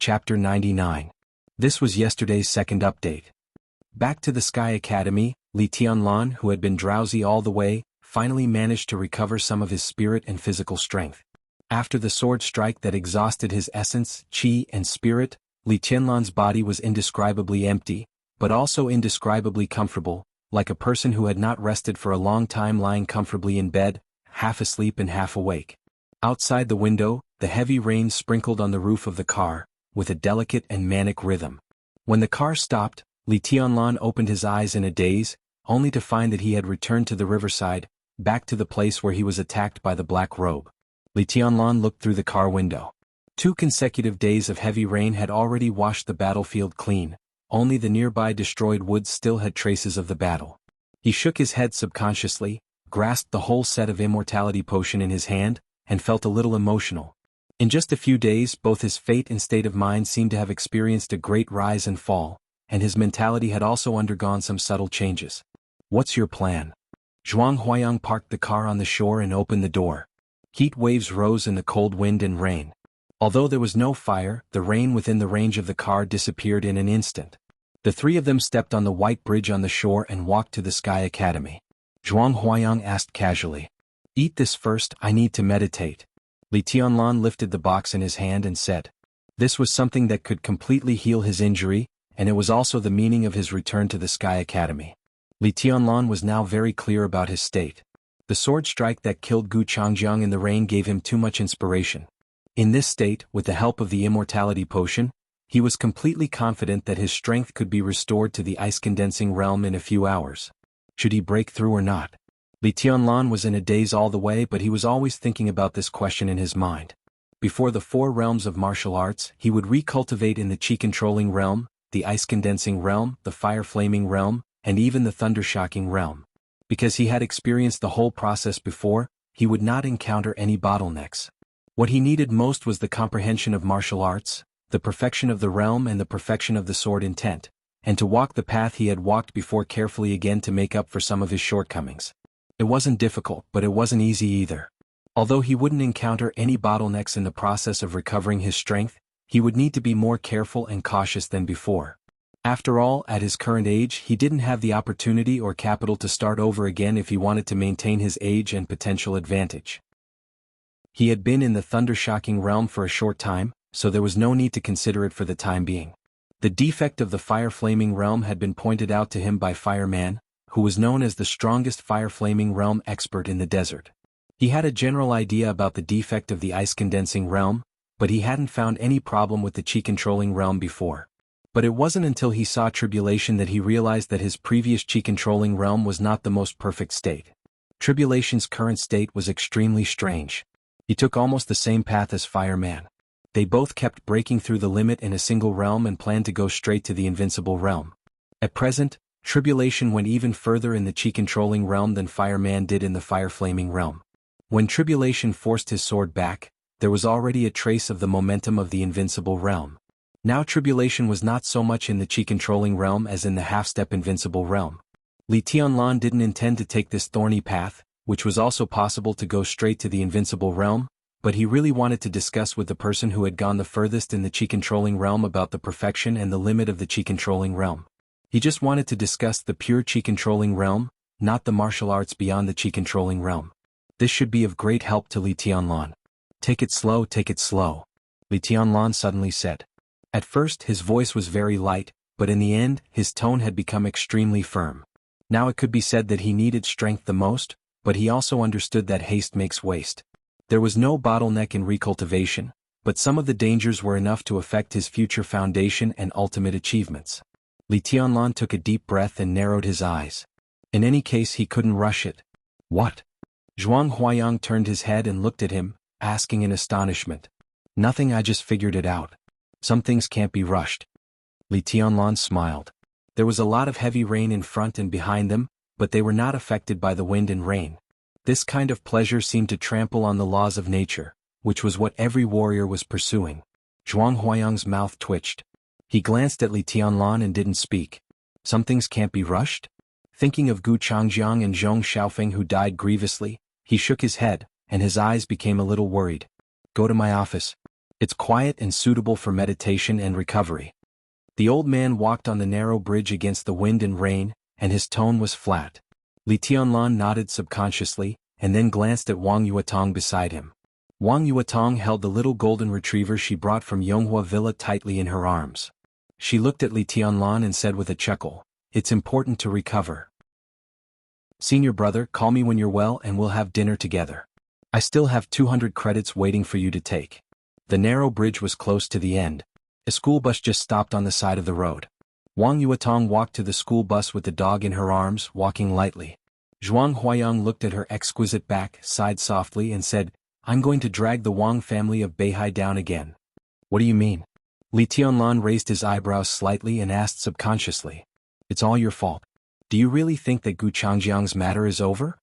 Chapter 99. This was yesterday's second update. Back to the Sky Academy, Li Tianlan, who had been drowsy all the way, finally managed to recover some of his spirit and physical strength. After the sword strike that exhausted his essence, qi, and spirit, Li Tianlan's body was indescribably empty, but also indescribably comfortable, like a person who had not rested for a long time lying comfortably in bed, half asleep and half awake. Outside the window, the heavy rain sprinkled on the roof of the car, with a delicate and manic rhythm. When the car stopped, Li Tianlan opened his eyes in a daze, only to find that he had returned to the riverside, back to the place where he was attacked by the black robe. Li Tianlan looked through the car window. 2 consecutive days of heavy rain had already washed the battlefield clean, only the nearby destroyed woods still had traces of the battle. He shook his head subconsciously, grasped the whole set of immortality potion in his hand, and felt a little emotional. In just a few days, both his fate and state of mind seemed to have experienced a great rise and fall, and his mentality had also undergone some subtle changes. "What's your plan?" Zhuang Huayang parked the car on the shore and opened the door. Heat waves rose in the cold wind and rain. Although there was no fire, the rain within the range of the car disappeared in an instant. The 3 of them stepped on the white bridge on the shore and walked to the Sky Academy. Zhuang Huayang asked casually, "Eat this first, I need to meditate." Li Tianlan lifted the box in his hand and said. This was something that could completely heal his injury, and it was also the meaning of his return to the Sky Academy. Li Tianlan was now very clear about his state. The sword strike that killed Gu Changjiang in the rain gave him too much inspiration. In this state, with the help of the immortality potion, he was completely confident that his strength could be restored to the ice-condensing realm in a few hours. Should he break through or not? Li Tianlan was in a daze all the way, but he was always thinking about this question in his mind. Before the 4 realms of martial arts, he would recultivate in the qi-controlling realm, the ice-condensing realm, the fire-flaming realm, and even the thunder-shocking realm. Because he had experienced the whole process before, he would not encounter any bottlenecks. What he needed most was the comprehension of martial arts, the perfection of the realm and the perfection of the sword intent, and to walk the path he had walked before carefully again to make up for some of his shortcomings. It wasn't difficult, but it wasn't easy either. Although he wouldn't encounter any bottlenecks in the process of recovering his strength, he would need to be more careful and cautious than before. After all, at his current age, he didn't have the opportunity or capital to start over again if he wanted to maintain his age and potential advantage. He had been in the thunder-shocking realm for a short time, so there was no need to consider it for the time being. The defect of the fire-flaming realm had been pointed out to him by Fireman, who was known as the strongest fire-flaming realm expert in the desert. He had a general idea about the defect of the ice-condensing realm, but he hadn't found any problem with the qi-controlling realm before. But it wasn't until he saw Tribulation that he realized that his previous qi-controlling realm was not the most perfect state. Tribulation's current state was extremely strange. He took almost the same path as Fireman. They both kept breaking through the limit in a single realm and planned to go straight to the invincible realm. At present, Tribulation went even further in the qi-controlling realm than Fireman did in the fire-flaming realm. When Tribulation forced his sword back, there was already a trace of the momentum of the invincible realm. Now Tribulation was not so much in the qi-controlling realm as in the half-step invincible realm. Li Tianlan didn't intend to take this thorny path, which was also possible to go straight to the invincible realm, but he really wanted to discuss with the person who had gone the furthest in the qi-controlling realm about the perfection and the limit of the qi-controlling realm. He just wanted to discuss the pure qi-controlling realm, not the martial arts beyond the qi-controlling realm. This should be of great help to Li Tianlan. Take it slow, Li Tianlan suddenly said. At first his voice was very light, but in the end his tone had become extremely firm. Now it could be said that he needed strength the most, but he also understood that haste makes waste. There was no bottleneck in recultivation, but some of the dangers were enough to affect his future foundation and ultimate achievements. Li Tianlan took a deep breath and narrowed his eyes. In any case, he couldn't rush it. What? Zhuang Huayang turned his head and looked at him, asking in astonishment. Nothing, I just figured it out. Some things can't be rushed. Li Tianlan smiled. There was a lot of heavy rain in front and behind them, but they were not affected by the wind and rain. This kind of pleasure seemed to trample on the laws of nature, which was what every warrior was pursuing. Zhuang Huayang's mouth twitched. He glanced at Li Tianlan and didn't speak. Some things can't be rushed? Thinking of Gu Changjiang and Zhong Xiaofeng who died grievously, he shook his head, and his eyes became a little worried. Go to my office. It's quiet and suitable for meditation and recovery. The old man walked on the narrow bridge against the wind and rain, and his tone was flat. Li Tianlan nodded subconsciously, and then glanced at Wang Yuetong beside him. Wang Yuetong held the little golden retriever she brought from Yonghua Villa tightly in her arms. She looked at Li Tianlan and said with a chuckle, "It's important to recover. Senior brother, call me when you're well and we'll have dinner together. I still have 200 credits waiting for you to take." The narrow bridge was close to the end. A school bus just stopped on the side of the road. Wang Yuetong walked to the school bus with the dog in her arms, walking lightly. Zhuang Huayang looked at her exquisite back, sighed softly and said, "I'm going to drag the Wang family of Beihai down again." "What do you mean?" Li Tianlan raised his eyebrows slightly and asked subconsciously. "It's all your fault. Do you really think that Gu Changjiang's matter is over?"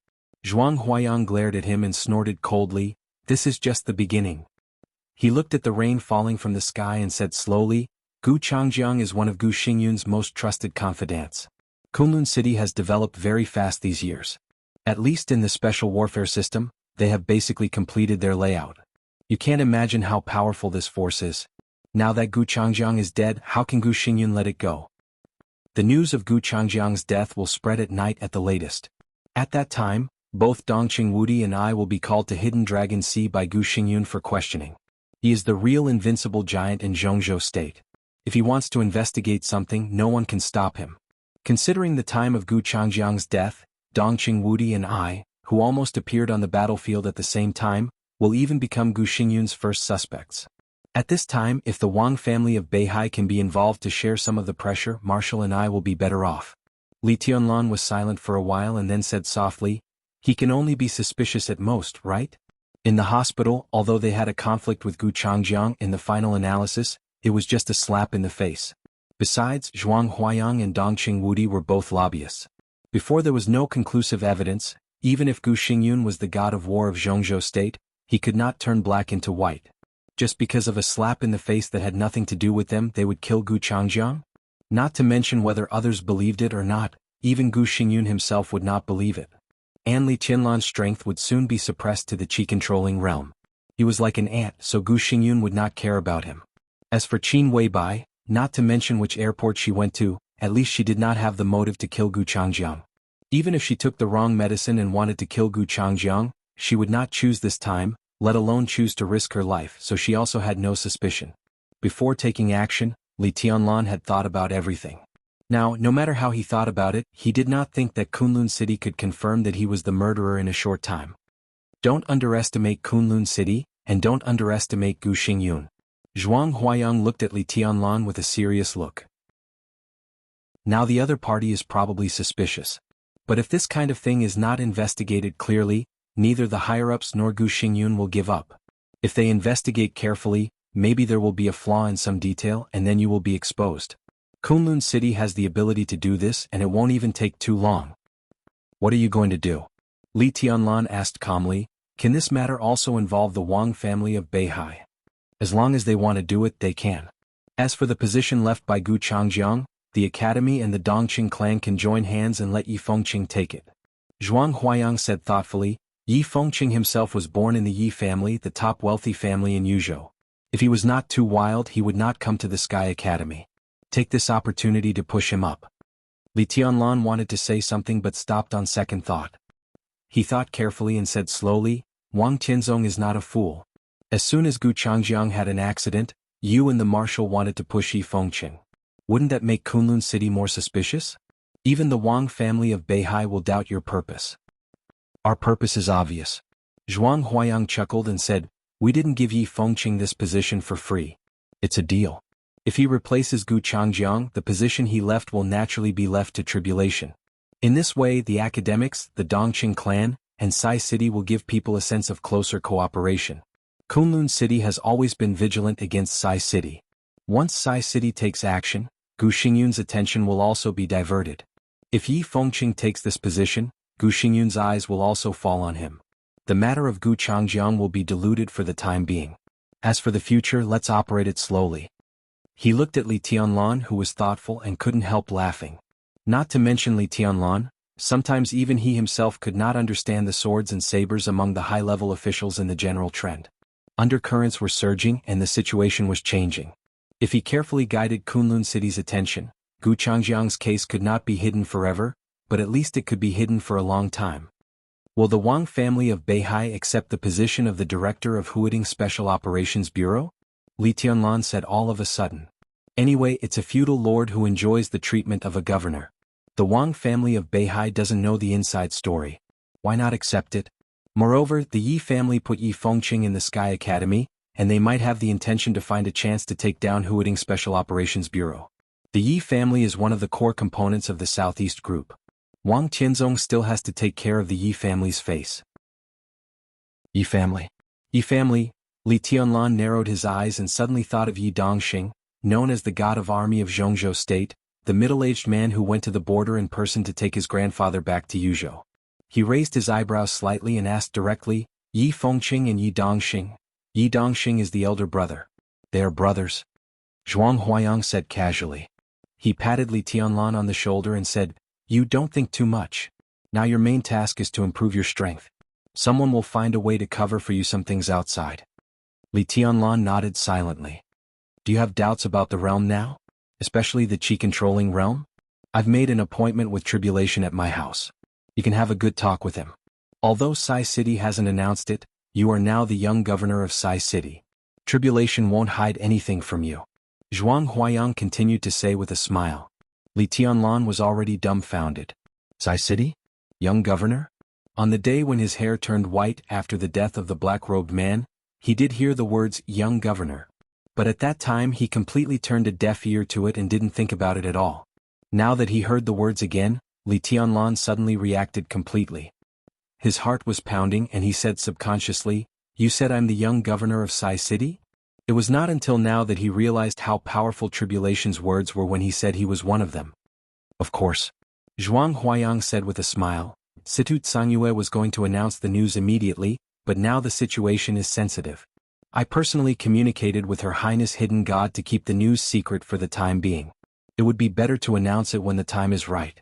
Zhuang Huayang glared at him and snorted coldly, "This is just the beginning." He looked at the rain falling from the sky and said slowly, "Gu Changjiang is one of Gu Xingyun's most trusted confidants. Kunlun City has developed very fast these years. At least in the special warfare system, they have basically completed their layout. You can't imagine how powerful this force is. Now that Gu Changjiang is dead, how can Gu Xingyun let it go? The news of Gu Changjiang's death will spread at night at the latest. At that time, both Dongqing Wudi and I will be called to Hidden Dragon Sea by Gu Xingyun for questioning. He is the real invincible giant in Zhongzhou State. If he wants to investigate something, no one can stop him. Considering the time of Gu Changjiang's death, Dongqing Wudi and I, who almost appeared on the battlefield at the same time, will even become Gu Xingyun's first suspects. At this time, if the Wang family of Beihai can be involved to share some of the pressure, Marshall and I will be better off." Li Tianlan was silent for a while and then said softly, "He can only be suspicious at most, right?" In the hospital, although they had a conflict with Gu Changjiang in the final analysis, it was just a slap in the face. Besides, Zhuang Huayang and Dongqing Wudi were both lobbyists. Before there was no conclusive evidence, even if Gu Xingyun was the god of war of Zhongzhou State, he could not turn black into white. Just because of a slap in the face that had nothing to do with them, they would kill Gu Changjiang? Not to mention whether others believed it or not, even Gu Xingyun himself would not believe it. And Li Tianlan's strength would soon be suppressed to the qi-controlling realm. He was like an ant, so Gu Xingyun would not care about him. As for Qin Weibai, not to mention which airport she went to, at least she did not have the motive to kill Gu Changjiang. Even if she took the wrong medicine and wanted to kill Gu Changjiang, she would not choose this time, let alone choose to risk her life, so she also had no suspicion. Before taking action, Li Tianlan had thought about everything. Now, no matter how he thought about it, he did not think that Kunlun City could confirm that he was the murderer in a short time. Don't underestimate Kunlun City, and don't underestimate Gu Xingyun. Zhuang Huayang looked at Li Tianlan with a serious look. Now the other party is probably suspicious. But if this kind of thing is not investigated clearly, neither the higher-ups nor Gu Xingyun will give up. If they investigate carefully, maybe there will be a flaw in some detail and then you will be exposed. Kunlun City has the ability to do this and it won't even take too long. What are you going to do? Li Tianlan asked calmly, can this matter also involve the Wang family of Beihai? As long as they want to do it, they can. As for the position left by Gu Changjiang, the academy and the Dongqing clan can join hands and let Yi Fengqing take it. Zhuang Huayang said thoughtfully, Yi Fengqing himself was born in the Yi family, the top wealthy family in Yuzhou. If he was not too wild, he would not come to the Sky Academy. Take this opportunity to push him up. Li Tianlan wanted to say something but stopped on second thought. He thought carefully and said slowly, Wang Tianzong is not a fool. As soon as Gu Changjiang had an accident, you and the marshal wanted to push Yi Fengqing. Wouldn't that make Kunlun City more suspicious? Even the Wang family of Beihai will doubt your purpose. Our purpose is obvious. Zhuang Huayang chuckled and said, we didn't give Yi Fengqing this position for free. It's a deal. If he replaces Gu Changjiang, the position he left will naturally be left to tribulation. In this way, the academics, the Dongqing clan, and Sai City will give people a sense of closer cooperation. Kunlun City has always been vigilant against Sai City. Once Sai City takes action, Gu Xingyun's attention will also be diverted. If Yi Fengqing takes this position, Gu Xingyun's eyes will also fall on him. The matter of Gu Changjiang will be diluted for the time being. As for the future, let's operate it slowly. He looked at Li Tianlan, who was thoughtful and couldn't help laughing. Not to mention Li Tianlan, sometimes even he himself could not understand the swords and sabers among the high-level officials in the general trend. Undercurrents were surging and the situation was changing. If he carefully guided Kunlun City's attention, Gu Changjiang's case could not be hidden forever, but at least it could be hidden for a long time. Will the Wang family of Beihai accept the position of the director of Huading Special Operations Bureau? Li Tianlan said all of a sudden. Anyway, it's a feudal lord who enjoys the treatment of a governor. The Wang family of Beihai doesn't know the inside story. Why not accept it? Moreover, the Yi family put Yi Fengqing in the Sky Academy, and they might have the intention to find a chance to take down Huading Special Operations Bureau. The Yi family is one of the core components of the Southeast Group. Wang Tianzong still has to take care of the Yi family's face. Yi family. Yi family. Li Tianlan narrowed his eyes and suddenly thought of Yi Dongxing, known as the god of army of Zhongzhou State, the middle-aged man who went to the border in person to take his grandfather back to Yuzhou. He raised his eyebrows slightly and asked directly, Yi Fengqing and Yi Dongxing. Yi Dongxing is the elder brother. They are brothers. Zhuang Huayang said casually. He patted Li Tianlan on the shoulder and said, You don't think too much. Now your main task is to improve your strength. Someone will find a way to cover for you some things outside. Li Tianlan nodded silently. Do you have doubts about the realm now? Especially the Qi-controlling realm? I've made an appointment with Tribulation at my house. You can have a good talk with him. Although Sai City hasn't announced it, you are now the young governor of Sai City. Tribulation won't hide anything from you. Zhuang Huayang continued to say with a smile. Li Tianlan was already dumbfounded. Sai City? Young governor? On the day when his hair turned white after the death of the black-robed man, he did hear the words young governor. But at that time he completely turned a deaf ear to it and didn't think about it at all. Now that he heard the words again, Li Tianlan suddenly reacted completely. His heart was pounding and he said subconsciously, You said I'm the young governor of Sai City? It was not until now that he realized how powerful Tribulation's words were when he said he was one of them. Of course. Zhuang Huayang said with a smile. Situ Tsangyue was going to announce the news immediately, but now the situation is sensitive. I personally communicated with Her Highness Hidden God to keep the news secret for the time being. It would be better to announce it when the time is right.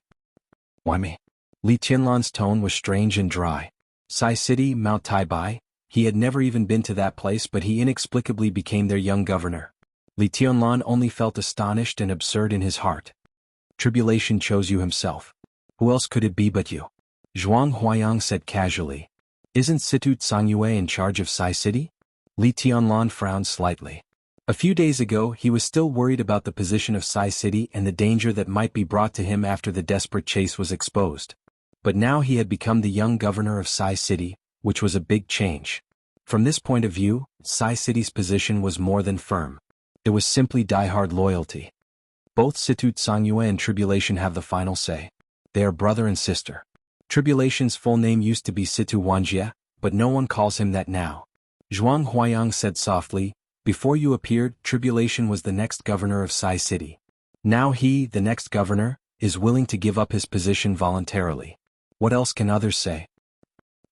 Why me? Li Tianlan's tone was strange and dry. Sai City, Mount Taibai, he had never even been to that place but he inexplicably became their young governor. Li Tianlan only felt astonished and absurd in his heart. Tribulation chose you himself. Who else could it be but you? Zhuang Huayang said casually. Isn't Situ Tsangyue in charge of Sai City? Li Tianlan frowned slightly. A few days ago he was still worried about the position of Sai City and the danger that might be brought to him after the desperate chase was exposed. But now he had become the young governor of Sai City, which was a big change. From this point of view, Sai City's position was more than firm. It was simply die-hard loyalty. Both Situ Tsangyue and Tribulation have the final say. They are brother and sister. Tribulation's full name used to be Situ Wanjie, but no one calls him that now. Zhuang Huayang said softly, Before you appeared, Tribulation was the next governor of Sai City. Now he, the next governor, is willing to give up his position voluntarily. What else can others say?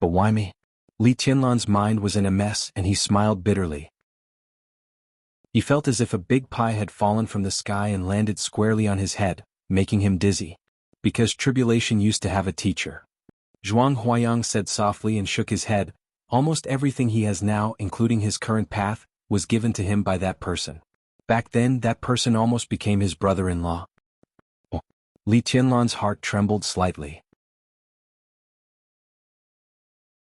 But why me? Li Tianlan's mind was in a mess and he smiled bitterly. He felt as if a big pie had fallen from the sky and landed squarely on his head, making him dizzy. Because Tribulation used to have a teacher. Zhuang Huayang said softly and shook his head. Almost everything he has now, including his current path, was given to him by that person. Back then, that person almost became his brother-in-law. Oh. Li Tianlan's heart trembled slightly.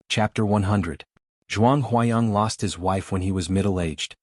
Chapter 100. Zhuang Huayang lost his wife when he was middle-aged.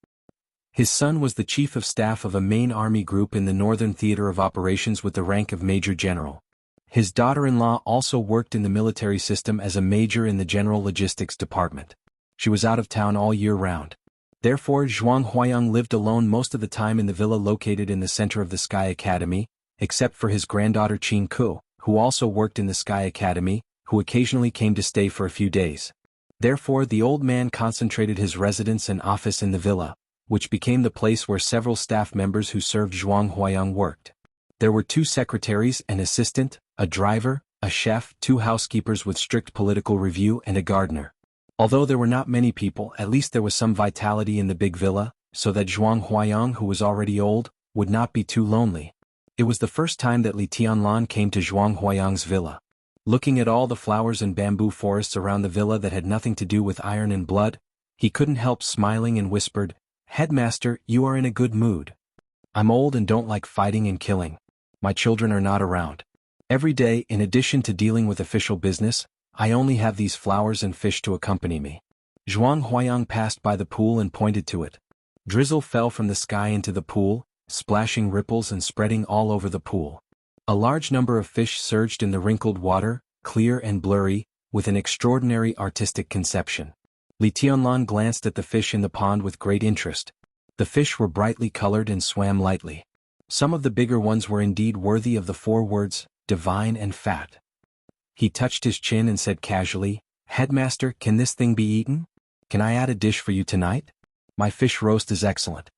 His son was the chief of staff of a main army group in the Northern Theater of Operations with the rank of Major General. His daughter-in-law also worked in the military system as a major in the General Logistics Department. She was out of town all year round. Therefore, Zhuang Huayang lived alone most of the time in the villa located in the center of the Sky Academy, except for his granddaughter Qin Ku, who also worked in the Sky Academy, who occasionally came to stay for a few days. Therefore, the old man concentrated his residence and office in the villa, which became the place where several staff members who served Zhuang Huayang worked. There were 2 secretaries, an assistant, a driver, a chef, 2 housekeepers with strict political review and a gardener. Although there were not many people, at least there was some vitality in the big villa, so that Zhuang Huayang, who was already old, would not be too lonely. It was the first time that Li Tianlan came to Zhuang Huayang's villa. Looking at all the flowers and bamboo forests around the villa that had nothing to do with iron and blood, He couldn't help smiling and whispered, "Headmaster, you are in a good mood. I'm old and don't like fighting and killing. My children are not around. Every day, in addition to dealing with official business, I only have these flowers and fish to accompany me." Zhuang Huayang passed by the pool and pointed to it. Drizzle fell from the sky into the pool, splashing ripples and spreading all over the pool. A large number of fish surged in the wrinkled water, clear and blurry, with an extraordinary artistic conception. Li Tianlan glanced at the fish in the pond with great interest. The fish were brightly colored and swam lightly. Some of the bigger ones were indeed worthy of the 4 words, divine and fat. He touched his chin and said casually, "Headmaster, can this thing be eaten? Can I add a dish for you tonight? My fish roast is excellent.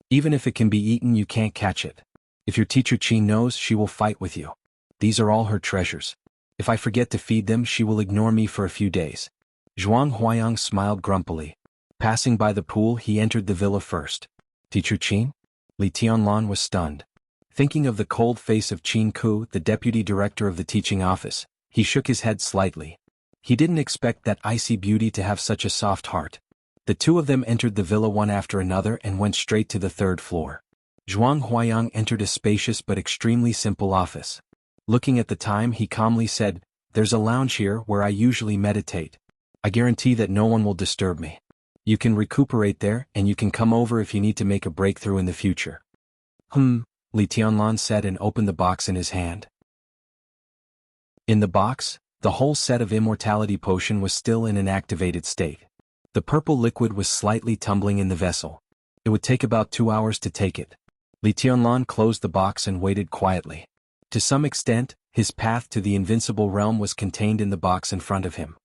Even if it can be eaten, you can't catch it. If your teacher Qin knows, she will fight with you. These are all her treasures. If I forget to feed them, she will ignore me for a few days." Zhuang Huayang smiled grumpily. Passing by the pool, he entered the villa first. "Teacher Qin?" Li Tianlan was stunned. Thinking of the cold face of Qin Ku, the deputy director of the teaching office, he shook his head slightly. He didn't expect that icy beauty to have such a soft heart. The two of them entered the villa one after another and went straight to the 3rd floor. Zhuang Huayang entered a spacious but extremely simple office. Looking at the time, he calmly said, "There's a lounge here where I usually meditate. I guarantee that no one will disturb me. You can recuperate there, and you can come over if you need to make a breakthrough in the future." Li Tianlan said and opened the box in his hand. In the box, the whole set of immortality potion was still in an activated state. The purple liquid was slightly tumbling in the vessel. It would take about 2 hours to take it. Li Tianlan closed the box and waited quietly. To some extent, his path to the invincible realm was contained in the box in front of him.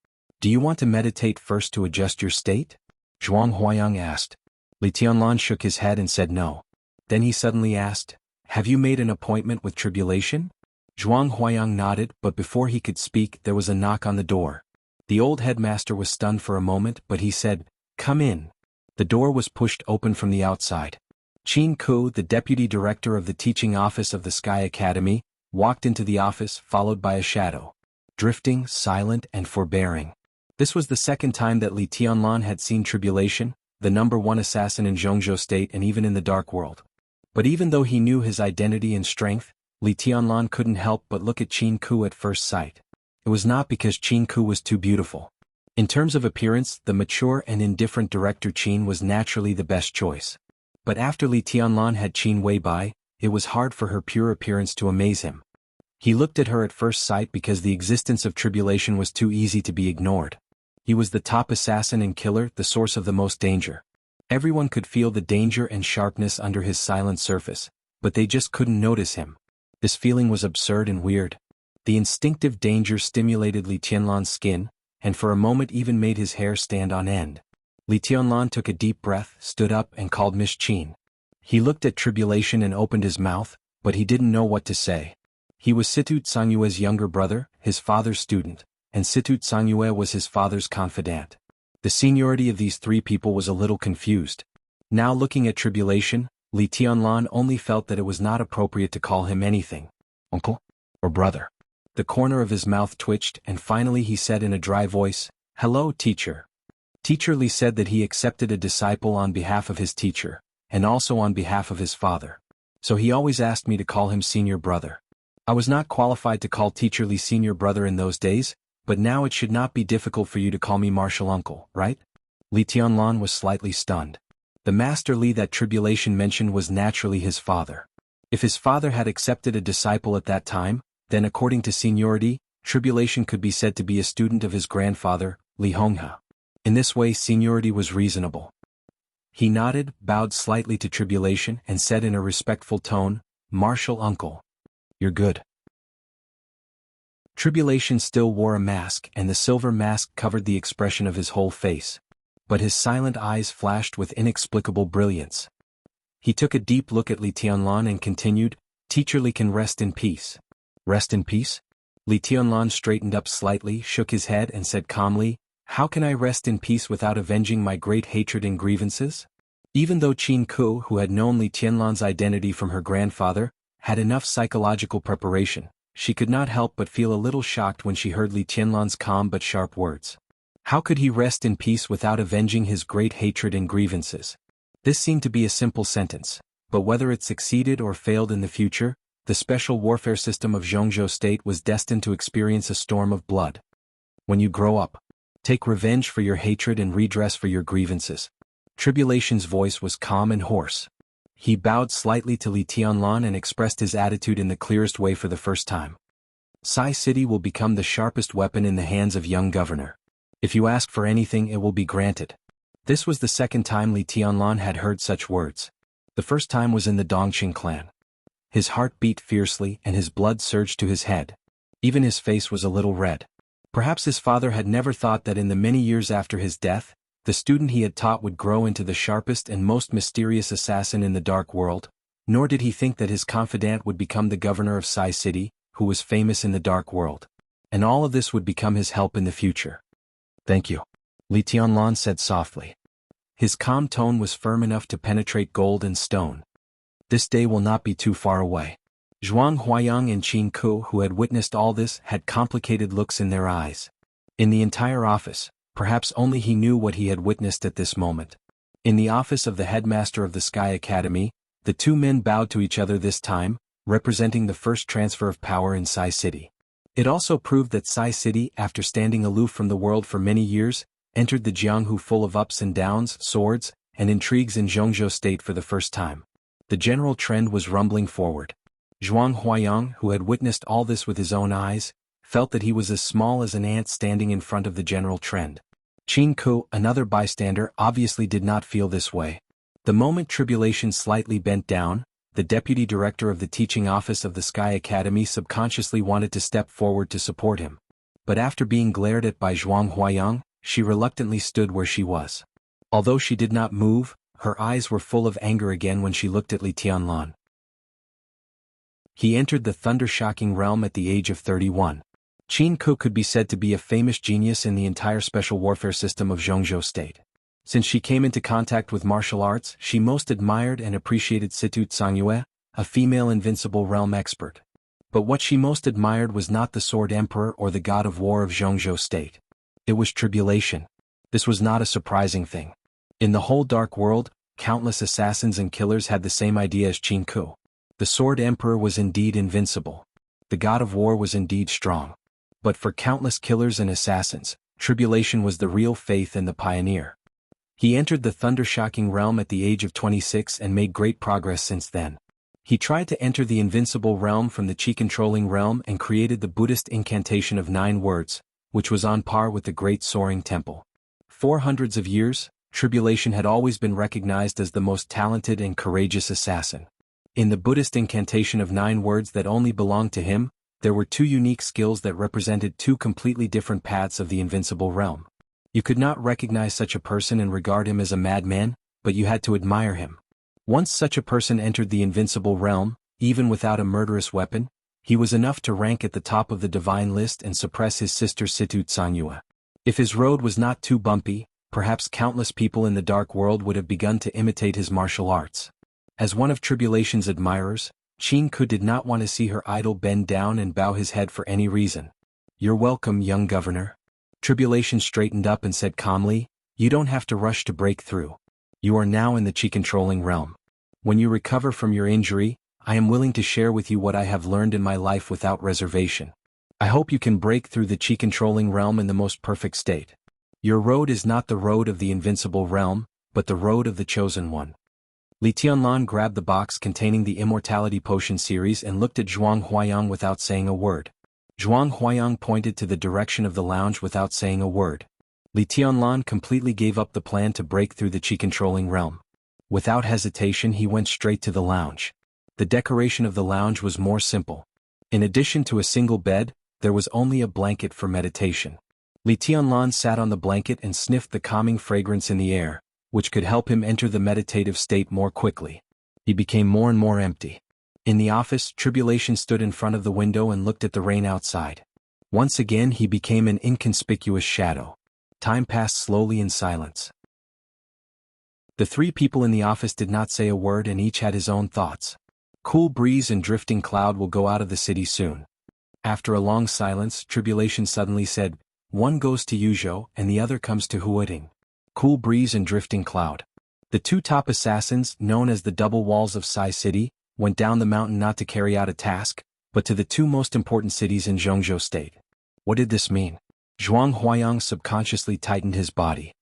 "Do you want to meditate first to adjust your state?" Zhuang Huayang asked. Li Tianlan shook his head and said no. Then he suddenly asked, "Have you made an appointment with Tribulation?" Zhuang Huayang nodded, but before he could speak, there was a knock on the door. The old headmaster was stunned for a moment, but he said, "Come in." The door was pushed open from the outside. Qin Ku, the deputy director of the teaching office of the Sky Academy, walked into the office followed by a shadow. Drifting, silent, and forbearing. This was the 2nd time that Li Tianlan had seen Tribulation, the #1 assassin in Zhongzhou State and even in the Dark World. But even though he knew his identity and strength, Li Tianlan couldn't help but look at Qin Ku at first sight. It was not because Qin Ku was too beautiful. In terms of appearance, the mature and indifferent director Qin was naturally the best choice. But after Li Tianlan had Qin Wei by, it was hard for her pure appearance to amaze him. He looked at her at first sight because the existence of Tribulation was too easy to be ignored. He was the top assassin and killer, the source of the most danger. Everyone could feel the danger and sharpness under his silent surface, but they just couldn't notice him. This feeling was absurd and weird. The instinctive danger stimulated Li Tianlan's skin, and for a moment even made his hair stand on end. Li Tianlan took a deep breath, stood up and called Miss Qin. He looked at Tribulation and opened his mouth, but he didn't know what to say. He was Situ Cangyue's younger brother, his father's student, and Situ Cangyue was his father's confidant. The seniority of these 3 people was a little confused. Now looking at Tribulation, Li Tianlan only felt that it was not appropriate to call him anything. Uncle? Or brother? The corner of his mouth twitched and finally he said in a dry voice, "Hello, teacher." Teacher Li said that he accepted a disciple on behalf of his teacher, and also on behalf of his father. So he always asked me to call him senior brother. I was not qualified to call Teacher Li senior brother in those days, but now it should not be difficult for you to call me martial uncle, right? Li Tianlan was slightly stunned. The Master Li that Tribulation mentioned was naturally his father. If his father had accepted a disciple at that time, then according to seniority, Tribulation could be said to be a student of his grandfather, Li Honghe. In this way seniority was reasonable. He nodded, bowed slightly to Tribulation and said in a respectful tone, "Martial uncle. You're good." Tribulation still wore a mask and the silver mask covered the expression of his whole face. But his silent eyes flashed with inexplicable brilliance. He took a deep look at Li Tianlan and continued, "Teacher Li can rest in peace." "Rest in peace?" Li Tianlan straightened up slightly, shook his head and said calmly, "How can I rest in peace without avenging my great hatred and grievances?" Even though Qin Ku, who had known Li Tianlan's identity from her grandfather, had enough psychological preparation, she could not help but feel a little shocked when she heard Li Tianlan's calm but sharp words. How could he rest in peace without avenging his great hatred and grievances? This seemed to be a simple sentence, but whether it succeeded or failed in the future, the special warfare system of Zhongzhou State was destined to experience a storm of blood. When you grow up, take revenge for your hatred and redress for your grievances. Tribulation's voice was calm and hoarse. He bowed slightly to Li Tianlan and expressed his attitude in the clearest way for the first time. Sai City will become the sharpest weapon in the hands of young governor. If you ask for anything, it will be granted. This was the second time Li Tianlan had heard such words. The first time was in the Dongqing clan. His heart beat fiercely and his blood surged to his head. Even his face was a little red. Perhaps his father had never thought that in the many years after his death, the student he had taught would grow into the sharpest and most mysterious assassin in the dark world, nor did he think that his confidant would become the governor of Sai City, who was famous in the dark world. And all of this would become his help in the future. "Thank you," Li Tianlan said softly. His calm tone was firm enough to penetrate gold and stone. This day will not be too far away. Zhuang Huayang and Qin Ku, who had witnessed all this, had complicated looks in their eyes. In the entire office, perhaps only he knew what he had witnessed at this moment. In the office of the headmaster of the Sky Academy, the two men bowed to each other this time, representing the first transfer of power in Sai City. It also proved that Sai City, after standing aloof from the world for many years, entered the Jianghu full of ups and downs, swords, and intrigues in Zhongzhou State for the first time. The general trend was rumbling forward. Zhuang Huayang, who had witnessed all this with his own eyes, felt that he was as small as an ant standing in front of the general trend. Qin Ku, another bystander, obviously did not feel this way. The moment Tribulation slightly bent down, the deputy director of the teaching office of the Sky Academy subconsciously wanted to step forward to support him. But after being glared at by Zhuang Huayang, she reluctantly stood where she was. Although she did not move, her eyes were full of anger again when she looked at Li Tianlan. He entered the thunder-shocking realm at the age of 31. Qin Ku could be said to be a famous genius in the entire special warfare system of Zhongzhou State. Since she came into contact with martial arts, she most admired and appreciated Situ Tsangyue, a female invincible realm expert. But what she most admired was not the Sword Emperor or the God of War of Zhongzhou State. It was Tribulation. This was not a surprising thing. In the whole dark world, countless assassins and killers had the same idea as Qin Ku. The Sword Emperor was indeed invincible. The God of War was indeed strong. But for countless killers and assassins, Tribulation was the real faith and the pioneer. He entered the thunder-shocking realm at the age of 26 and made great progress since then. He tried to enter the invincible realm from the chi-controlling realm and created the Buddhist incantation of 9 words, which was on par with the Great Soaring Temple. For hundreds of years, Tribulation had always been recognized as the most talented and courageous assassin. In the Buddhist incantation of 9 words that only belonged to him, there were 2 unique skills that represented 2 completely different paths of the invincible realm. You could not recognize such a person and regard him as a madman, but you had to admire him. Once such a person entered the invincible realm, even without a murderous weapon, he was enough to rank at the top of the divine list and suppress his sister Situ Tsangyue. If his road was not too bumpy, perhaps countless people in the dark world would have begun to imitate his martial arts. As one of Tribulation's admirers, Qin Ku did not want to see her idol bend down and bow his head for any reason. "You're welcome, young governor." Tribulation straightened up and said calmly, "You don't have to rush to break through. You are now in the chi-controlling realm. When you recover from your injury, I am willing to share with you what I have learned in my life without reservation. I hope you can break through the chi-controlling realm in the most perfect state. Your road is not the road of the invincible realm, but the road of the chosen one." Li Tianlan grabbed the box containing the Immortality Potion series and looked at Zhuang Huayang without saying a word. Zhuang Huayang pointed to the direction of the lounge without saying a word. Li Tianlan completely gave up the plan to break through the chi-controlling realm. Without hesitation he went straight to the lounge. The decoration of the lounge was more simple. In addition to a single bed, there was only a blanket for meditation. Li Tianlan sat on the blanket and sniffed the calming fragrance in the air, which could help him enter the meditative state more quickly. He became more and more empty. In the office, Tribulation stood in front of the window and looked at the rain outside. Once again he became an inconspicuous shadow. Time passed slowly in silence. The 3 people in the office did not say a word and each had his own thoughts. Cool breeze and drifting cloud will go out of the city soon. After a long silence, Tribulation suddenly said, One goes to Yuzhou and the other comes to Huading. Cool breeze and drifting cloud. The two top assassins, known as the double walls of Sai City, went down the mountain not to carry out a task, but to the two most important cities in Zhongzhou state. What did this mean? Zhuang Huayang subconsciously tightened his body.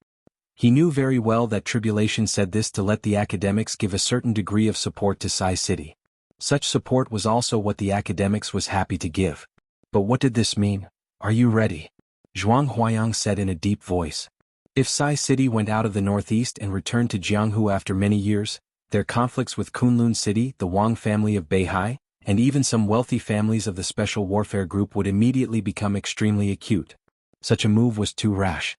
He knew very well that Tribulation said this to let the academics give a certain degree of support to Sai City. Such support was also what the academics was happy to give. But what did this mean? Are you ready? Zhuang Huayang said in a deep voice. If Sai City went out of the northeast and returned to Jianghu after many years, their conflicts with Kunlun City, the Wang family of Beihai, and even some wealthy families of the Special Warfare Group would immediately become extremely acute. Such a move was too rash.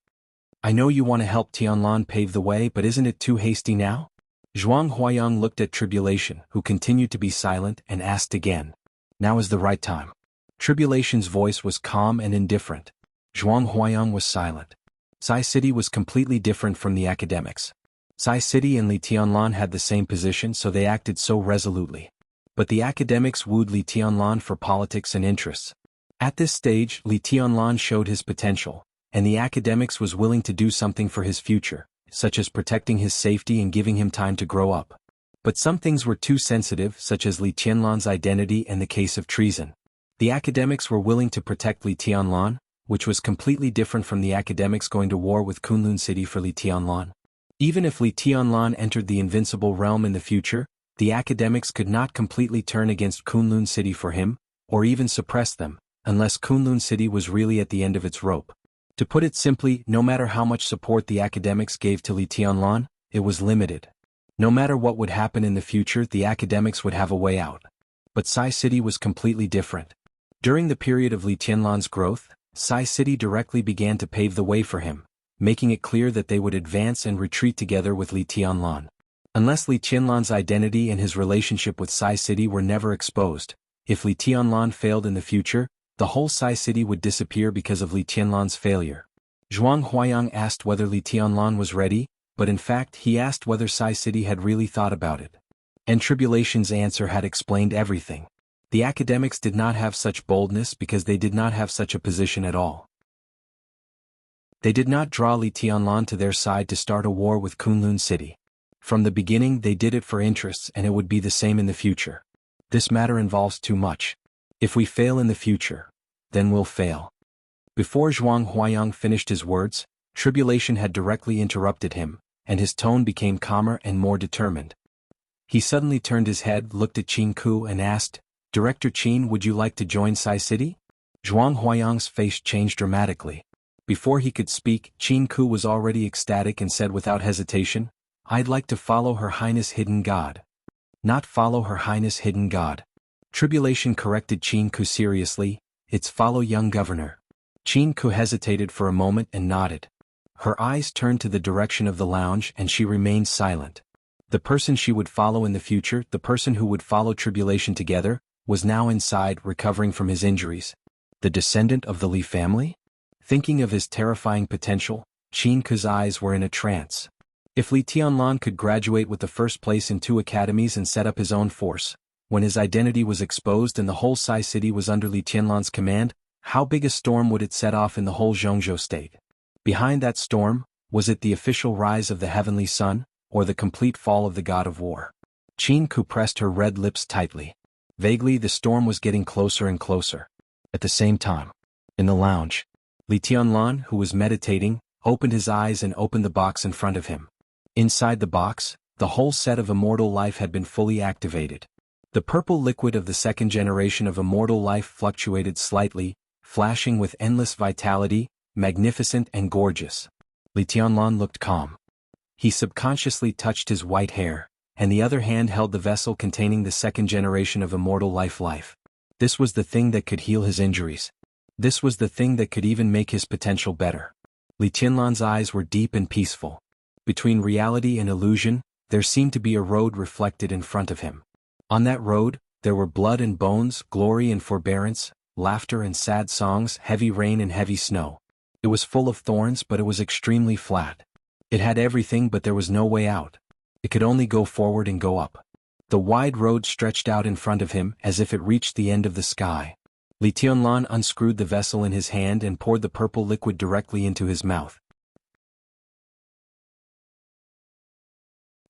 I know you want to help Tianlan pave the way, but isn't it too hasty now? Zhuang Huayang looked at Tribulation, who continued to be silent, and asked again. Now is the right time. Tribulation's voice was calm and indifferent. Zhuang Huayang was silent. Sai City was completely different from the academics. Sai City and Li Tianlan had the same position, so they acted so resolutely. But the academics wooed Li Tianlan for politics and interests. At this stage, Li Tianlan showed his potential, and the academics was willing to do something for his future, such as protecting his safety and giving him time to grow up. But some things were too sensitive, such as Li Tianlan's identity and the case of treason. The academics were willing to protect Li Tianlan, which was completely different from the academics going to war with Kunlun City for Li Tianlan. Even if Li Tianlan entered the invincible realm in the future, the academics could not completely turn against Kunlun City for him, or even suppress them, unless Kunlun City was really at the end of its rope. To put it simply, no matter how much support the academics gave to Li Tianlan, it was limited. No matter what would happen in the future, the academics would have a way out. But Sai City was completely different. During the period of Li Tianlan's growth, Sai City directly began to pave the way for him, making it clear that they would advance and retreat together with Li Tianlan. Unless Li Tianlan's identity and his relationship with Sai City were never exposed, if Li Tianlan failed in the future, the whole Sai City would disappear because of Li Tianlan's failure. Zhuang Huayang asked whether Li Tianlan was ready, but in fact he asked whether Sai City had really thought about it. And Tribulation's answer had explained everything. The academics did not have such boldness because they did not have such a position at all. They did not draw Li Tianlan to their side to start a war with Kunlun City. From the beginning they did it for interests, and it would be the same in the future. This matter involves too much. If we fail in the future, then we'll fail. Before Zhuang Huayang finished his words, Tribulation had directly interrupted him, and his tone became calmer and more determined. He suddenly turned his head, looked at Qin Ku and asked, Director Qin, would you like to join Sai City? Zhuang Huayang's face changed dramatically. Before he could speak, Qin Ku was already ecstatic and said without hesitation, I'd like to follow Her Highness Hidden God. Not follow Her Highness Hidden God. Tribulation corrected Qin Ku seriously, it's follow young governor. Qin Ku hesitated for a moment and nodded. Her eyes turned to the direction of the lounge and she remained silent. The person she would follow in the future, the person who would follow Tribulation together, was now inside recovering from his injuries. The descendant of the Li family? Thinking of his terrifying potential, Qin Ku's eyes were in a trance. If Li Tianlan could graduate with the first place in 2 academies and set up his own force, when his identity was exposed and the whole Sai City was under Li Tianlan's command, how big a storm would it set off in the whole Zhongzhou state? Behind that storm, was it the official rise of the heavenly sun, or the complete fall of the god of war? Qin Ku pressed her red lips tightly. Vaguely the storm was getting closer and closer. At the same time, in the lounge, Li Tianlan, who was meditating, opened his eyes and opened the box in front of him. Inside the box, the whole set of immortal life had been fully activated. The purple liquid of the second generation of immortal life fluctuated slightly, flashing with endless vitality, magnificent and gorgeous. Li Tianlan looked calm. He subconsciously touched his white hair, and the other hand held the vessel containing the second generation of immortal life. This was the thing that could heal his injuries. This was the thing that could even make his potential better. Li Tianlan's eyes were deep and peaceful. Between reality and illusion, there seemed to be a road reflected in front of him. On that road, there were blood and bones, glory and forbearance, laughter and sad songs, heavy rain and heavy snow. It was full of thorns, but it was extremely flat. It had everything, but there was no way out. It could only go forward and go up. The wide road stretched out in front of him as if it reached the end of the sky. Li Tianlan unscrewed the vessel in his hand and poured the purple liquid directly into his mouth.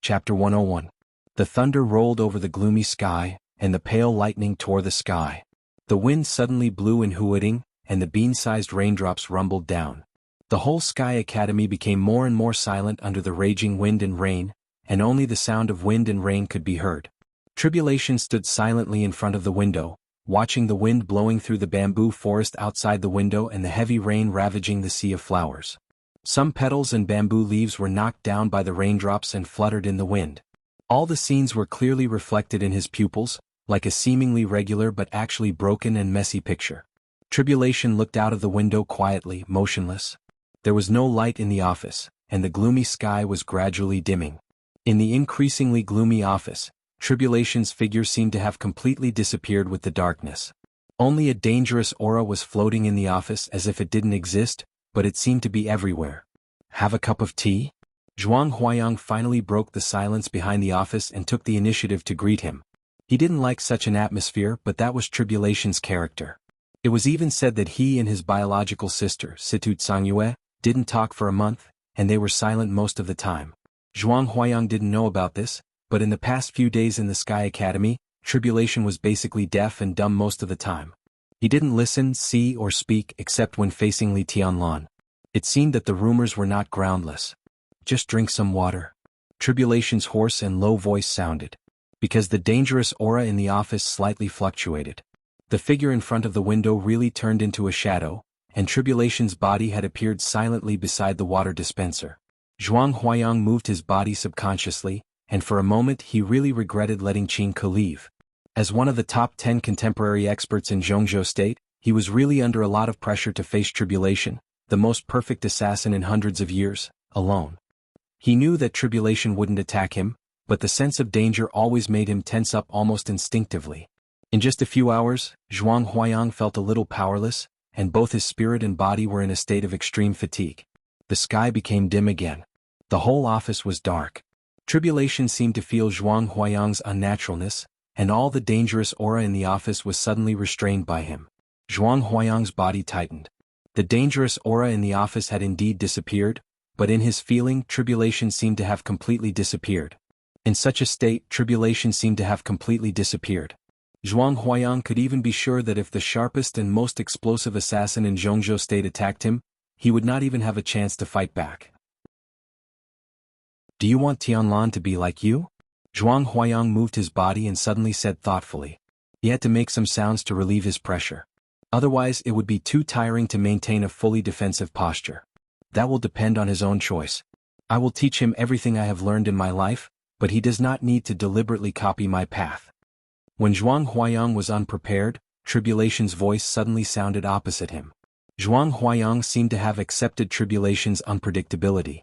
Chapter 101. The thunder rolled over the gloomy sky, and the pale lightning tore the sky. The wind suddenly blew in hooting, and the bean-sized raindrops rumbled down. The whole Sky Academy became more and more silent under the raging wind and rain, and only the sound of wind and rain could be heard. Tribulation stood silently in front of the window, watching the wind blowing through the bamboo forest outside the window and the heavy rain ravaging the sea of flowers. Some petals and bamboo leaves were knocked down by the raindrops and fluttered in the wind. All the scenes were clearly reflected in his pupils, like a seemingly regular but actually broken and messy picture. Tribulation looked out of the window quietly, motionless. There was no light in the office, and the gloomy sky was gradually dimming. In the increasingly gloomy office, Tribulation's figure seemed to have completely disappeared with the darkness. Only a dangerous aura was floating in the office as if it didn't exist, but it seemed to be everywhere. "Have a cup of tea?" Zhuang Huayang finally broke the silence behind the office and took the initiative to greet him. He didn't like such an atmosphere, but that was Tribulation's character. It was even said that he and his biological sister, Situ Tsangyue, didn't talk for a month, and they were silent most of the time. Zhuang Huayang didn't know about this, but in the past few days in the Sky Academy, Tribulation was basically deaf and dumb most of the time. He didn't listen, see, or speak except when facing Li Tianlan. It seemed that the rumors were not groundless. "Just drink some water." Tribulation's hoarse and low voice sounded. Because the dangerous aura in the office slightly fluctuated. The figure in front of the window really turned into a shadow, and Tribulation's body had appeared silently beside the water dispenser. Zhuang Huayang moved his body subconsciously, and for a moment he really regretted letting Qin Ke leave. As one of the top 10 contemporary experts in Zhongzhou State, he was really under a lot of pressure to face Tribulation, the most perfect assassin in hundreds of years, alone. He knew that Tribulation wouldn't attack him, but the sense of danger always made him tense up almost instinctively. In just a few hours, Zhuang Huayang felt a little powerless, and both his spirit and body were in a state of extreme fatigue. The sky became dim again. The whole office was dark. Tribulation seemed to feel Zhuang Huayang's unnaturalness, and all the dangerous aura in the office was suddenly restrained by him. Zhuang Huayang's body tightened. The dangerous aura in the office had indeed disappeared, but in his feeling, Tribulation seemed to have completely disappeared. In such a state, Tribulation seemed to have completely disappeared. Zhuang Huayang could even be sure that if the sharpest and most explosive assassin in Zhongzhou State attacked him, he would not even have a chance to fight back. "Do you want Tianlan to be like you?" Zhuang Huayang moved his body and suddenly said thoughtfully. He had to make some sounds to relieve his pressure. Otherwise it would be too tiring to maintain a fully defensive posture. That will depend on his own choice. I will teach him everything I have learned in my life, but he does not need to deliberately copy my path. When Zhuang Huayang was unprepared, Tribulation's voice suddenly sounded opposite him. Zhuang Huayang seemed to have accepted Tribulation's unpredictability.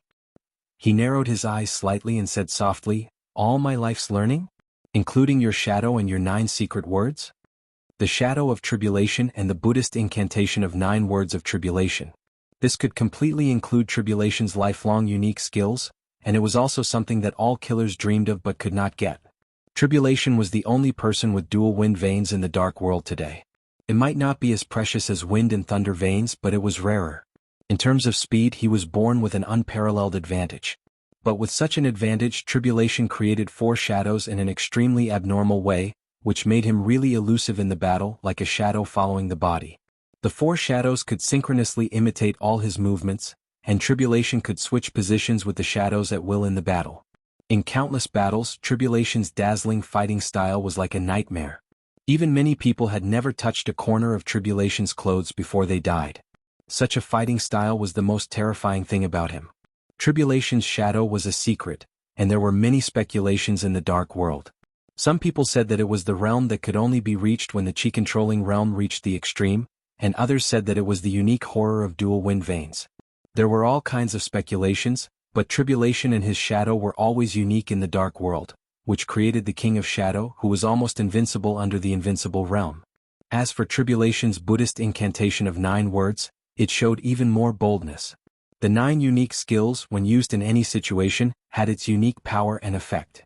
He narrowed his eyes slightly and said softly, "All my life's learning? Including your shadow and your 9 secret words?" The shadow of Tribulation and the Buddhist incantation of 9 words of Tribulation. This could completely include Tribulation's lifelong unique skills, and it was also something that all killers dreamed of but could not get. Tribulation was the only person with dual wind veins in the dark world today. It might not be as precious as wind and thunder veins, but it was rarer. In terms of speed, he was born with an unparalleled advantage. But with such an advantage, Tribulation created 4 shadows in an extremely abnormal way, which made him really elusive in the battle, like a shadow following the body. The 4 shadows could synchronously imitate all his movements, and Tribulation could switch positions with the shadows at will in the battle. In countless battles, Tribulation's dazzling fighting style was like a nightmare. Even many people had never touched a corner of Tribulation's clothes before they died. Such a fighting style was the most terrifying thing about him. Tribulation's shadow was a secret, and there were many speculations in the dark world. Some people said that it was the realm that could only be reached when the chi-controlling realm reached the extreme, and others said that it was the unique horror of dual wind veins. There were all kinds of speculations, but Tribulation and his shadow were always unique in the dark world, which created the King of Shadow, who was almost invincible under the invincible realm. As for Tribulation's Buddhist incantation of 9 words, it showed even more boldness. The 9 unique skills, when used in any situation, had its unique power and effect.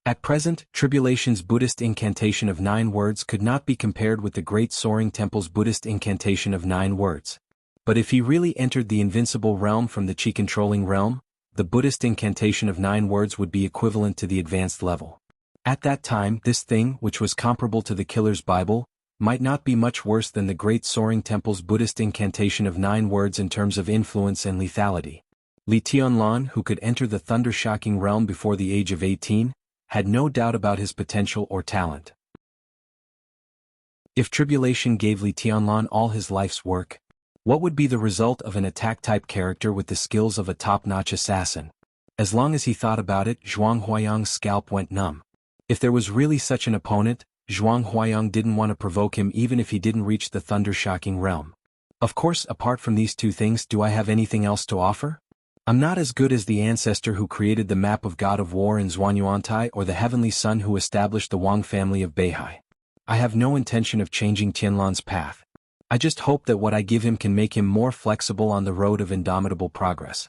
At present, Tribulation's Buddhist incantation of 9 words could not be compared with the Great Soaring Temple's Buddhist incantation of 9 words. But if he really entered the invincible realm from the chi-controlling realm, the Buddhist incantation of 9 words would be equivalent to the advanced level. At that time, this thing, which was comparable to the Killer's Bible, might not be much worse than the Great Soaring Temple's Buddhist incantation of 9 words in terms of influence and lethality. Li Tianlan, who could enter the thunder-shocking realm before the age of 18, had no doubt about his potential or talent. If Tribulation gave Li Tianlan all his life's work, what would be the result of an attack-type character with the skills of a top-notch assassin? As long as he thought about it, Zhuang Huayang's scalp went numb. If there was really such an opponent, Zhuang Huayang didn't want to provoke him even if he didn't reach the thunder-shocking realm. Of course, apart from these two things, do I have anything else to offer? I'm not as good as the ancestor who created the map of God of War in Zhuanyuantai or the heavenly son who established the Wang family of Beihai. I have no intention of changing Tianlan's path. I just hope that what I give him can make him more flexible on the road of indomitable progress.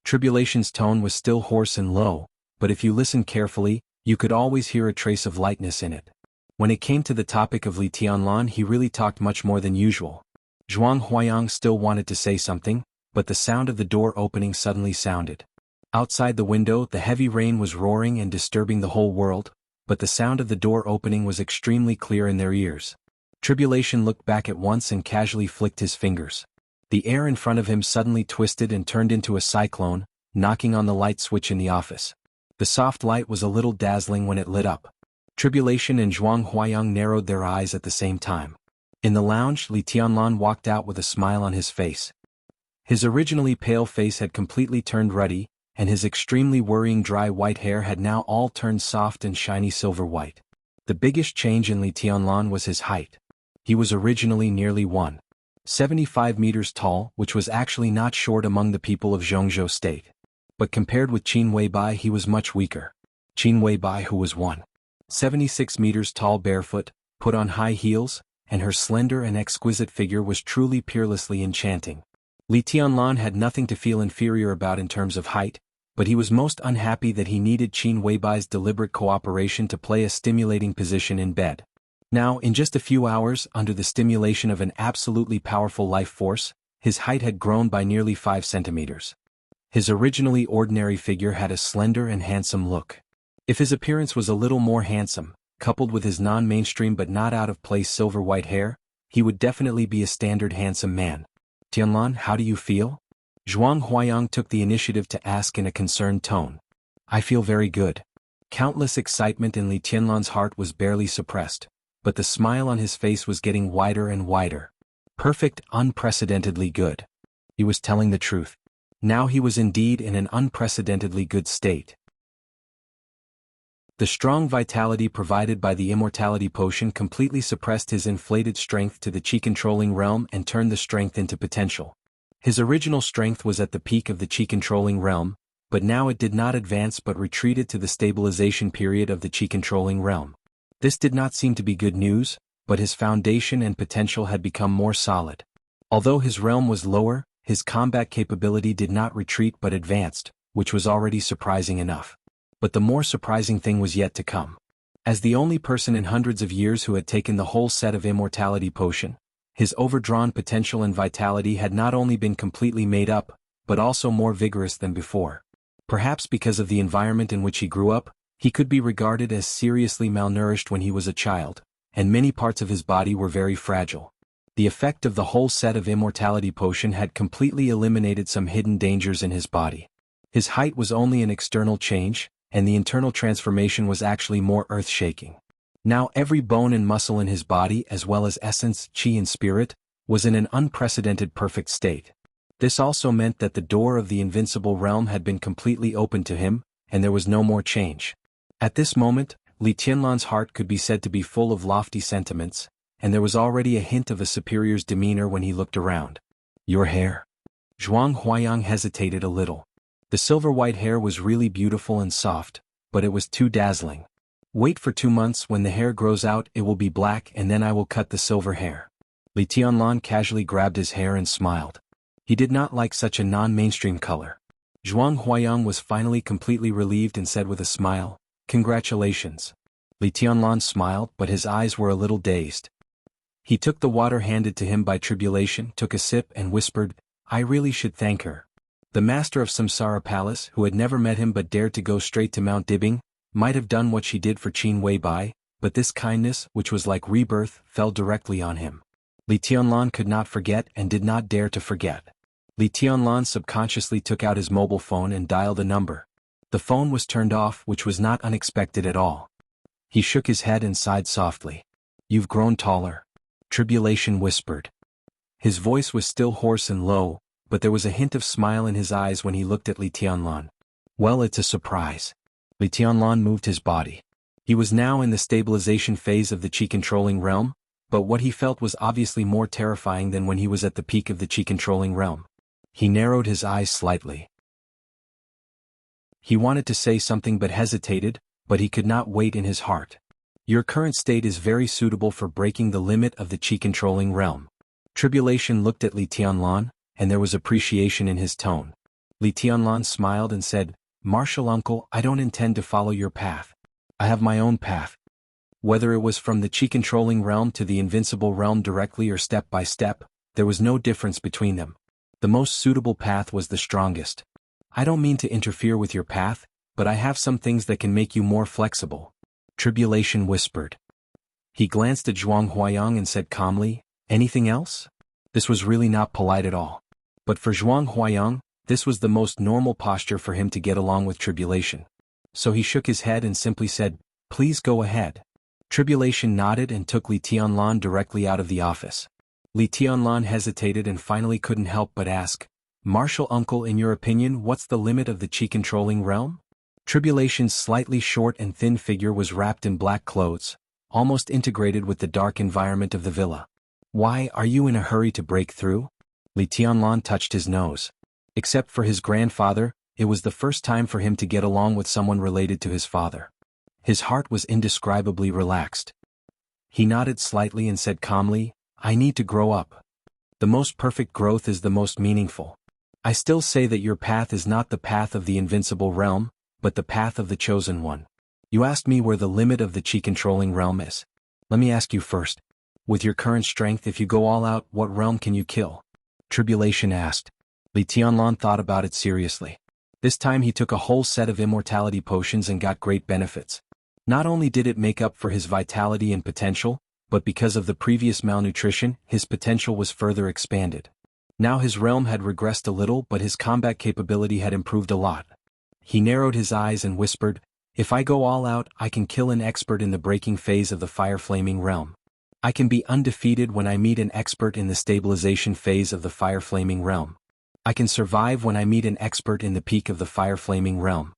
Tribulation's tone was still hoarse and low, but if you listen carefully, you could always hear a trace of lightness in it. When it came to the topic of Li Tianlan, he really talked much more than usual. Zhuang Huayang still wanted to say something, but the sound of the door opening suddenly sounded. Outside the window, the heavy rain was roaring and disturbing the whole world, but the sound of the door opening was extremely clear in their ears. Tribulation looked back at once and casually flicked his fingers. The air in front of him suddenly twisted and turned into a cyclone, knocking on the light switch in the office. The soft light was a little dazzling when it lit up. Tribulation and Zhuang Huayang narrowed their eyes at the same time. In the lounge, Li Tianlan walked out with a smile on his face. His originally pale face had completely turned ruddy, and his extremely worrying dry white hair had now all turned soft and shiny silver white. The biggest change in Li Tianlan was his height. He was originally nearly 1.75 meters tall, which was actually not short among the people of Zhongzhou State. But compared with Qin Weibai, he was much weaker. Qin Weibai, who was 1.76 meters tall barefoot, put on high heels, and her slender and exquisite figure was truly peerlessly enchanting. Li Tianlan had nothing to feel inferior about in terms of height, but he was most unhappy that he needed Qin Weibai's deliberate cooperation to play a stimulating position in bed. Now, in just a few hours, under the stimulation of an absolutely powerful life force, his height had grown by nearly 5 centimeters. His originally ordinary figure had a slender and handsome look. If his appearance was a little more handsome, coupled with his non-mainstream but not out-of-place silver white hair, he would definitely be a standard handsome man. Tianlan, how do you feel? Zhuang Huayang took the initiative to ask in a concerned tone. I feel very good. Countless excitement in Li Tianlan's heart was barely suppressed, but the smile on his face was getting wider and wider. Perfect, unprecedentedly good. He was telling the truth. Now he was indeed in an unprecedentedly good state. The strong vitality provided by the immortality potion completely suppressed his inflated strength to the chi-controlling realm and turned the strength into potential. His original strength was at the peak of the chi-controlling realm, but now it did not advance but retreated to the stabilization period of the chi-controlling realm. This did not seem to be good news, but his foundation and potential had become more solid. Although his realm was lower, his combat capability did not retreat but advanced, which was already surprising enough. But the more surprising thing was yet to come. As the only person in hundreds of years who had taken the whole set of immortality potion, his overdrawn potential and vitality had not only been completely made up, but also more vigorous than before. Perhaps because of the environment in which he grew up, he could be regarded as seriously malnourished when he was a child, and many parts of his body were very fragile. The effect of the whole set of immortality potion had completely eliminated some hidden dangers in his body. His height was only an external change, and the internal transformation was actually more earth-shaking. Now every bone and muscle in his body, as well as essence, qi and spirit, was in an unprecedented perfect state. This also meant that the door of the invincible realm had been completely opened to him, and there was no more change. At this moment, Li Tianlan's heart could be said to be full of lofty sentiments, and there was already a hint of a superior's demeanor when he looked around. Your hair? Zhuang Huayang hesitated a little. The silver white hair was really beautiful and soft, but it was too dazzling. Wait for 2 months, when the hair grows out it will be black and then I will cut the silver hair. Li Tianlan casually grabbed his hair and smiled. He did not like such a non-mainstream color. Zhuang Huayang was finally completely relieved and said with a smile, Congratulations. Li Tianlan smiled, but his eyes were a little dazed. He took the water handed to him by Tribulation, took a sip and whispered, I really should thank her. The master of Samsara Palace, who had never met him but dared to go straight to Mount Dibing, might have done what she did for Qin Weibai, but this kindness, which was like rebirth, fell directly on him. Li Tianlan could not forget and did not dare to forget. Li Tianlan subconsciously took out his mobile phone and dialed a number. The phone was turned off, which was not unexpected at all. He shook his head and sighed softly. You've grown taller. Tribulation whispered. His voice was still hoarse and low, but there was a hint of smile in his eyes when he looked at Li Tianlan. Well, it's a surprise. Li Tianlan moved his body. He was now in the stabilization phase of the Qi-controlling realm, but what he felt was obviously more terrifying than when he was at the peak of the Qi-controlling realm. He narrowed his eyes slightly. He wanted to say something but hesitated, but he could not wait in his heart. Your current state is very suitable for breaking the limit of the Qi-controlling realm. Tribulation looked at Li Tianlan, and there was appreciation in his tone. Li Tianlan smiled and said, Martial uncle, I don't intend to follow your path. I have my own path. Whether it was from the Qi-controlling realm to the invincible realm directly or step by step, there was no difference between them. The most suitable path was the strongest. I don't mean to interfere with your path, but I have some things that can make you more flexible. Tribulation whispered. He glanced at Zhuang Huayang and said calmly, Anything else? This was really not polite at all. But for Zhuang Huayang, this was the most normal posture for him to get along with Tribulation. So he shook his head and simply said, Please go ahead. Tribulation nodded and took Li Tianlan directly out of the office. Li Tianlan hesitated and finally couldn't help but ask, Martial uncle, in your opinion, what's the limit of the Qi-controlling realm? Tribulation's slightly short and thin figure was wrapped in black clothes, almost integrated with the dark environment of the villa. Why, are you in a hurry to break through? Li Tianlan touched his nose. Except for his grandfather, it was the first time for him to get along with someone related to his father. His heart was indescribably relaxed. He nodded slightly and said calmly, I need to grow up. The most perfect growth is the most meaningful. I still say that your path is not the path of the invincible realm, but the path of the chosen one. You asked me where the limit of the Qi-controlling realm is. Let me ask you first. With your current strength, if you go all out, what realm can you kill? Tribulation asked. Li Tianlan thought about it seriously. This time he took a whole set of immortality potions and got great benefits. Not only did it make up for his vitality and potential, but because of the previous malnutrition, his potential was further expanded. Now his realm had regressed a little, but his combat capability had improved a lot. He narrowed his eyes and whispered, If I go all out, I can kill an expert in the breaking phase of the fire-flaming realm. I can be undefeated when I meet an expert in the stabilization phase of the fire-flaming realm. I can survive when I meet an expert in the peak of the fire-flaming realm.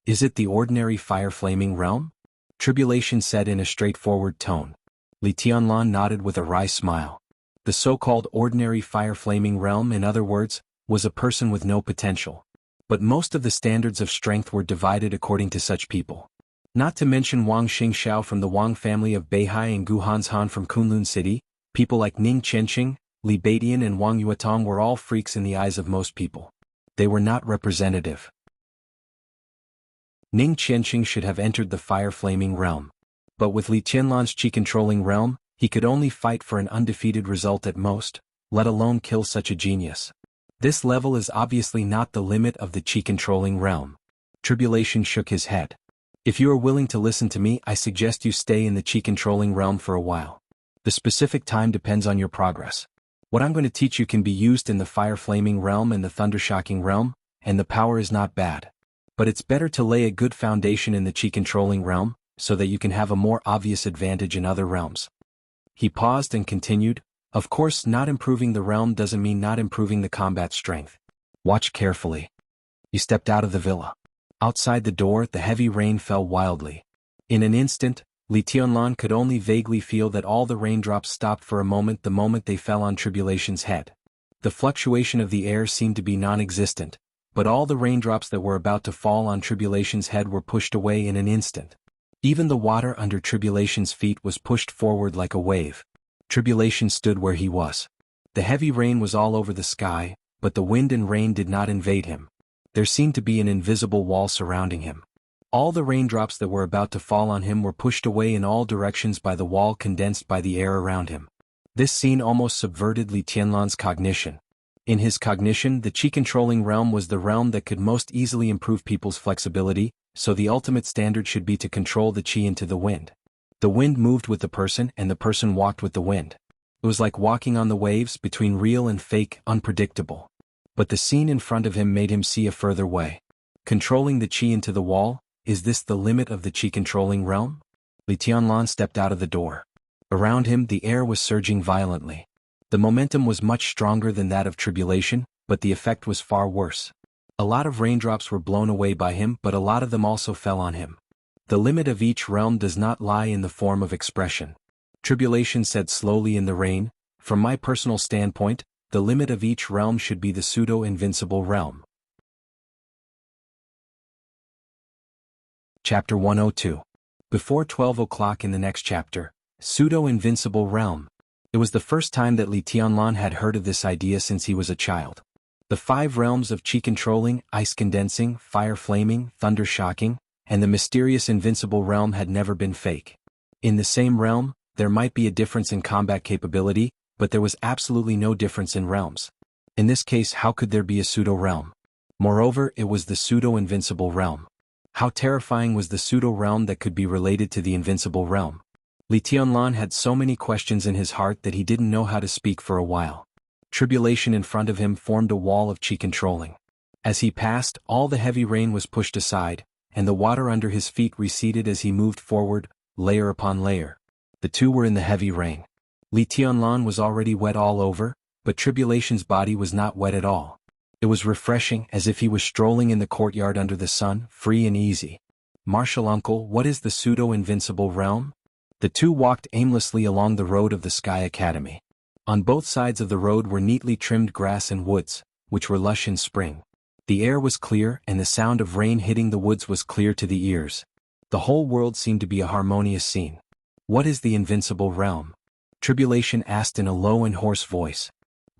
Is it the ordinary fire-flaming realm? Tribulation said in a straightforward tone. Li Tianlan nodded with a wry smile. The so-called ordinary fire-flaming realm, in other words, was a person with no potential. But most of the standards of strength were divided according to such people. Not to mention Wang Xingxiao from the Wang family of Beihai and Gu Hanshan from Kunlun City, people like Ning Qianqing, Li Beidian and Wang Yuetong were all freaks in the eyes of most people. They were not representative. Ning Qianqing should have entered the fire-flaming realm. But with Li Tianlan's Qi-controlling realm, he could only fight for an undefeated result at most, let alone kill such a genius. This level is obviously not the limit of the Qi-controlling realm. Tribulation shook his head. If you are willing to listen to me, I suggest you stay in the Qi-controlling realm for a while. The specific time depends on your progress. What I'm going to teach you can be used in the fire-flaming realm and the thunder-shocking realm, and the power is not bad. But it's better to lay a good foundation in the Qi-controlling realm, so that you can have a more obvious advantage in other realms. He paused and continued, Of course, not improving the realm doesn't mean not improving the combat strength. Watch carefully. He stepped out of the villa. Outside the door, the heavy rain fell wildly. In an instant, Li Tianlan could only vaguely feel that all the raindrops stopped for a moment the moment they fell on Tribulation's head. The fluctuation of the air seemed to be non-existent, but all the raindrops that were about to fall on Tribulation's head were pushed away in an instant. Even the water under Tribulation's feet was pushed forward like a wave. Tribulation stood where he was. The heavy rain was all over the sky, but the wind and rain did not invade him. There seemed to be an invisible wall surrounding him. All the raindrops that were about to fall on him were pushed away in all directions by the wall condensed by the air around him. This scene almost subverted Li Tianlan's cognition. In his cognition, the qi-controlling realm was the realm that could most easily improve people's flexibility, so the ultimate standard should be to control the qi into the wind. The wind moved with the person and the person walked with the wind. It was like walking on the waves between real and fake, unpredictable. But the scene in front of him made him see a further way. Controlling the qi into the wall, is this the limit of the qi-controlling realm? Li Tianlan stepped out of the door. Around him the air was surging violently. The momentum was much stronger than that of tribulation, but the effect was far worse. A lot of raindrops were blown away by him, but a lot of them also fell on him. The limit of each realm does not lie in the form of expression. Tribulation said slowly in the rain, from my personal standpoint, the limit of each realm should be the pseudo-invincible realm. Chapter 102. Before 12 o'clock in the next chapter, pseudo-invincible realm. It was the first time that Li Tianlan had heard of this idea since he was a child. The 5 realms of qi controlling, ice condensing, fire flaming, thunder shocking, and the mysterious invincible realm had never been fake. In the same realm, there might be a difference in combat capability, but there was absolutely no difference in realms. In this case, how could there be a pseudo-realm? Moreover, it was the pseudo-invincible realm. How terrifying was the pseudo-realm that could be related to the invincible realm? Li Tianlan had so many questions in his heart that he didn't know how to speak for a while. Tribulation in front of him formed a wall of qi controlling. As he passed, all the heavy rain was pushed aside, and the water under his feet receded as he moved forward, layer upon layer. The two were in the heavy rain. Li Tianlan was already wet all over, but Tribulation's body was not wet at all. It was refreshing, as if he was strolling in the courtyard under the sun, free and easy. Martial uncle, what is the pseudo-invincible realm? The two walked aimlessly along the road of the Sky Academy. On both sides of the road were neatly trimmed grass and woods, which were lush in spring. The air was clear and the sound of rain hitting the woods was clear to the ears. The whole world seemed to be a harmonious scene. What is the invincible realm? Tribulation asked in a low and hoarse voice.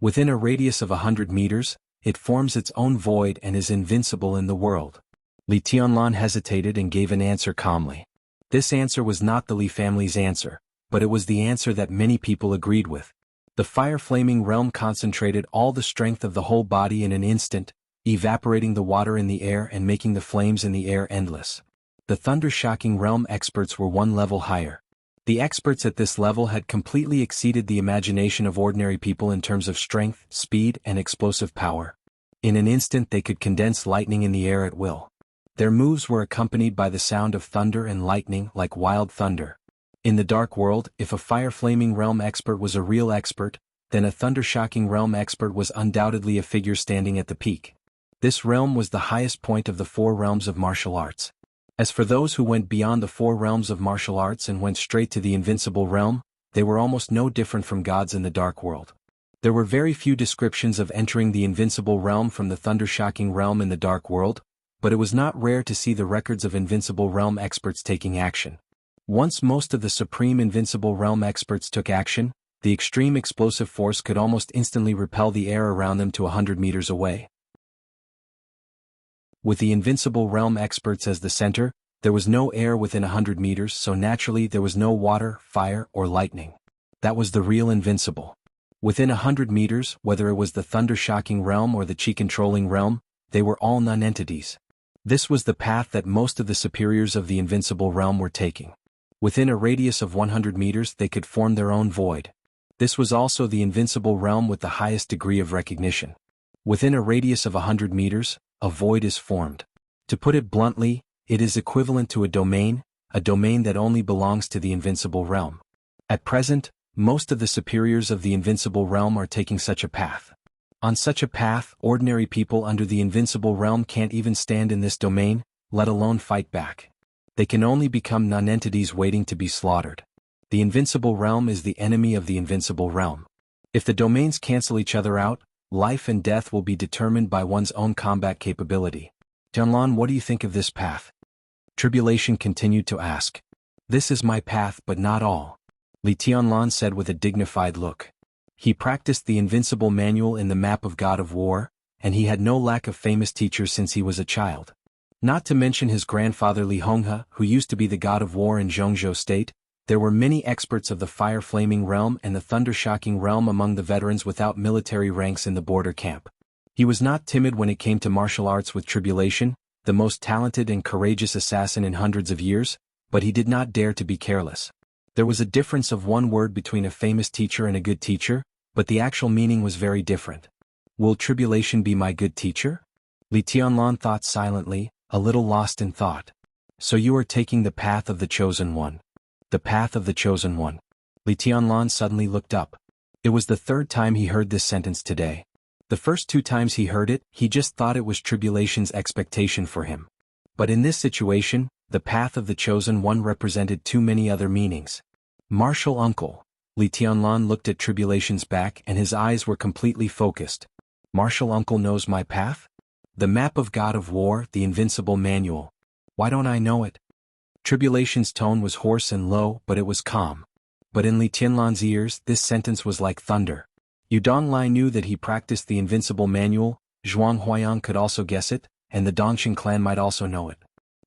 Within a radius of 100 meters, it forms its own void and is invincible in the world. Li Tianlan hesitated and gave an answer calmly. This answer was not the Li family's answer, but it was the answer that many people agreed with. The fire-flaming realm concentrated all the strength of the whole body in an instant, evaporating the water in the air and making the flames in the air endless. The thunder-shocking realm experts were one level higher. The experts at this level had completely exceeded the imagination of ordinary people in terms of strength, speed, and explosive power. In an instant they could condense lightning in the air at will. Their moves were accompanied by the sound of thunder and lightning like wild thunder. In the dark world, if a fire-flaming realm expert was a real expert, then a thunder-shocking realm expert was undoubtedly a figure standing at the peak. This realm was the highest point of the 4 realms of martial arts. As for those who went beyond the 4 realms of martial arts and went straight to the invincible realm, they were almost no different from gods in the dark world. There were very few descriptions of entering the invincible realm from the thunder-shocking realm in the dark world, but it was not rare to see the records of invincible realm experts taking action. Once most of the supreme invincible realm experts took action, the extreme explosive force could almost instantly repel the air around them to 100 meters away. With the invincible realm experts as the center, there was no air within 100 meters, so naturally there was no water, fire, or lightning. That was the real invincible. Within 100 meters, whether it was the thunder-shocking realm or the qi-controlling realm, they were all non-entities. This was the path that most of the superiors of the invincible realm were taking. Within a radius of 100 meters they could form their own void. This was also the invincible realm with the highest degree of recognition. Within a radius of 100 meters, a void is formed. To put it bluntly, it is equivalent to a domain that only belongs to the invincible realm. At present, most of the superiors of the invincible realm are taking such a path. On such a path, ordinary people under the invincible realm can't even stand in this domain, let alone fight back. They can only become non-entities waiting to be slaughtered. The invincible realm is the enemy of the invincible realm. If the domains cancel each other out, life and death will be determined by one's own combat capability. Tianlan, what do you think of this path? Tribulation continued to ask. This is my path but not all. Li Tianlan said with a dignified look. He practiced the invincible manual in the map of God of War, and he had no lack of famous teachers since he was a child. Not to mention his grandfather Li Honghe, who used to be the god of war in Zhongzhou state. There were many experts of the fire-flaming realm and the thunder-shocking realm among the veterans without military ranks in the border camp. He was not timid when it came to martial arts with Tribulation, the most talented and courageous assassin in hundreds of years, but he did not dare to be careless. There was a difference of one word between a famous teacher and a good teacher, but the actual meaning was very different. Will Tribulation be my good teacher? Li Tianlan thought silently, a little lost in thought. So you are taking the path of the chosen one. The path of the chosen one. Li Tianlan suddenly looked up. It was the third time he heard this sentence today. The first 2 times he heard it, he just thought it was Tribulation's expectation for him. But in this situation, the path of the chosen one represented too many other meanings. Martial uncle. Li Tianlan looked at Tribulation's back and his eyes were completely focused. Martial uncle knows my path? The map of God of War, the invincible manual. Why don't I know it? Tribulation's tone was hoarse and low, but it was calm. But in Li Tianlan's ears, this sentence was like thunder. Yu Donglai knew that he practiced the invincible manual, Zhuang Huayang could also guess it, and the Dongxing clan might also know it.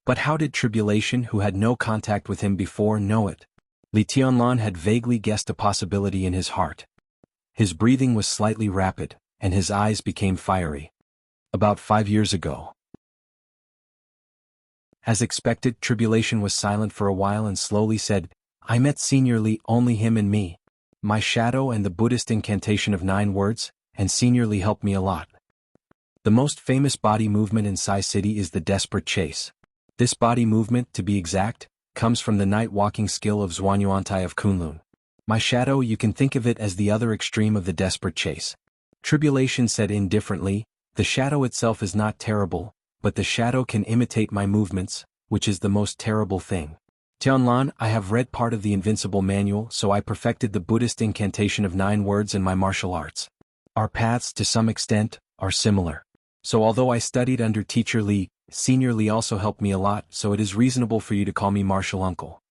But how did Tribulation, who had no contact with him before, know it? Li Tianlan had vaguely guessed a possibility in his heart. His breathing was slightly rapid, and his eyes became fiery. About 5 years ago. As expected, Tribulation was silent for a while and slowly said, I met Senior Li, only him and me. My shadow and the Buddhist incantation of 9 words, and Senior Li helped me a lot. The most famous body movement in Sai City is the desperate chase. This body movement, to be exact, comes from the night walking skill of Zhuanyuantai of Kunlun. My shadow, you can think of it as the other extreme of the desperate chase. Tribulation said indifferently, the shadow itself is not terrible, but the shadow can imitate my movements, which is the most terrible thing. Tianlan, I have read part of the Invincible Manual, so I perfected the Buddhist incantation of 9 words in my martial arts. Our paths, to some extent, are similar. So although I studied under Teacher Li, Senior Li also helped me a lot, so it is reasonable for you to call me martial uncle.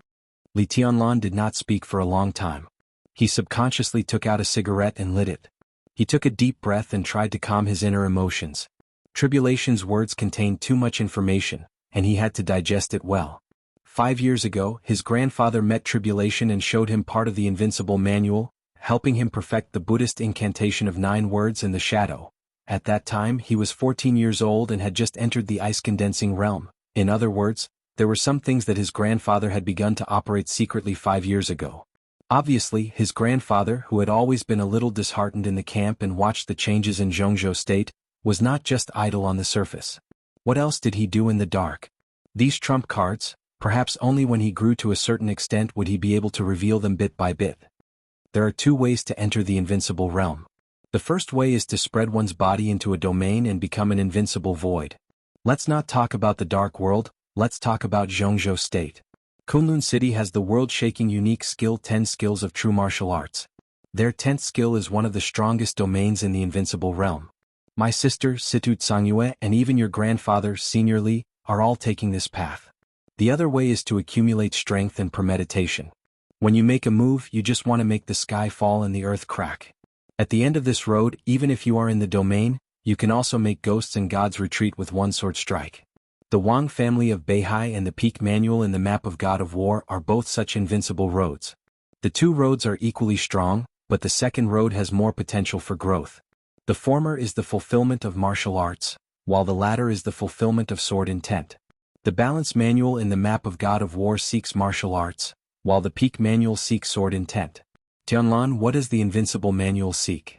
Li Tianlan did not speak for a long time. He subconsciously took out a cigarette and lit it. He took a deep breath and tried to calm his inner emotions. Tribulation's words contained too much information, and he had to digest it well. 5 years ago, his grandfather met Tribulation and showed him part of the Invincible Manual, helping him perfect the Buddhist incantation of 9 words in the shadow. At that time, he was 14 years old and had just entered the ice-condensing realm. In other words, there were some things that his grandfather had begun to operate secretly 5 years ago. Obviously, his grandfather, who had always been a little disheartened in the camp and watched the changes in Zhongzhou state, was not just idle on the surface. What else did he do in the dark? These trump cards, perhaps only when he grew to a certain extent would he be able to reveal them bit by bit. There are 2 ways to enter the invincible realm. The first way is to spread one's body into a domain and become an invincible void. Let's not talk about the dark world, let's talk about Zhongzhou state. Kunlun City has the world-shaking unique skill 10 skills of true martial arts. Their 10th skill is one of the strongest domains in the invincible realm. My sister, Situ Tsangyue, and even your grandfather, Senior Li, are all taking this path. The other way is to accumulate strength and premeditation. When you make a move, you just want to make the sky fall and the earth crack. At the end of this road, even if you are in the domain, you can also make ghosts and gods retreat with one sword strike. The Wang family of Beihai and the Peak Manual in the map of God of War are both such invincible roads. The 2 roads are equally strong, but the second road has more potential for growth. The former is the fulfillment of martial arts, while the latter is the fulfillment of sword intent. The Balance Manual in the map of God of War seeks martial arts, while the Peak Manual seeks sword intent. Tianlan, what does the Invincible Manual seek?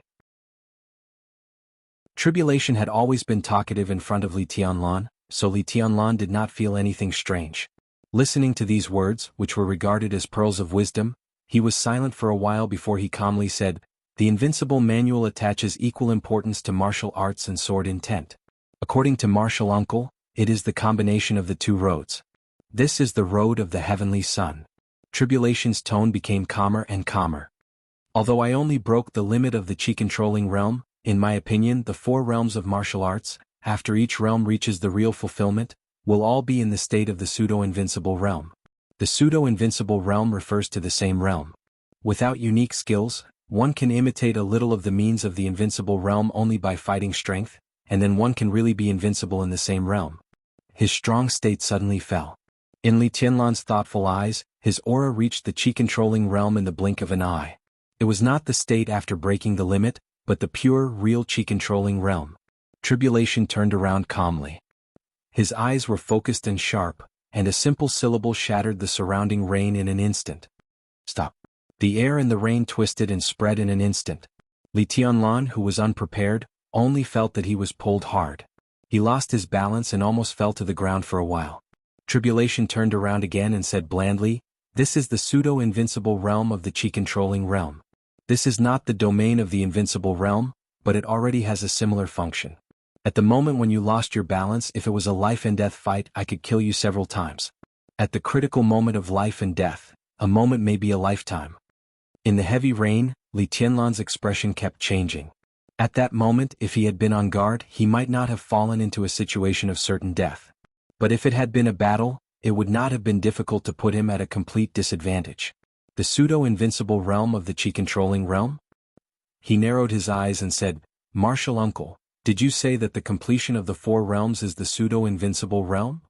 Tribulation had always been talkative in front of Li Tianlan, so Li Tianlan did not feel anything strange. Listening to these words, which were regarded as pearls of wisdom, he was silent for a while before he calmly said, The Invincible Manual attaches equal importance to martial arts and sword intent. According to Martial Uncle, it is the combination of the 2 roads. This is the road of the heavenly sun. Tribulation's tone became calmer and calmer. Although I only broke the limit of the chi-controlling realm, in my opinion the 4 realms of martial arts, after each realm reaches the real fulfillment, will all be in the state of the pseudo-invincible realm. The pseudo-invincible realm refers to the same realm. Without unique skills, one can imitate a little of the means of the invincible realm only by fighting strength, and then one can really be invincible in the same realm. his strong state suddenly fell. In Li Tianlan's thoughtful eyes, his aura reached the chi-controlling realm in the blink of an eye. It was not the state after breaking the limit, but the pure, real chi-controlling realm. Tribulation turned around calmly. His eyes were focused and sharp, and a simple syllable shattered the surrounding rain in an instant. Stop. The air and the rain twisted and spread in an instant. Li Tianlan, who was unprepared, only felt that he was pulled hard. He lost his balance and almost fell to the ground for a while. Tribulation turned around again and said blandly, "This is the pseudo-invincible realm of the chi-controlling realm. This is not the domain of the invincible realm, but it already has a similar function. At the moment when you lost your balance, if it was a life and death fight, I could kill you several times. At the critical moment of life and death, a moment may be a lifetime." In the heavy rain, Li Tianlan's expression kept changing. At that moment, if he had been on guard, he might not have fallen into a situation of certain death. But if it had been a battle, it would not have been difficult to put him at a complete disadvantage. The pseudo-invincible realm of the chi-controlling realm? He narrowed his eyes and said, "Martial uncle, did you say that the completion of the 4 realms is the pseudo-invincible realm?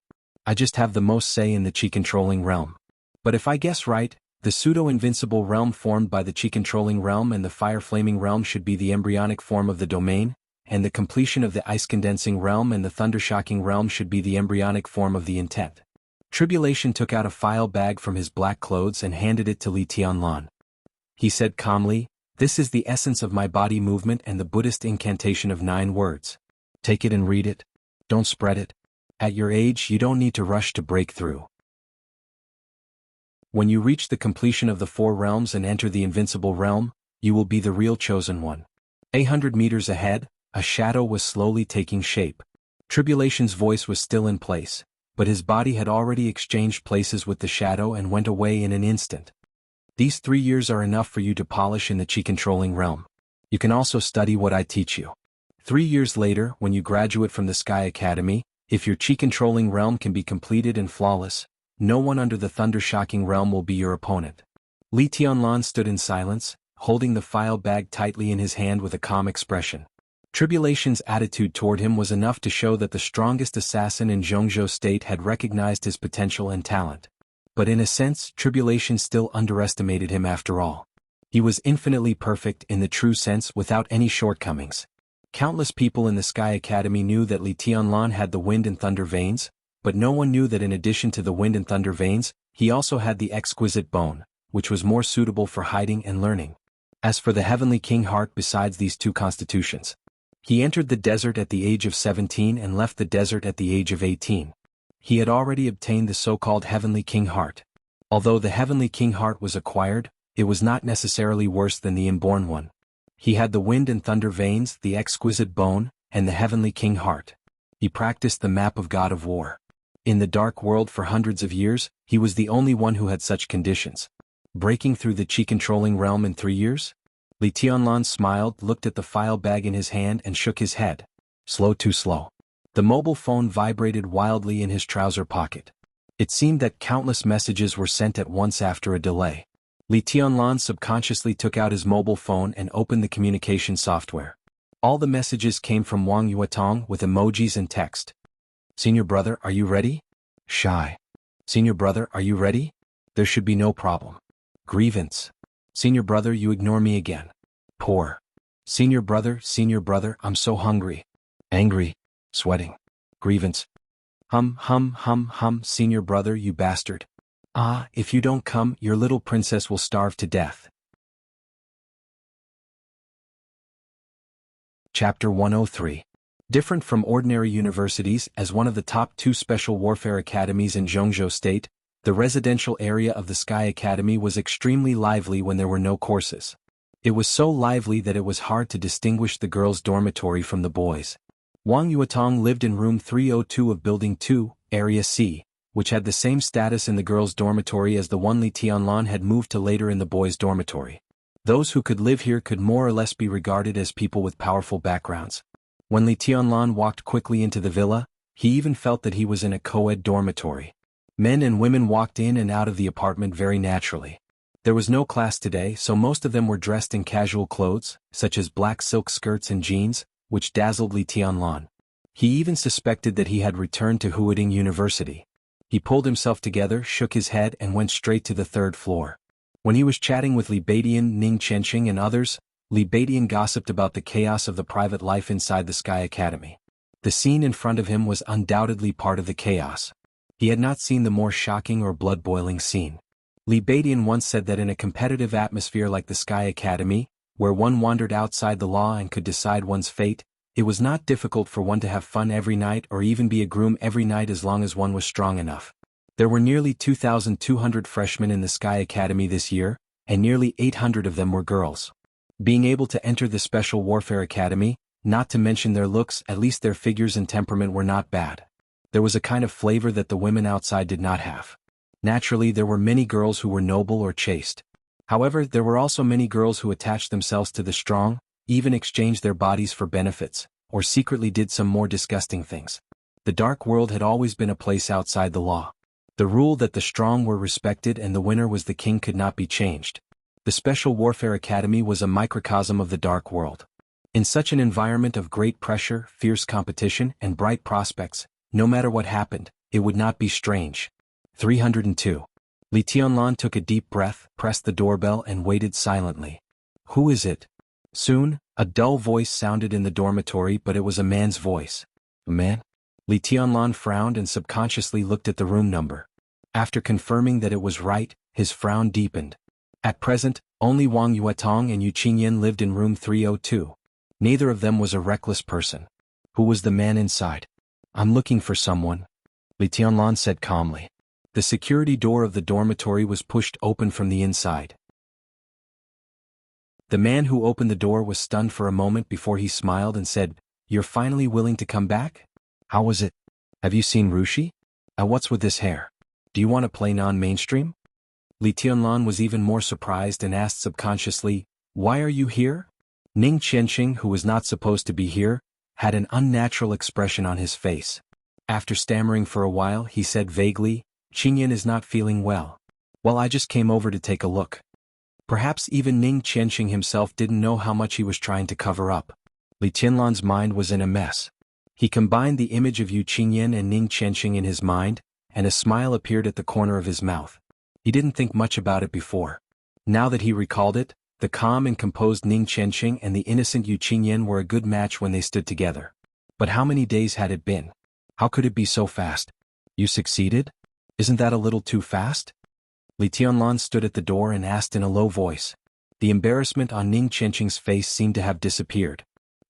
I just have the most say in the chi-controlling realm. But if I guess right, the pseudo-invincible realm formed by the chi-controlling realm and the fire-flaming realm should be the embryonic form of the domain, and the completion of the ice-condensing realm and the thunder-shocking realm should be the embryonic form of the intent." Tribulation took out a file bag from his black clothes and handed it to Li Tianlan. He said calmly, "This is the essence of my body movement and the Buddhist incantation of 9 words. Take it and read it. Don't spread it. At your age, you don't need to rush to break through. When you reach the completion of the 4 realms and enter the invincible realm, you will be the real chosen one." 800 meters ahead, a shadow was slowly taking shape. Tribulation's voice was still in place, but his body had already exchanged places with the shadow and went away in an instant. "These 3 years are enough for you to polish in the chi-controlling realm. You can also study what I teach you. 3 years later, when you graduate from the Sky Academy, if your chi-controlling realm can be completed and flawless, no one under the thunder-shocking realm will be your opponent." Li Tianlan stood in silence, holding the file bag tightly in his hand with a calm expression. Tribulation's attitude toward him was enough to show that the strongest assassin in Zhongzhou State had recognized his potential and talent. But in a sense, Tribulation still underestimated him after all. He was infinitely perfect in the true sense without any shortcomings. Countless people in the Sky Academy knew that Li Tianlan had the wind and thunder veins, but no one knew that in addition to the wind and thunder veins, he also had the exquisite bone, which was more suitable for hiding and learning. As for the Heavenly King heart besides these 2 constitutions, he entered the desert at the age of 17 and left the desert at the age of 18. He had already obtained the so-called Heavenly King heart. Although the Heavenly King heart was acquired, it was not necessarily worse than the inborn one. He had the wind and thunder veins, the exquisite bone, and the Heavenly King heart. He practiced the map of God of War. In the dark world for hundreds of years, he was the only one who had such conditions. Breaking through the chi-controlling realm in 3 years? Li Tianlan smiled, looked at the file bag in his hand and shook his head. Slow, too slow. The mobile phone vibrated wildly in his trouser pocket. It seemed that countless messages were sent at once after a delay. Li Tianlan subconsciously took out his mobile phone and opened the communication software. All the messages came from Wang Yuetong with emojis and text. "Senior brother, are you ready? Shy. Senior brother, are you ready? There should be no problem. Grievance. Senior brother, you ignore me again. Poor. Senior brother, I'm so hungry. Angry. Sweating. Grievance. Hum, senior brother, you bastard. Ah, if you don't come, your little princess will starve to death." Chapter 103. Different from ordinary universities, as one of the top 2 special warfare academies in Zhongzhou State, the residential area of the Sky Academy was extremely lively when there were no courses. It was so lively that it was hard to distinguish the girls' dormitory from the boys'. Wang Yuetong lived in room 302 of Building 2, Area C, which had the same status in the girls' dormitory as the one Li Tianlan had moved to later in the boys' dormitory. Those who could live here could more or less be regarded as people with powerful backgrounds. When Li Tianlan walked quickly into the villa, he even felt that he was in a co-ed dormitory. Men and women walked in and out of the apartment very naturally. There was no class today, so most of them were dressed in casual clothes, such as black silk skirts and jeans, which dazzled Li Tianlan. He even suspected that he had returned to Huading University. He pulled himself together, shook his head and went straight to the third floor. When he was chatting with Li Beidian, Ning Qianqing and others, Li Beidian gossiped about the chaos of the private life inside the Sky Academy. The scene in front of him was undoubtedly part of the chaos. He had not seen the more shocking or blood-boiling scene. Li Beidian once said that in a competitive atmosphere like the Sky Academy, where one wandered outside the law and could decide one's fate, it was not difficult for one to have fun every night or even be a groom every night as long as one was strong enough. There were nearly 2,200 freshmen in the Sky Academy this year, and nearly 800 of them were girls. Being able to enter the Special Warfare Academy, not to mention their looks, at least their figures and temperament were not bad. There was a kind of flavor that the women outside did not have. Naturally, there were many girls who were noble or chaste. However, there were also many girls who attached themselves to the strong, even exchanged their bodies for benefits, or secretly did some more disgusting things. The dark world had always been a place outside the law. The rule that the strong were respected and the winner was the king could not be changed. The Special Warfare Academy was a microcosm of the dark world. In such an environment of great pressure, fierce competition, and bright prospects, no matter what happened, it would not be strange. 302. Li Tianlan took a deep breath, pressed the doorbell and waited silently. Who is it? Soon, a dull voice sounded in the dormitory, but it was a man's voice. A man? Li Tianlan frowned and subconsciously looked at the room number. After confirming that it was right, his frown deepened. At present, only Wang Yuetong and Yu Qingyan lived in room 302. Neither of them was a reckless person. Who was the man inside? I'm looking for someone, Li Tianlan said calmly. The security door of the dormitory was pushed open from the inside. The man who opened the door was stunned for a moment before he smiled and said, "You're finally willing to come back? How was it? Have you seen Rushi? What's with this hair? Do you want to play non-mainstream?" Li Tianlan was even more surprised and asked subconsciously, "Why are you here?" Ning Qianqing, who was not supposed to be here, had an unnatural expression on his face. After stammering for a while, he said vaguely, "Qingyan is not feeling well. Well, I just came over to take a look." Perhaps even Ning Qianqing himself didn't know how much he was trying to cover up. Li Tianlan's mind was in a mess. He combined the image of Yu Qingyan and Ning Qianqing in his mind, and a smile appeared at the corner of his mouth. He didn't think much about it before. Now that he recalled it, the calm and composed Ning Qianqing and the innocent Yu Qingyan were a good match when they stood together. But how many days had it been? How could it be so fast? You succeeded? Isn't that a little too fast? Li Tianlan stood at the door and asked in a low voice. The embarrassment on Ning Qianqing's face seemed to have disappeared.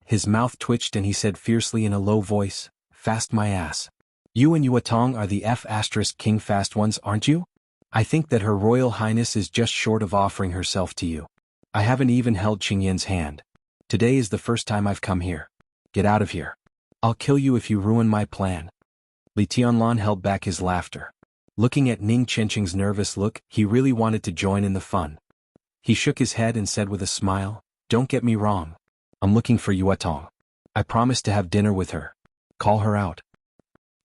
His mouth twitched and he said fiercely in a low voice, "Fast my ass. You and Yuetong are the F***king fast ones, aren't you? I think that Her Royal Highness is just short of offering herself to you. I haven't even held Qingyan's hand. Today is the first time I've come here. Get out of here. I'll kill you if you ruin my plan." Li Tianlan held back his laughter. Looking at Ning Qianqing's nervous look, he really wanted to join in the fun. He shook his head and said with a smile, "Don't get me wrong. I'm looking for Yuetong. I promised to have dinner with her. Call her out."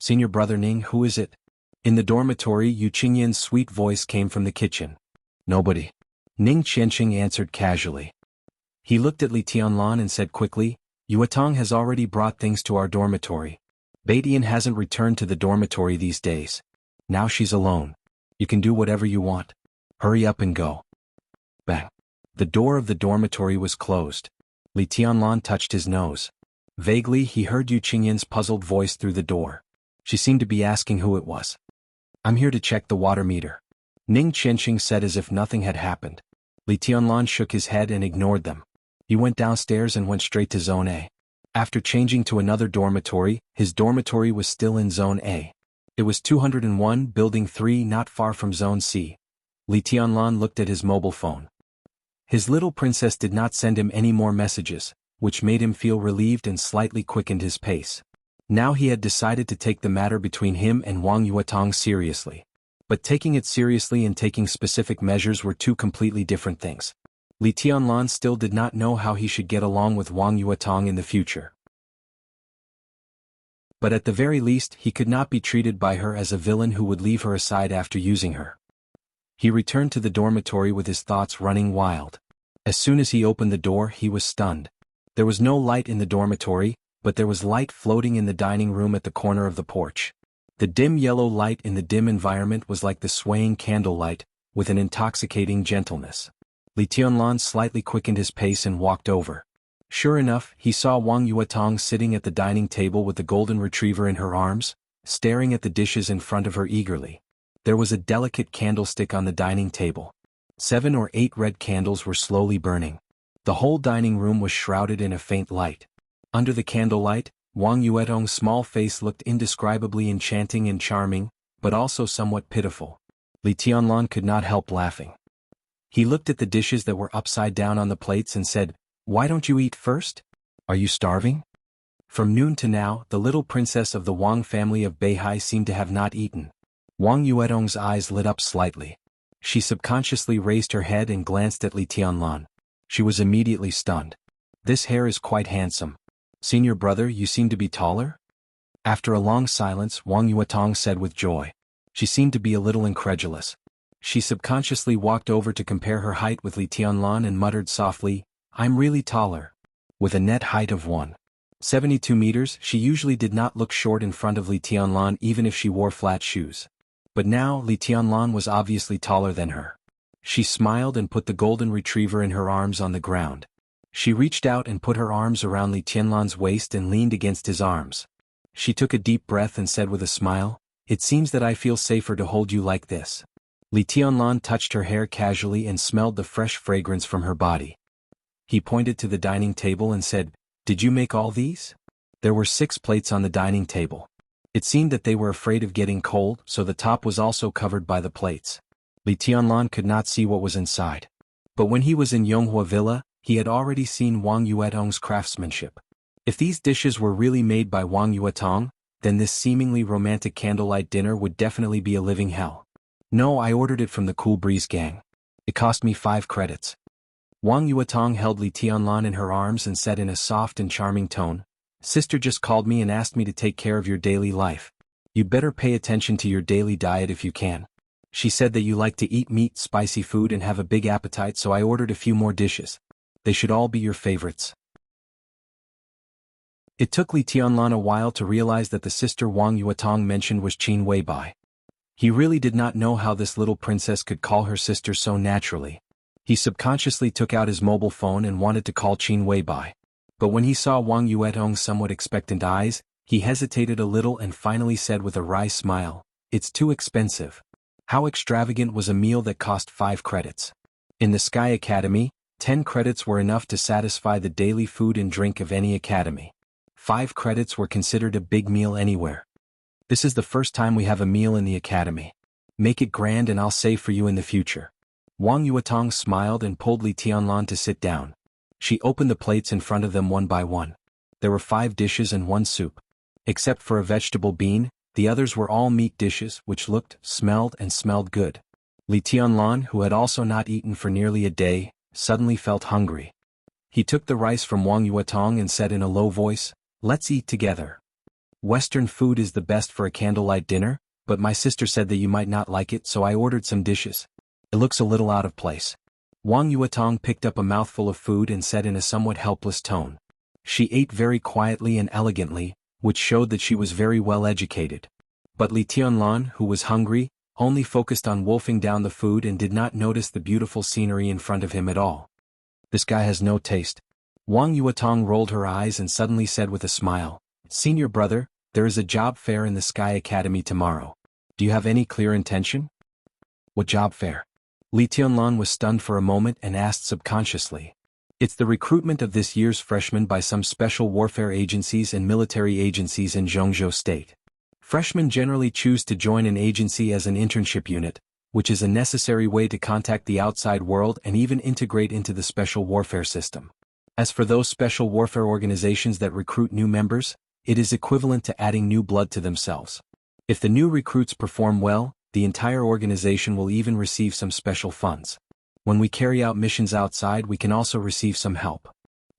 "Senior brother Ning, who is it?" In the dormitory, Yu Qingyan's sweet voice came from the kitchen. "Nobody." Ning Qianqing answered casually. He looked at Li Tianlan and said quickly, "Yuetong has already brought things to our dormitory. Beidian hasn't returned to the dormitory these days. Now she's alone. You can do whatever you want. Hurry up and go." Bang. The door of the dormitory was closed. Li Tianlan touched his nose. Vaguely, he heard Yu Qingyan's puzzled voice through the door. She seemed to be asking who it was. "I'm here to check the water meter," Ning Qianqing said as if nothing had happened. Li Tianlan shook his head and ignored them. He went downstairs and went straight to Zone A. After changing to another dormitory, his dormitory was still in Zone A. It was 201, Building 3, not far from Zone C. Li Tianlan looked at his mobile phone. His little princess did not send him any more messages, which made him feel relieved and slightly quickened his pace. Now he had decided to take the matter between him and Wang Yuetong seriously. But taking it seriously and taking specific measures were two completely different things. Li Tianlan still did not know how he should get along with Wang Yuetong in the future. But at the very least, he could not be treated by her as a villain who would leave her aside after using her. He returned to the dormitory with his thoughts running wild. As soon as he opened the door, he was stunned. There was no light in the dormitory, but there was light floating in the dining room at the corner of the porch. The dim yellow light in the dim environment was like the swaying candlelight, with an intoxicating gentleness. Li Tianlan slightly quickened his pace and walked over. Sure enough, he saw Wang Yuetong sitting at the dining table with the golden retriever in her arms, staring at the dishes in front of her eagerly. There was a delicate candlestick on the dining table. 7 or 8 red candles were slowly burning. The whole dining room was shrouded in a faint light. Under the candlelight, Wang Yuetong's small face looked indescribably enchanting and charming, but also somewhat pitiful. Li Tianlan could not help laughing. He looked at the dishes that were upside down on the plates and said, "Why don't you eat first? Are you starving?" From noon to now, the little princess of the Wang family of Beihai seemed to have not eaten. Wang Yuetong's eyes lit up slightly. She subconsciously raised her head and glanced at Li Tianlan. She was immediately stunned. "This hair is quite handsome. Senior brother, you seem to be taller?" After a long silence, Wang Yuetong said with joy. She seemed to be a little incredulous. She subconsciously walked over to compare her height with Li Tianlan and muttered softly, "I'm really taller." With a net height of 1.72 meters, she usually did not look short in front of Li Tianlan even if she wore flat shoes. But now Li Tianlan was obviously taller than her. She smiled and put the golden retriever in her arms on the ground. She reached out and put her arms around Li Tianlan's waist and leaned against his arms. She took a deep breath and said with a smile, "It seems that I feel safer to hold you like this." Li Tianlan touched her hair casually and smelled the fresh fragrance from her body. He pointed to the dining table and said, "Did you make all these?" There were 6 plates on the dining table. It seemed that they were afraid of getting cold, so the top was also covered by the plates. Li Tianlan could not see what was inside. But when he was in Yonghua Villa, he had already seen Wang Yuetong's craftsmanship. If these dishes were really made by Wang Yuetong, then this seemingly romantic candlelight dinner would definitely be a living hell. "No, I ordered it from the Cool Breeze gang. It cost me 5 credits. Wang Yuetong held Li Tianlan in her arms and said in a soft and charming tone, "Sister just called me and asked me to take care of your daily life. You'd better pay attention to your daily diet if you can. She said that you like to eat meat, spicy food and have a big appetite, so I ordered a few more dishes. They should all be your favorites." It took Li Tianlan a while to realize that the sister Wang Yuetong mentioned was Qin Weibai. He really did not know how this little princess could call her sister so naturally. He subconsciously took out his mobile phone and wanted to call Qin Weibai. But when he saw Wang Yuetong's somewhat expectant eyes, he hesitated a little and finally said with a wry smile, "It's too expensive." How extravagant was a meal that cost 5 credits? In the Sky Academy, 10 credits were enough to satisfy the daily food and drink of any academy. 5 credits were considered a big meal anywhere. "This is the first time we have a meal in the academy. Make it grand and I'll save for you in the future." Wang Yuetong smiled and pulled Li Tianlan to sit down. She opened the plates in front of them one by one. There were 5 dishes and 1 soup. Except for a vegetable bean, the others were all meat dishes which looked, smelled good. Li Tianlan, who had also not eaten for nearly a day, suddenly felt hungry. He took the rice from Wang Yuetong and said in a low voice, "Let's eat together. Western food is the best for a candlelight dinner, but my sister said that you might not like it, so I ordered some dishes. It looks a little out of place." Wang Yuetong picked up a mouthful of food and said in a somewhat helpless tone. She ate very quietly and elegantly, which showed that she was very well educated. But Li Tianlan, who was hungry, only focused on wolfing down the food and did not notice the beautiful scenery in front of him at all. "This guy has no taste." Wang Yuetong rolled her eyes and suddenly said with a smile, "Senior brother, there is a job fair in the Sky Academy tomorrow. Do you have any clear intention?" "What job fair?" Li Tianlan was stunned for a moment and asked subconsciously. "It's the recruitment of this year's freshmen by some special warfare agencies and military agencies in Zhongzhou State. Freshmen generally choose to join an agency as an internship unit, which is a necessary way to contact the outside world and even integrate into the special warfare system. As for those special warfare organizations that recruit new members, it is equivalent to adding new blood to themselves. If the new recruits perform well, the entire organization will even receive some special funds. When we carry out missions outside, we can also receive some help.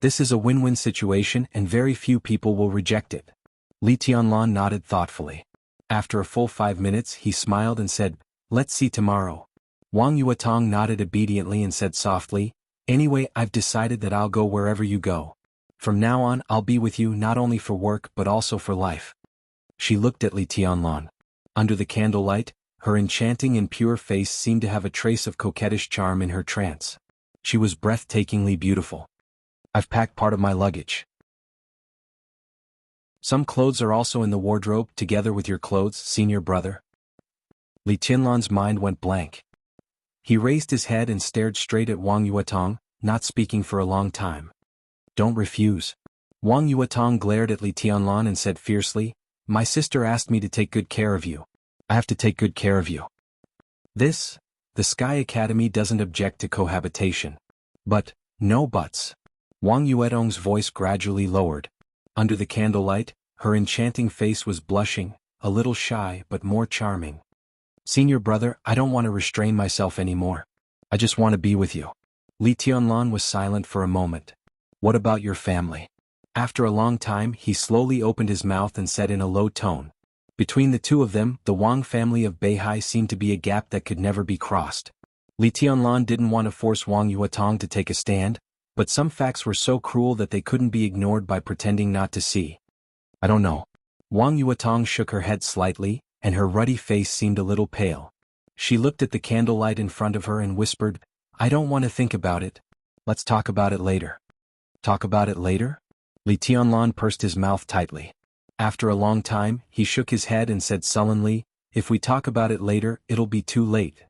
This is a win-win situation and very few people will reject it." Li Tianlan nodded thoughtfully. After a full 5 minutes, he smiled and said, "Let's see tomorrow." Wang Yuetong nodded obediently and said softly, "Anyway, I've decided that I'll go wherever you go. From now on I'll be with you not only for work but also for life. She looked at Li Tianlan. Under the candlelight, her enchanting and pure face seemed to have a trace of coquettish charm in her trance. She was breathtakingly beautiful. I've packed part of my luggage. Some clothes are also in the wardrobe together with your clothes, senior brother. Li Tianlan's mind went blank. He raised his head and stared straight at Wang Yuetong, not speaking for a long time. Don't refuse. Wang Yuetong glared at Li Tianlan and said fiercely, my sister asked me to take good care of you. I have to take good care of you. The Sky Academy doesn't object to cohabitation. But, no buts. Wang Yuetong's voice gradually lowered. Under the candlelight, her enchanting face was blushing, a little shy but more charming. Senior brother, I don't want to restrain myself anymore. I just want to be with you. Li Tianlan was silent for a moment. What about your family? After a long time he slowly opened his mouth and said in a low tone. Between the two of them, the Wang family of Beihai seemed to be a gap that could never be crossed. Li Tianlan didn't want to force Wang Yuetong to take a stand, but some facts were so cruel that they couldn't be ignored by pretending not to see. I don't know. Wang Yuetong shook her head slightly, and her ruddy face seemed a little pale. She looked at the candlelight in front of her and whispered, I don't want to think about it. Let's talk about it later. Talk about it later? Li Tianlan pursed his mouth tightly. After a long time, he shook his head and said sullenly, if we talk about it later, it'll be too late.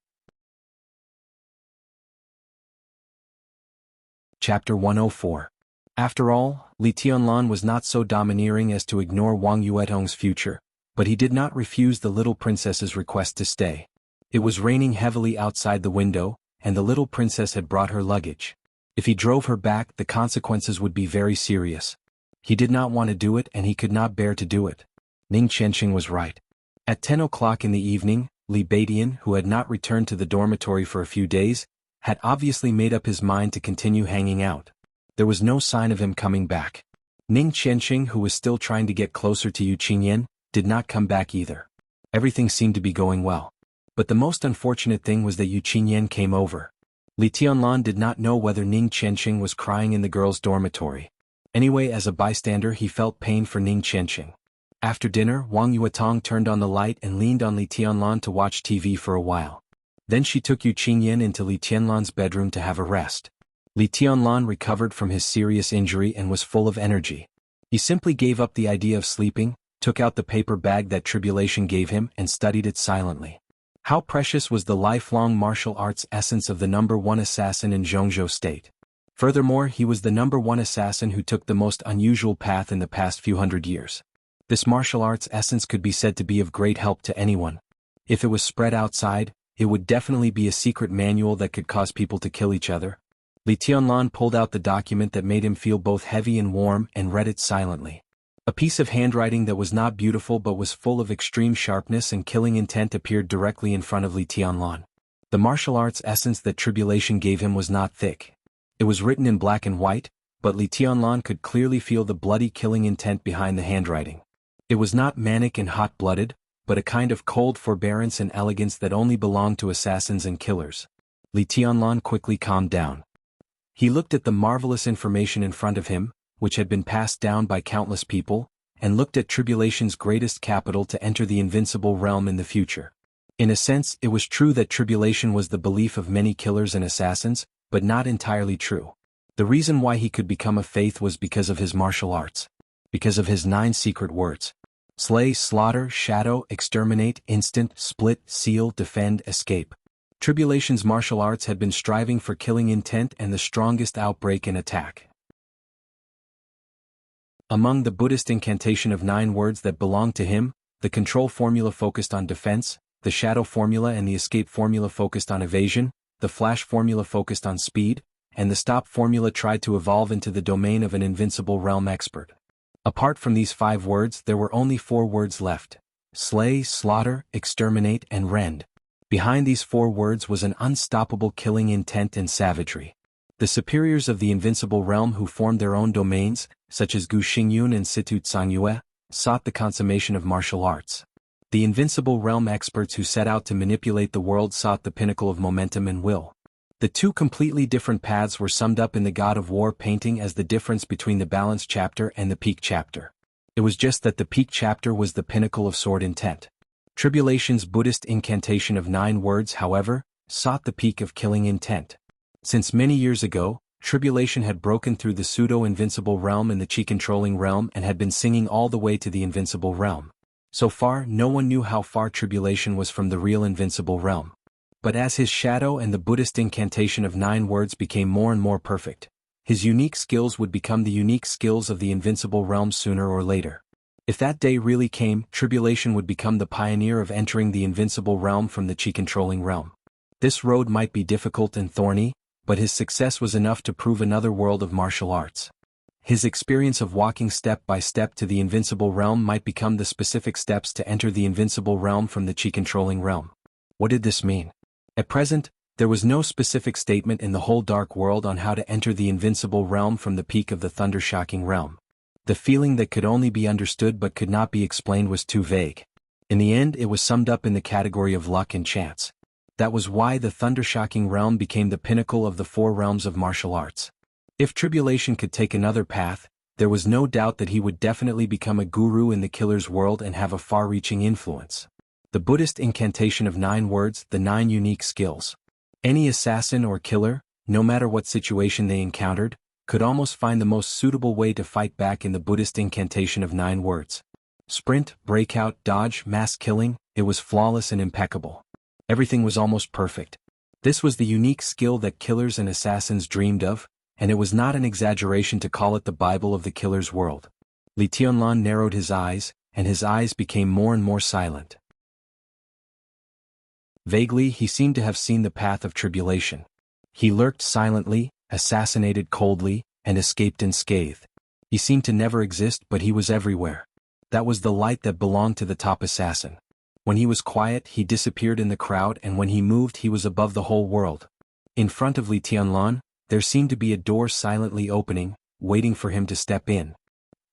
Chapter 104. After all, Li Tianlan was not so domineering as to ignore Wang Yuetong's future, but he did not refuse the little princess's request to stay. It was raining heavily outside the window, and the little princess had brought her luggage. If he drove her back, the consequences would be very serious. He did not want to do it and he could not bear to do it. Ning Qianqing was right. At 10 o'clock in the evening, Li Beidian, who had not returned to the dormitory for a few days, had obviously made up his mind to continue hanging out. There was no sign of him coming back. Ning Qianqing, who was still trying to get closer to Yu Qingyan, did not come back either. Everything seemed to be going well. But the most unfortunate thing was that Yu Qingyan came over. Li Tianlan did not know whether Ning Qianqing was crying in the girls' dormitory. Anyway, as a bystander he felt pain for Ning Qianqing. After dinner, Wang Yuetong turned on the light and leaned on Li Tianlan to watch TV for a while. Then she took Yu Qingyan into Li Tianlan's bedroom to have a rest. Li Tianlan recovered from his serious injury and was full of energy. He simply gave up the idea of sleeping, took out the paper bag that tribulation gave him and studied it silently. How precious was the lifelong martial arts essence of the #1 assassin in Zhongzhou State. Furthermore, he was the #1 assassin who took the most unusual path in the past few hundred years. This martial arts essence could be said to be of great help to anyone. If it was spread outside, it would definitely be a secret manual that could cause people to kill each other. Li Tianlan pulled out the document that made him feel both heavy and warm and read it silently. A piece of handwriting that was not beautiful but was full of extreme sharpness and killing intent appeared directly in front of Li Tianlan. The martial arts essence that tribulation gave him was not thick. It was written in black and white, but Li Tianlan could clearly feel the bloody killing intent behind the handwriting. It was not manic and hot-blooded, but a kind of cold forbearance and elegance that only belonged to assassins and killers. Li Tianlan quickly calmed down. He looked at the marvelous information in front of him, which had been passed down by countless people, and looked at tribulation's greatest capital to enter the invincible realm in the future. In a sense, it was true that tribulation was the belief of many killers and assassins, but not entirely true. The reason why he could become a faith was because of his martial arts. Because of his 9 secret words. Slay, slaughter, shadow, exterminate, instant, split, seal, defend, escape. Tribulation's martial arts had been striving for killing intent and the strongest outbreak and attack. Among the Buddhist incantation of 9 words that belonged to him, the control formula focused on defense, the shadow formula and the escape formula focused on evasion, the flash formula focused on speed, and the stop formula tried to evolve into the domain of an invincible realm expert. Apart from these 5 words, there were only 4 words left: slay, slaughter, exterminate, and rend. Behind these 4 words was an unstoppable killing intent and savagery. The superiors of the invincible realm who formed their own domains, such as Gu Xingyun and Situ Tsangyue, sought the consummation of martial arts. The invincible realm experts who set out to manipulate the world sought the pinnacle of momentum and will. The two completely different paths were summed up in the God of War painting as the difference between the Balance chapter and the Peak chapter. It was just that the Peak chapter was the pinnacle of sword intent. Tribulation's Buddhist incantation of 9 words, however, sought the peak of killing intent. Since many years ago, Tribulation had broken through the pseudo-invincible realm in the chi-controlling realm and had been singing all the way to the invincible realm. So far, no one knew how far Tribulation was from the real invincible realm. But as his shadow and the Buddhist incantation of 9 words became more and more perfect, his unique skills would become the unique skills of the invincible realm sooner or later. If that day really came, Tribulation would become the pioneer of entering the invincible realm from the chi-controlling realm. This road might be difficult and thorny, but his success was enough to prove another world of martial arts. His experience of walking step by step to the invincible realm might become the specific steps to enter the invincible realm from the chi-controlling realm. What did this mean? At present, there was no specific statement in the whole dark world on how to enter the invincible realm from the peak of the thunder-shocking realm. The feeling that could only be understood but could not be explained was too vague. In the end, it was summed up in the category of luck and chance. That was why the thunder-shocking realm became the pinnacle of the 4 realms of martial arts. If Tribulation could take another path, there was no doubt that he would definitely become a guru in the killer's world and have a far-reaching influence. The Buddhist incantation of 9 words, the 9 unique skills. Any assassin or killer, no matter what situation they encountered, could almost find the most suitable way to fight back in the Buddhist incantation of 9 words. Sprint, breakout, dodge, mass killing, it was flawless and impeccable. Everything was almost perfect. This was the unique skill that killers and assassins dreamed of, and it was not an exaggeration to call it the Bible of the killer's world. Li Tianlan narrowed his eyes, and his eyes became more and more silent. Vaguely, he seemed to have seen the path of Tribulation. He lurked silently, assassinated coldly, and escaped unscathed. He seemed to never exist, but he was everywhere. That was the light that belonged to the top assassin. When he was quiet, he disappeared in the crowd, and when he moved, he was above the whole world. In front of Li Tianlan, there seemed to be a door silently opening, waiting for him to step in.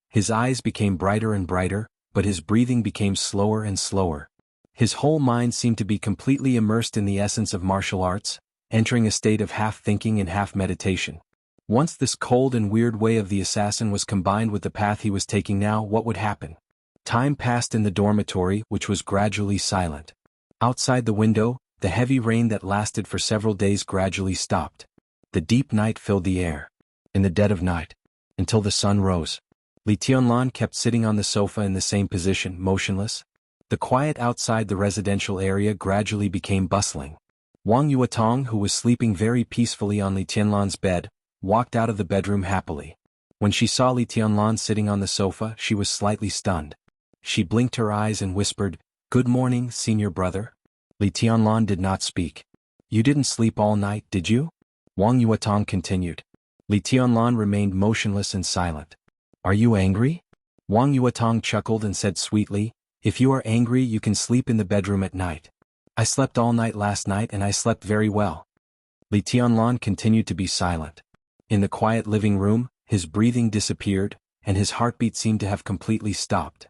His eyes became brighter and brighter, but his breathing became slower and slower. His whole mind seemed to be completely immersed in the essence of martial arts, entering a state of half-thinking and half-meditation. Once this cold and weird way of the assassin was combined with the path he was taking now, what would happen? Time passed in the dormitory, which was gradually silent. Outside the window, the heavy rain that lasted for several days gradually stopped. The deep night filled the air. In the dead of night, until the sun rose, Li Tianlan kept sitting on the sofa in the same position, motionless. The quiet outside the residential area gradually became bustling. Wang Yuetong, who was sleeping very peacefully on Li Tianlan's bed, walked out of the bedroom happily. When she saw Li Tianlan sitting on the sofa, she was slightly stunned. She blinked her eyes and whispered, "Good morning, senior brother." Li Tianlan did not speak. "You didn't sleep all night, did you?" Wang Yuetong continued. Li Tianlan remained motionless and silent. "Are you angry?" Wang Yuetong chuckled and said sweetly, "If you are angry, you can sleep in the bedroom at night. I slept all night last night and I slept very well." Li Tianlan continued to be silent. In the quiet living room, his breathing disappeared, and his heartbeat seemed to have completely stopped.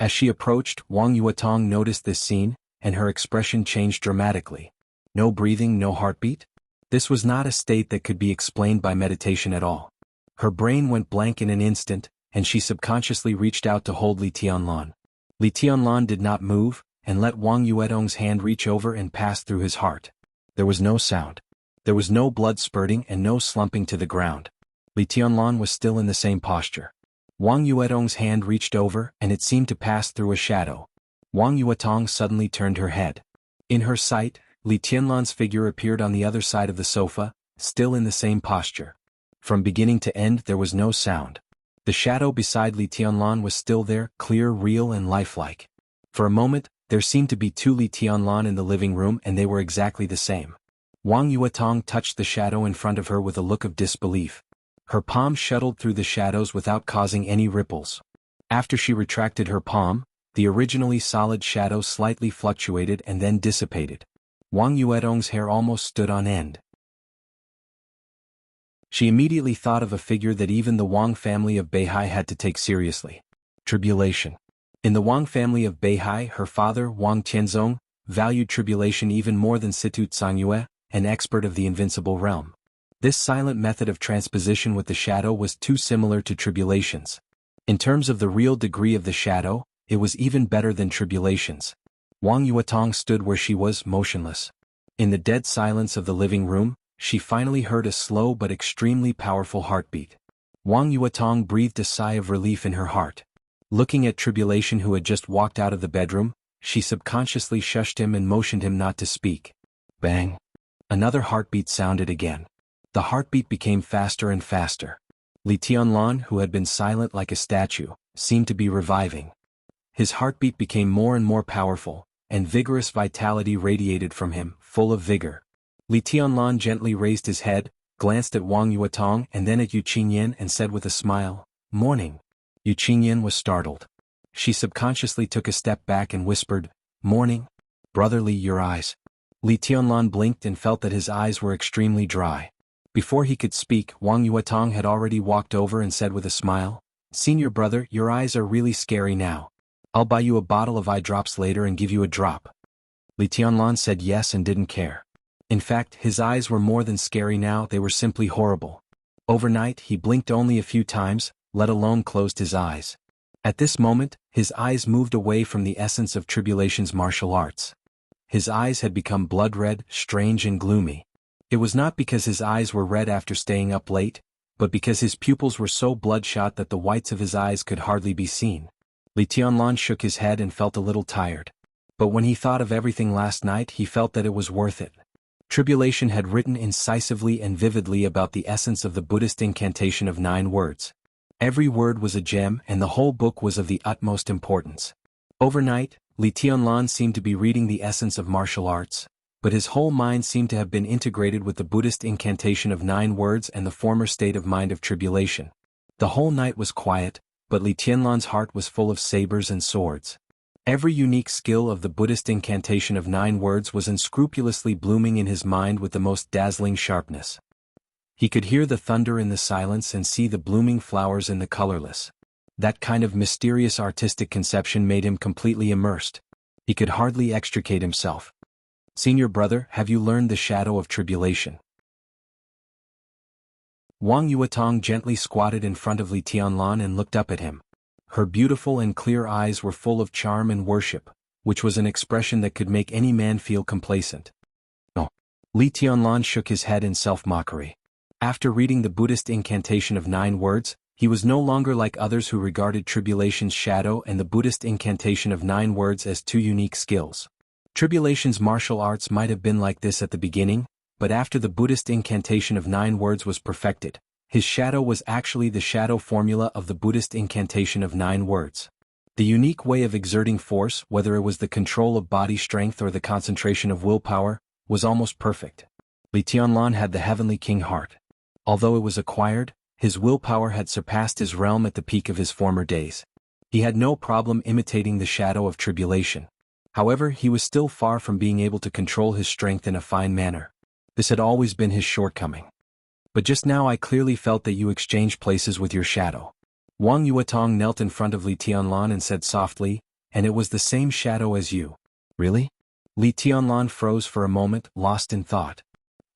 As she approached, Wang Yuetong noticed this scene, and her expression changed dramatically. No breathing, no heartbeat? This was not a state that could be explained by meditation at all. Her brain went blank in an instant, and she subconsciously reached out to hold Li Tianlan. Li Tianlan did not move, and let Wang Yuetong's hand reach over and pass through his heart. There was no sound. There was no blood spurting and no slumping to the ground. Li Tianlan was still in the same posture. Wang Yuetong's hand reached over, and it seemed to pass through a shadow. Wang Yuetong suddenly turned her head. In her sight, Li Tianlan's figure appeared on the other side of the sofa, still in the same posture. From beginning to end there was no sound. The shadow beside Li Tianlan was still there, clear, real and lifelike. For a moment, there seemed to be 2 Li Tianlan in the living room, and they were exactly the same. Wang Yuetong touched the shadow in front of her with a look of disbelief. Her palm shuttled through the shadows without causing any ripples. After she retracted her palm, the originally solid shadow slightly fluctuated and then dissipated. Wang Yuetong's hair almost stood on end. She immediately thought of a figure that even the Wang family of Beihai had to take seriously. Tribulation. In the Wang family of Beihai, her father, Wang Tianzong, valued tribulation even more than Situ Tsangyue, an expert of the invincible realm. This silent method of transposition with the shadow was too similar to Tribulation's. In terms of the real degree of the shadow, it was even better than Tribulation's. Wang Yuetong stood where she was, motionless. In the dead silence of the living room, she finally heard a slow but extremely powerful heartbeat. Wang Yuetong breathed a sigh of relief in her heart. Looking at Tribulation, who had just walked out of the bedroom, she subconsciously shushed him and motioned him not to speak. Bang! Another heartbeat sounded again. The heartbeat became faster and faster. Li Tianlan, who had been silent like a statue, seemed to be reviving. His heartbeat became more and more powerful, and vigorous vitality radiated from him, full of vigor. Li Tianlan gently raised his head, glanced at Wang Yuetong and then at Yu Qingyan and said with a smile, "Morning." Yu Qingyan was startled. She subconsciously took a step back and whispered, "Morning. Brotherly, your eyes." Li Tianlan blinked and felt that his eyes were extremely dry. Before he could speak, Wang Yuetong had already walked over and said with a smile, "Senior brother, your eyes are really scary now. I'll buy you a bottle of eye drops later and give you a drop." Li Tianlan said yes and didn't care. In fact, his eyes were more than scary now, they were simply horrible. Overnight, he blinked only a few times, let alone closed his eyes. At this moment, his eyes moved away from the essence of Tribulation's martial arts. His eyes had become blood-red, strange and gloomy. It was not because his eyes were red after staying up late, but because his pupils were so bloodshot that the whites of his eyes could hardly be seen. Li Tianlan shook his head and felt a little tired. But when he thought of everything last night, he felt that it was worth it. Tribulation had written incisively and vividly about the essence of the Buddhist incantation of 9 words. Every word was a gem and the whole book was of the utmost importance. Overnight, Li Tianlan seemed to be reading the essence of martial arts, but his whole mind seemed to have been integrated with the Buddhist incantation of 9 words and the former state of mind of Tribulation. The whole night was quiet, but Li Tianlan's heart was full of sabers and swords. Every unique skill of the Buddhist incantation of 9 words was unscrupulously blooming in his mind with the most dazzling sharpness. He could hear the thunder in the silence and see the blooming flowers in the colorless. That kind of mysterious artistic conception made him completely immersed. He could hardly extricate himself. "Senior brother, have you learned the shadow of Tribulation?" Wang Yuetong gently squatted in front of Li Tianlan and looked up at him. Her beautiful and clear eyes were full of charm and worship, which was an expression that could make any man feel complacent. "No." Li Tianlan shook his head in self-mockery. After reading the Buddhist incantation of 9 words, he was no longer like others who regarded Tribulation's shadow and the Buddhist incantation of 9 words as 2 unique skills. Tribulation's martial arts might have been like this at the beginning, but after the Buddhist incantation of 9 words was perfected, his shadow was actually the shadow formula of the Buddhist incantation of 9 words. The unique way of exerting force, whether it was the control of body strength or the concentration of willpower, was almost perfect. Li Tianlan had the heavenly king heart. Although it was acquired, his willpower had surpassed his realm at the peak of his former days. He had no problem imitating the shadow of Tribulation. However, he was still far from being able to control his strength in a fine manner. This had always been his shortcoming. "But just now I clearly felt that you exchanged places with your shadow." Wang Yuetong knelt in front of Li Tianlan and said softly, "And it was the same shadow as you." "Really?" Li Tianlan froze for a moment, lost in thought.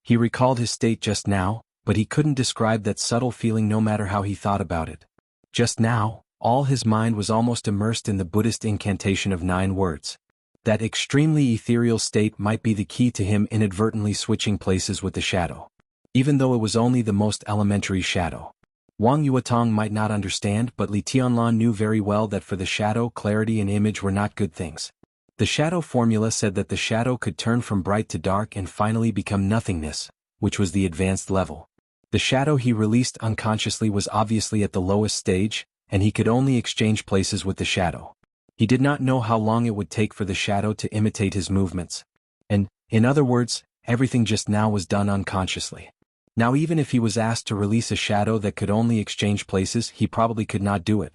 He recalled his state just now, but he couldn't describe that subtle feeling no matter how he thought about it. Just now, all his mind was almost immersed in the Buddhist incantation of 9 words. That extremely ethereal state might be the key to him inadvertently switching places with the shadow. Even though it was only the most elementary shadow. Wang Yuetong might not understand, but Li Tianlan knew very well that for the shadow, clarity and image were not good things. The shadow formula said that the shadow could turn from bright to dark and finally become nothingness, which was the advanced level. The shadow he released unconsciously was obviously at the lowest stage, and he could only exchange places with the shadow. He did not know how long it would take for the shadow to imitate his movements. And, in other words, everything just now was done unconsciously. Now even if he was asked to release a shadow that could only exchange places, he probably could not do it.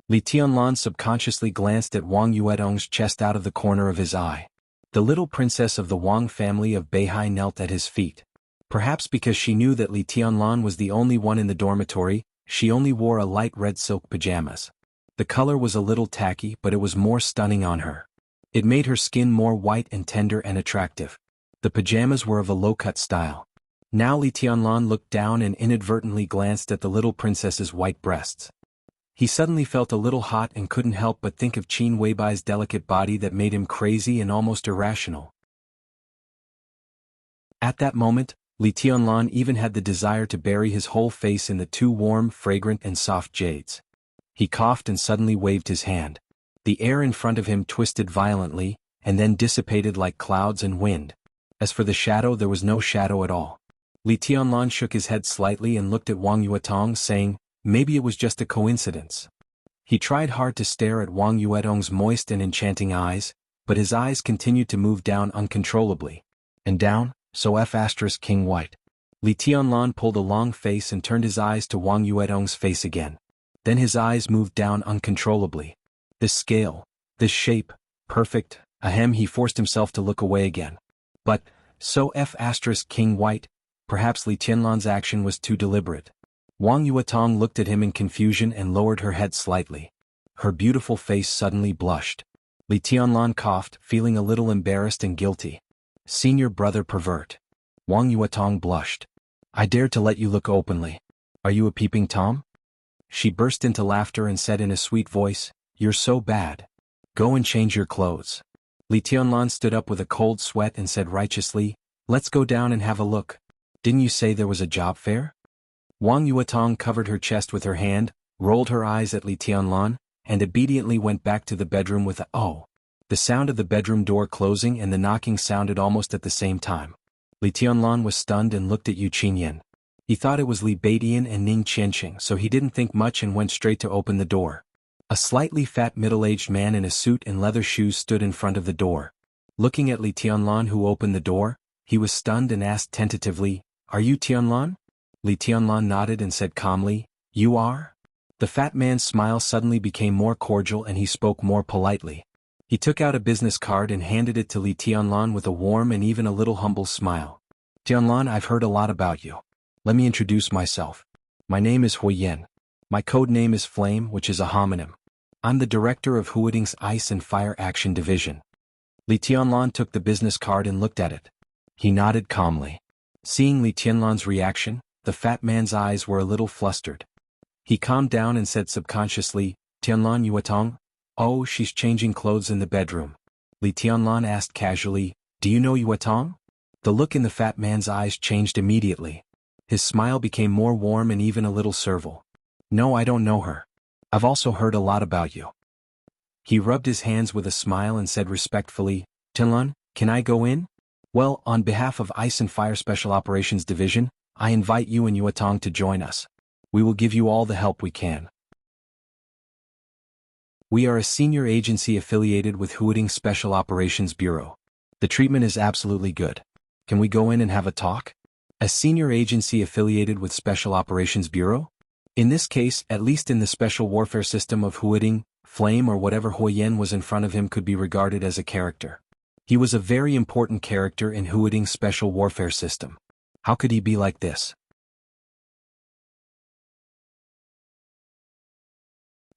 Li Tianlan subconsciously glanced at Wang Yuetong's chest out of the corner of his eye. The little princess of the Wang family of Beihai knelt at his feet. Perhaps because she knew that Li Tianlan was the only one in the dormitory, she only wore a light red silk pajamas. The color was a little tacky, but it was more stunning on her. It made her skin more white and tender and attractive. The pajamas were of a low-cut style. Now Li Tianlan looked down and inadvertently glanced at the little princess's white breasts. He suddenly felt a little hot and couldn't help but think of Qin Weibai's delicate body that made him crazy and almost irrational. At that moment, Li Tianlan even had the desire to bury his whole face in the two warm, fragrant and soft jades. He coughed and suddenly waved his hand. The air in front of him twisted violently, and then dissipated like clouds and wind. As for the shadow, there was no shadow at all. Li Tianlan shook his head slightly and looked at Wang Yuetong, saying, maybe it was just a coincidence. He tried hard to stare at Wang Yuetong's moist and enchanting eyes, but his eyes continued to move down uncontrollably. And down, so King White. Li Tianlan pulled a long face and turned his eyes to Wang Yuetong's face again. Then his eyes moved down uncontrollably. This scale, this shape, perfect, ahem, he forced himself to look away again. But, so King White, perhaps Li Tianlan's action was too deliberate. Wang Yuetong looked at him in confusion and lowered her head slightly. Her beautiful face suddenly blushed. Li Tianlan coughed, feeling a little embarrassed and guilty. Senior brother pervert. Wang Yuetong blushed. I dared to let you look openly. Are you a peeping Tom? She burst into laughter and said in a sweet voice, you're so bad. Go and change your clothes. Li Tianlan stood up with a cold sweat and said righteously, let's go down and have a look. Didn't you say there was a job fair? Wang Yuetong covered her chest with her hand, rolled her eyes at Li Tianlan, and obediently went back to the bedroom with a oh. The sound of the bedroom door closing and the knocking sounded almost at the same time. Li Tianlan was stunned and looked at Yu Qinyan. He thought it was Li Baidian and Ning Qianqing, so he didn't think much and went straight to open the door. A slightly fat middle-aged man in a suit and leather shoes stood in front of the door. Looking at Li Tianlan, who opened the door, he was stunned and asked tentatively, are you Tianlan? Li Tianlan nodded and said calmly, you are? The fat man's smile suddenly became more cordial and he spoke more politely. He took out a business card and handed it to Li Tianlan with a warm and even a little humble smile. Tianlan, I've heard a lot about you. Let me introduce myself. My name is Huiyan. My code name is Flame, which is a homonym. I'm the director of Huading's Ice and Fire Action Division. Li Tianlan took the business card and looked at it. He nodded calmly. Seeing Li Tianlan's reaction, the fat man's eyes were a little flustered. He calmed down and said subconsciously, Tianlan Yuetong? Oh, she's changing clothes in the bedroom. Li Tianlan asked casually, do you know Yuetong? The look in the fat man's eyes changed immediately. His smile became more warm and even a little servile. No, I don't know her. I've also heard a lot about you. He rubbed his hands with a smile and said respectfully, Tianlan, can I go in? Well, on behalf of Ice and Fire Special Operations Division, I invite you and Yuetong to join us. We will give you all the help we can. We are a senior agency affiliated with Huading Special Operations Bureau. The treatment is absolutely good. Can we go in and have a talk? A senior agency affiliated with Special Operations Bureau? In this case, at least in the special warfare system of Huading, Flame or whatever Huiyan was in front of him could be regarded as a character. He was a very important character in Huading's special warfare system. How could he be like this?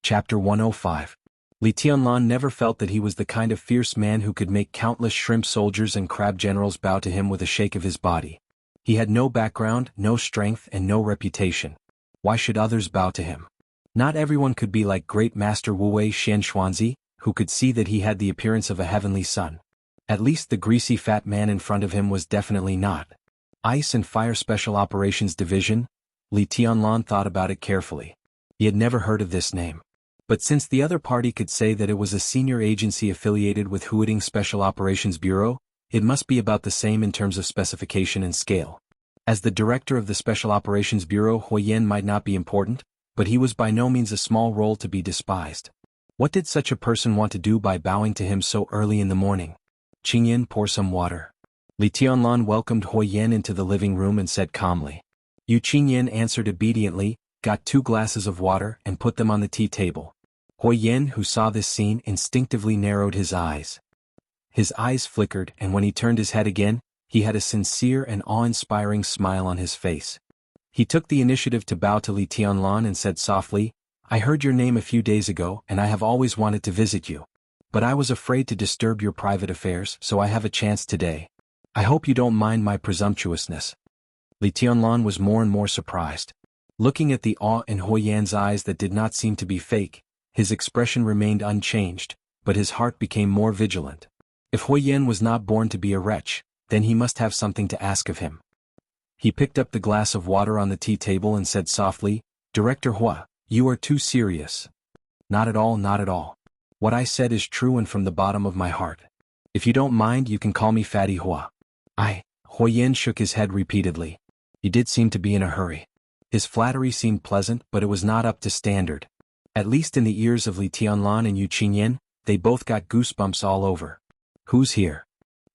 Chapter 105. Li Tianlan never felt that he was the kind of fierce man who could make countless shrimp soldiers and crab generals bow to him with a shake of his body. He had no background, no strength, and no reputation. Why should others bow to him? Not everyone could be like great master Wu Xianxuanzi, who could see that he had the appearance of a heavenly son. At least the greasy fat man in front of him was definitely not. Ice and Fire Special Operations Division? Li Tianlan thought about it carefully. He had never heard of this name. But since the other party could say that it was a senior agency affiliated with Huading Special Operations Bureau, it must be about the same in terms of specification and scale. As the director of the Special Operations Bureau, Huiyan might not be important, but he was by no means a small role to be despised. What did such a person want to do by bowing to him so early in the morning? Qingyan, pour some water. Li Tianlan welcomed Huiyan into the living room and said calmly. Yu Qingyan answered obediently, got 2 glasses of water and put them on the tea table. Huiyan, who saw this scene, instinctively narrowed his eyes. His eyes flickered, and when he turned his head again, he had a sincere and awe-inspiring smile on his face. He took the initiative to bow to Li Tianlan and said softly, I heard your name a few days ago and I have always wanted to visit you. But I was afraid to disturb your private affairs, so I have a chance today. I hope you don't mind my presumptuousness. Li Tianlan was more and more surprised. Looking at the awe in Hui Yan's eyes that did not seem to be fake, his expression remained unchanged, but his heart became more vigilant. If Hui Yan was not born to be a wretch, then he must have something to ask of him. He picked up the glass of water on the tea table and said softly, "Director Hua, you are too serious." "Not at all, not at all. What I said is true and from the bottom of my heart. If you don't mind, you can call me Fatty Hua." Hui Yan shook his head repeatedly. He did seem to be in a hurry. His flattery seemed pleasant, but it was not up to standard. At least in the ears of Li Tianlan and Yu Qinyan, they both got goosebumps all over. "Who's here?"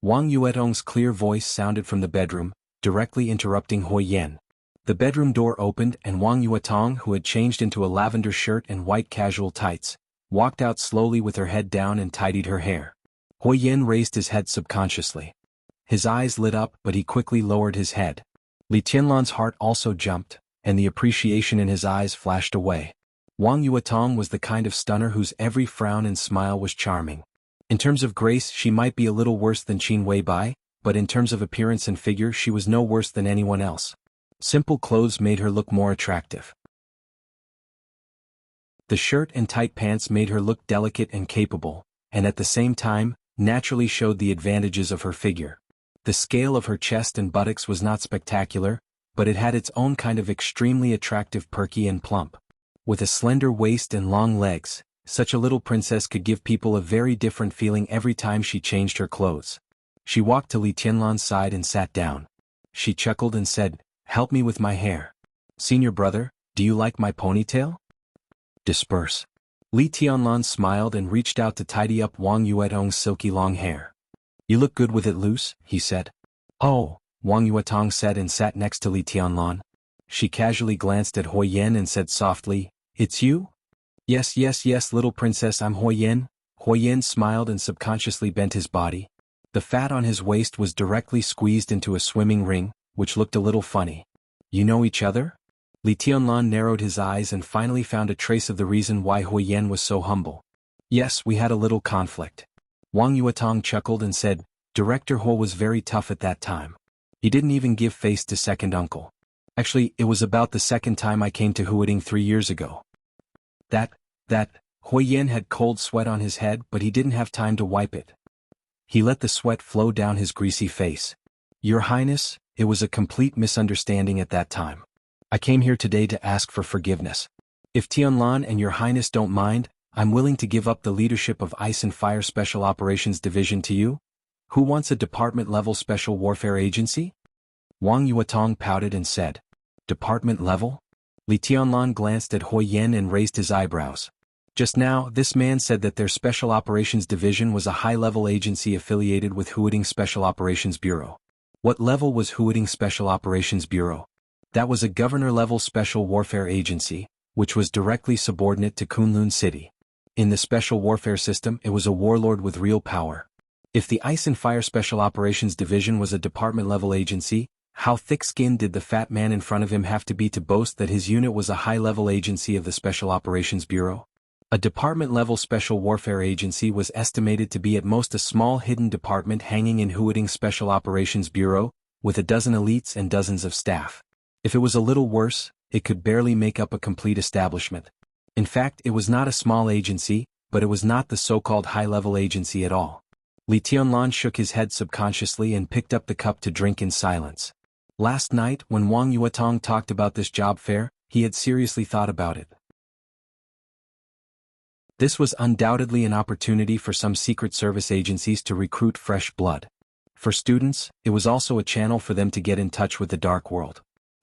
Wang Yuetong's clear voice sounded from the bedroom, directly interrupting Hui Yan. The bedroom door opened and Wang Yuetong, who had changed into a lavender shirt and white casual tights, walked out slowly with her head down and tidied her hair. Hui Yan raised his head subconsciously. His eyes lit up, but he quickly lowered his head. Li Tianlan's heart also jumped, and the appreciation in his eyes flashed away. Wang Yuetong was the kind of stunner whose every frown and smile was charming. In terms of grace, she might be a little worse than Qin Weibai, but in terms of appearance and figure, she was no worse than anyone else. Simple clothes made her look more attractive. The shirt and tight pants made her look delicate and capable, and at the same time, naturally showed the advantages of her figure. The scale of her chest and buttocks was not spectacular, but it had its own kind of extremely attractive perky and plump. With a slender waist and long legs, such a little princess could give people a very different feeling every time she changed her clothes. She walked to Li Tianlan's side and sat down. She chuckled and said, "Help me with my hair. Senior brother, do you like my ponytail?" "Disperse." Li Tianlan smiled and reached out to tidy up Wang Yuetong's silky long hair. "You look good with it loose," he said. "Oh," Wang Yuetong said and sat next to Li Tianlan. She casually glanced at Hui Yan and said softly, "It's you?" Yes, little princess, I'm Hui Yan." Hui Yan smiled and subconsciously bent his body. The fat on his waist was directly squeezed into a swimming ring, which looked a little funny. "You know each other?" Li Tianlan narrowed his eyes and finally found a trace of the reason why Hui Yan was so humble. "Yes, we had a little conflict." Wang Yuetong chuckled and said, "Director Hua was very tough at that time. He didn't even give face to second uncle. Actually, it was about the second time I came to Huading 3 years ago." That, Hui Yan had cold sweat on his head, but he didn't have time to wipe it. He let the sweat flow down his greasy face. "Your Highness, it was a complete misunderstanding at that time. I came here today to ask for forgiveness. If Tianlan and Your Highness don't mind, I'm willing to give up the leadership of Ice and Fire Special Operations Division to you. Who wants a department-level special warfare agency?" Wang Yuetong pouted and said, "Department level?" Li Tianlan glanced at Hui Yan and raised his eyebrows. Just now, this man said that their Special Operations Division was a high-level agency affiliated with Huading Special Operations Bureau. What level was Huading Special Operations Bureau? That was a governor-level special warfare agency, which was directly subordinate to Kunlun City. In the special warfare system, it was a warlord with real power. If the Ice and Fire Special Operations Division was a department-level agency, how thick-skinned did the fat man in front of him have to be to boast that his unit was a high-level agency of the Special Operations Bureau? A department-level special warfare agency was estimated to be at most a small hidden department hanging in Huading Special Operations Bureau, with a dozen elites and dozens of staff. If it was a little worse, it could barely make up a complete establishment. In fact, it was not a small agency, but it was not the so-called high-level agency at all. Li Tianlan shook his head subconsciously and picked up the cup to drink in silence. Last night, when Wang Yuetong talked about this job fair, he had seriously thought about it. This was undoubtedly an opportunity for some secret service agencies to recruit fresh blood. For students, it was also a channel for them to get in touch with the dark world.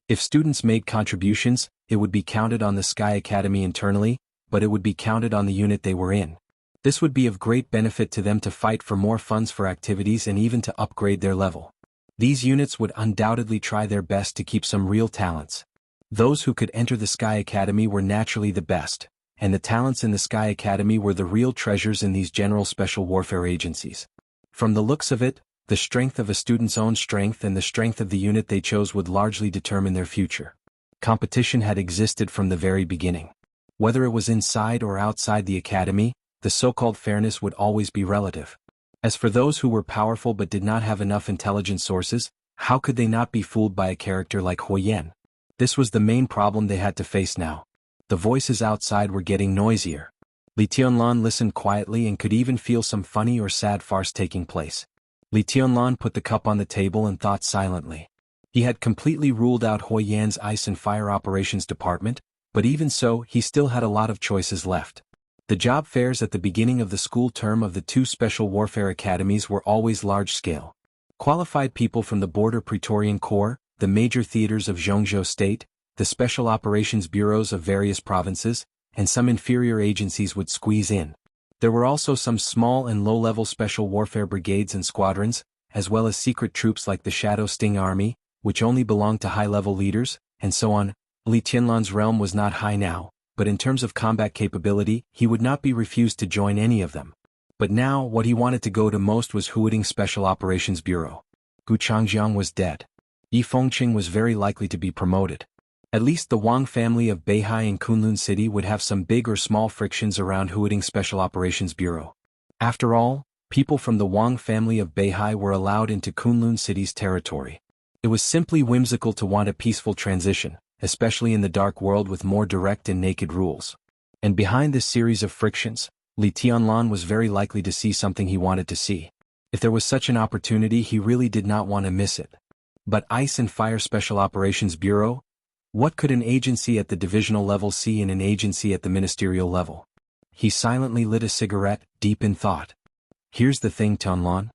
If students made contributions, it would be counted on the Sky Academy internally, but it would be counted on the unit they were in. This would be of great benefit to them to fight for more funds for activities and even to upgrade their level. These units would undoubtedly try their best to keep some real talents. Those who could enter the Sky Academy were naturally the best, and the talents in the Sky Academy were the real treasures in these general special warfare agencies. From the looks of it, the strength of a student's own strength and the strength of the unit they chose would largely determine their future. Competition had existed from the very beginning. Whether it was inside or outside the academy, the so-called fairness would always be relative. As for those who were powerful but did not have enough intelligent sources, how could they not be fooled by a character like Hui Yan? This was the main problem they had to face now. The voices outside were getting noisier. Li Tianlan listened quietly and could even feel some funny or sad farce taking place. Li Tianlan put the cup on the table and thought silently. He had completely ruled out Hui Yan's Ice and Fire Operations Department, but even so, he still had a lot of choices left. The job fairs at the beginning of the school term of the two special warfare academies were always large-scale. Qualified people from the Border Praetorian Corps, the major theaters of Zhongzhou State, the special operations bureaus of various provinces, and some inferior agencies would squeeze in. There were also some small and low-level special warfare brigades and squadrons, as well as secret troops like the Shadow Sting Army, which only belonged to high-level leaders, and so on. Li Tianlan's realm was not high now, but in terms of combat capability, he would not be refused to join any of them. But now, what he wanted to go to most was Huading Special Operations Bureau. Gu Changjiang was dead. Yi Fengqing was very likely to be promoted. At least the Wang family of Beihai and Kunlun City would have some big or small frictions around Huading Special Operations Bureau. After all, people from the Wang family of Beihai were allowed into Kunlun City's territory. It was simply whimsical to want a peaceful transition, especially in the dark world with more direct and naked rules. And behind this series of frictions, Li Tianlan was very likely to see something he wanted to see. If there was such an opportunity, he really did not want to miss it. But Ice and Fire Special Operations Bureau? What could an agency at the divisional level see in an agency at the ministerial level? He silently lit a cigarette, deep in thought. Here's the thing, Tianlan.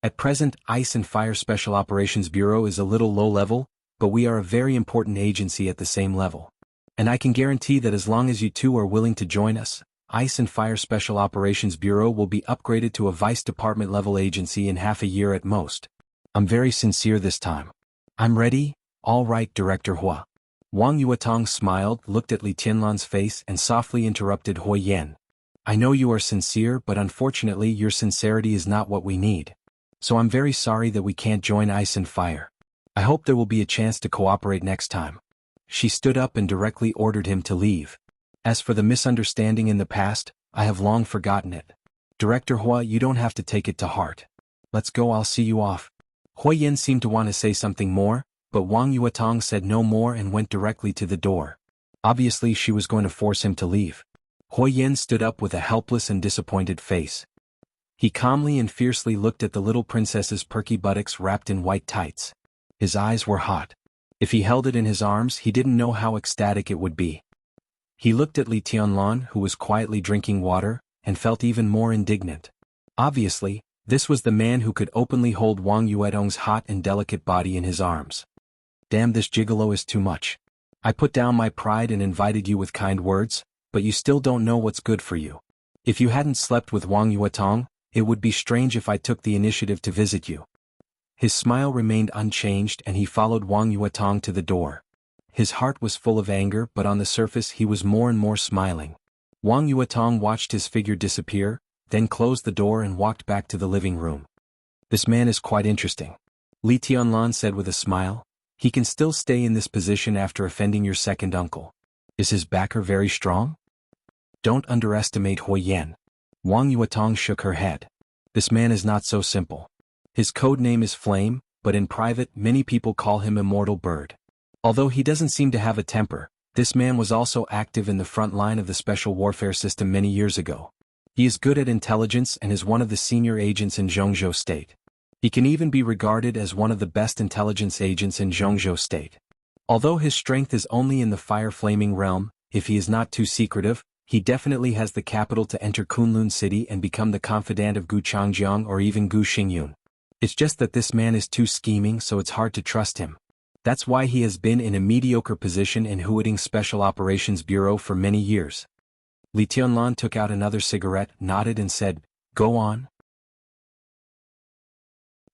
At present, Ice and Fire Special Operations Bureau is a little low-level, but we are a very important agency at the same level. And I can guarantee that as long as you two are willing to join us, Ice and Fire Special Operations Bureau will be upgraded to a Vice Department level agency in half a year at most. I'm very sincere this time. I'm ready. All right, Director Hua. Wang Yuetong smiled, looked at Li Tianlan's face and softly interrupted Hui Yan. I know you are sincere, but unfortunately your sincerity is not what we need. So I'm very sorry that we can't join Ice and Fire. I hope there will be a chance to cooperate next time. She stood up and directly ordered him to leave. As for the misunderstanding in the past, I have long forgotten it. Director Hua, you don't have to take it to heart. Let's go, I'll see you off. Hui Yan seemed to want to say something more, but Wang Yuetong said no more and went directly to the door. Obviously she was going to force him to leave. Hui Yan stood up with a helpless and disappointed face. He calmly and fiercely looked at the little princess's perky buttocks wrapped in white tights. His eyes were hot. If he held it in his arms, he didn't know how ecstatic it would be. He looked at Li Tianlan, who was quietly drinking water, and felt even more indignant. Obviously, this was the man who could openly hold Wang Yuetong's hot and delicate body in his arms. Damn, this gigolo is too much. I put down my pride and invited you with kind words, but you still don't know what's good for you. If you hadn't slept with Wang Yuetong, it would be strange if I took the initiative to visit you. His smile remained unchanged and he followed Wang Yuetong to the door. His heart was full of anger, but on the surface he was more and more smiling. Wang Yuetong watched his figure disappear, then closed the door and walked back to the living room. This man is quite interesting. Li Tianlan said with a smile. He can still stay in this position after offending your second uncle. Is his backer very strong? Don't underestimate Hui Yan. Wang Yuetong shook her head. This man is not so simple. His code name is Flame, but in private many people call him Immortal Bird. Although he doesn't seem to have a temper, this man was also active in the front line of the special warfare system many years ago. He is good at intelligence and is one of the senior agents in Zhongzhou State. He can even be regarded as one of the best intelligence agents in Zhongzhou State. Although his strength is only in the fire-flaming realm, if he is not too secretive, he definitely has the capital to enter Kunlun City and become the confidant of Gu Changjiang or even Gu Xingyun. It's just that this man is too scheming, so it's hard to trust him. That's why he has been in a mediocre position in Huading Special Operations Bureau for many years. Li Tianlan took out another cigarette, nodded and said, "Go on."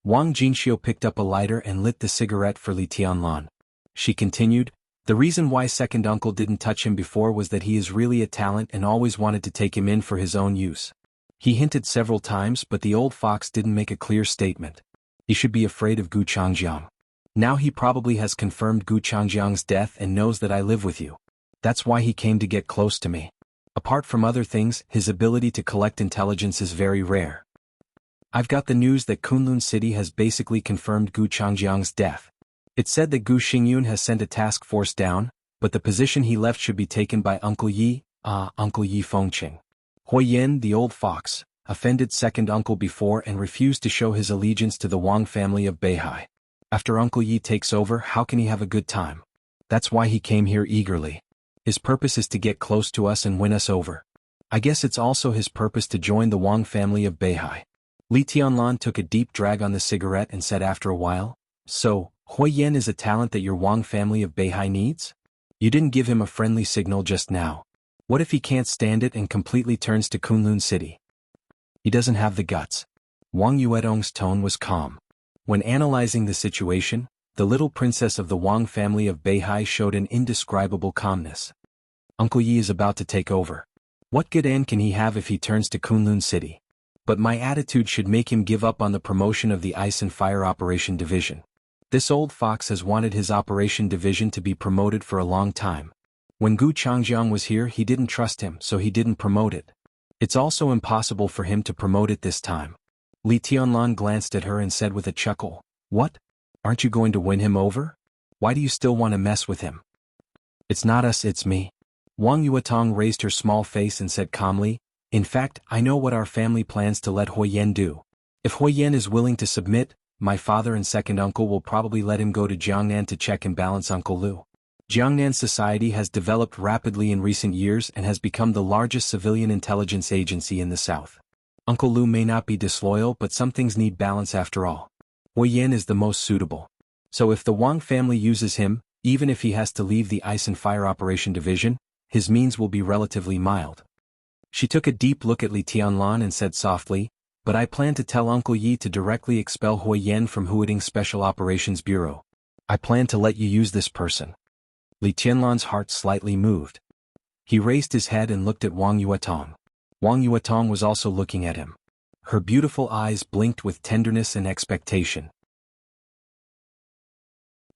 Wang Jinxiu picked up a lighter and lit the cigarette for Li Tianlan. She continued, "The reason why second uncle didn't touch him before was that he is really a talent and always wanted to take him in for his own use. He hinted several times, but the old fox didn't make a clear statement. He should be afraid of Gu Changjiang. Now he probably has confirmed Gu Changjiang's death and knows that I live with you. That's why he came to get close to me. Apart from other things, his ability to collect intelligence is very rare. I've got the news that Kunlun City has basically confirmed Gu Changjiang's death. It said that Gu Xingyun has sent a task force down, but the position he left should be taken by Uncle Yi Fengqing. Hui Yin, the old fox, offended second uncle before and refused to show his allegiance to the Wang family of Beihai. After Uncle Yi takes over, how can he have a good time? That's why he came here eagerly. His purpose is to get close to us and win us over. I guess it's also his purpose to join the Wang family of Beihai. Li Tianlan took a deep drag on the cigarette and said after a while, "So, Hui Yen is a talent that your Wang family of Beihai needs? You didn't give him a friendly signal just now. What if he can't stand it and completely turns to Kunlun City? He doesn't have the guts." Wang Yuedong's tone was calm. When analyzing the situation, the little princess of the Wang family of Beihai showed an indescribable calmness. Uncle Yi is about to take over. What good end can he have if he turns to Kunlun City? But my attitude should make him give up on the promotion of the Ice and Fire Operation Division. This old fox has wanted his operation division to be promoted for a long time. When Gu Changjiang was here, he didn't trust him, so he didn't promote it. It's also impossible for him to promote it this time. Li Tianlan glanced at her and said with a chuckle, "What? Aren't you going to win him over? Why do you still want to mess with him?" "It's not us, it's me." Wang Yuetong raised her small face and said calmly, "In fact, I know what our family plans to let Hui Yen do. If Hui Yen is willing to submit, my father and second uncle will probably let him go to Jiangnan to check and balance Uncle Lu. Jiangnan society has developed rapidly in recent years and has become the largest civilian intelligence agency in the south. Uncle Lu may not be disloyal, but some things need balance after all. Hui Yen is the most suitable. So if the Wang family uses him, even if he has to leave the Ice and Fire Operation Division, his means will be relatively mild." She took a deep look at Li Tianlan and said softly, "But I plan to tell Uncle Yi to directly expel Hui Yen from Huading's Special Operations Bureau. I plan to let you use this person." Li Tianlan's heart slightly moved. He raised his head and looked at Wang Yuetong. Wang Yuetong was also looking at him. Her beautiful eyes blinked with tenderness and expectation.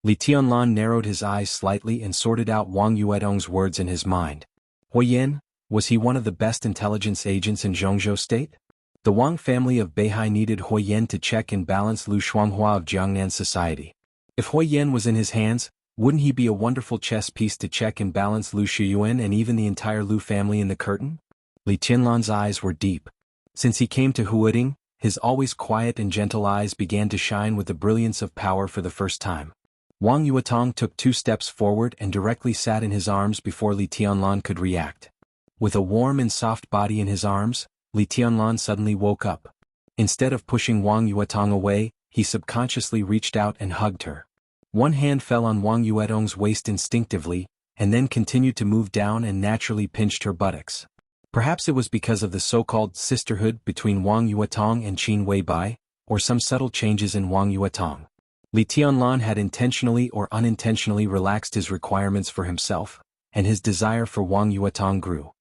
Li Tianlan narrowed his eyes slightly and sorted out Wang Yuetong's words in his mind. Hui Yen? Was he one of the best intelligence agents in Zhongzhou State? The Wang family of Beihai needed Hui Yen to check and balance Lu Shuanghua of Jiangnan society. If Hui Yen was in his hands, wouldn't he be a wonderful chess piece to check and balance Lu Shiyuan and even the entire Lu family in the curtain? Li Tianlan's eyes were deep. Since he came to Huading, his always quiet and gentle eyes began to shine with the brilliance of power for the first time. Wang Yuetong took 2 steps forward and directly sat in his arms before Li Tianlan could react. With a warm and soft body in his arms, Li Tianlan suddenly woke up. Instead of pushing Wang Yuetong away, he subconsciously reached out and hugged her. One hand fell on Wang Yuetong's waist instinctively, and then continued to move down and naturally pinched her buttocks. Perhaps it was because of the so-called sisterhood between Wang Yuetong and Qin Weibai, or some subtle changes in Wang Yuetong. Li Tianlan had intentionally or unintentionally relaxed his requirements for himself, and his desire for Wang Yuetong grew.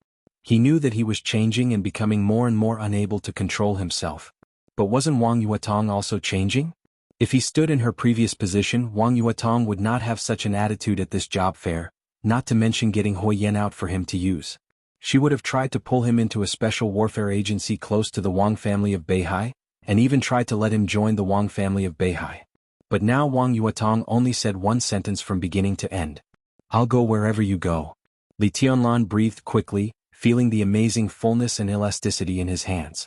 He knew that he was changing and becoming more and more unable to control himself. But wasn't Wang Yuetong also changing? If he stood in her previous position, Wang Yuetong would not have such an attitude at this job fair, not to mention getting Hui Yen out for him to use. She would have tried to pull him into a special warfare agency close to the Wang family of Beihai, and even tried to let him join the Wang family of Beihai. But now Wang Yuetong only said one sentence from beginning to end. "I'll go wherever you go." Li Tianlan breathed quickly, feeling the amazing fullness and elasticity in his hands.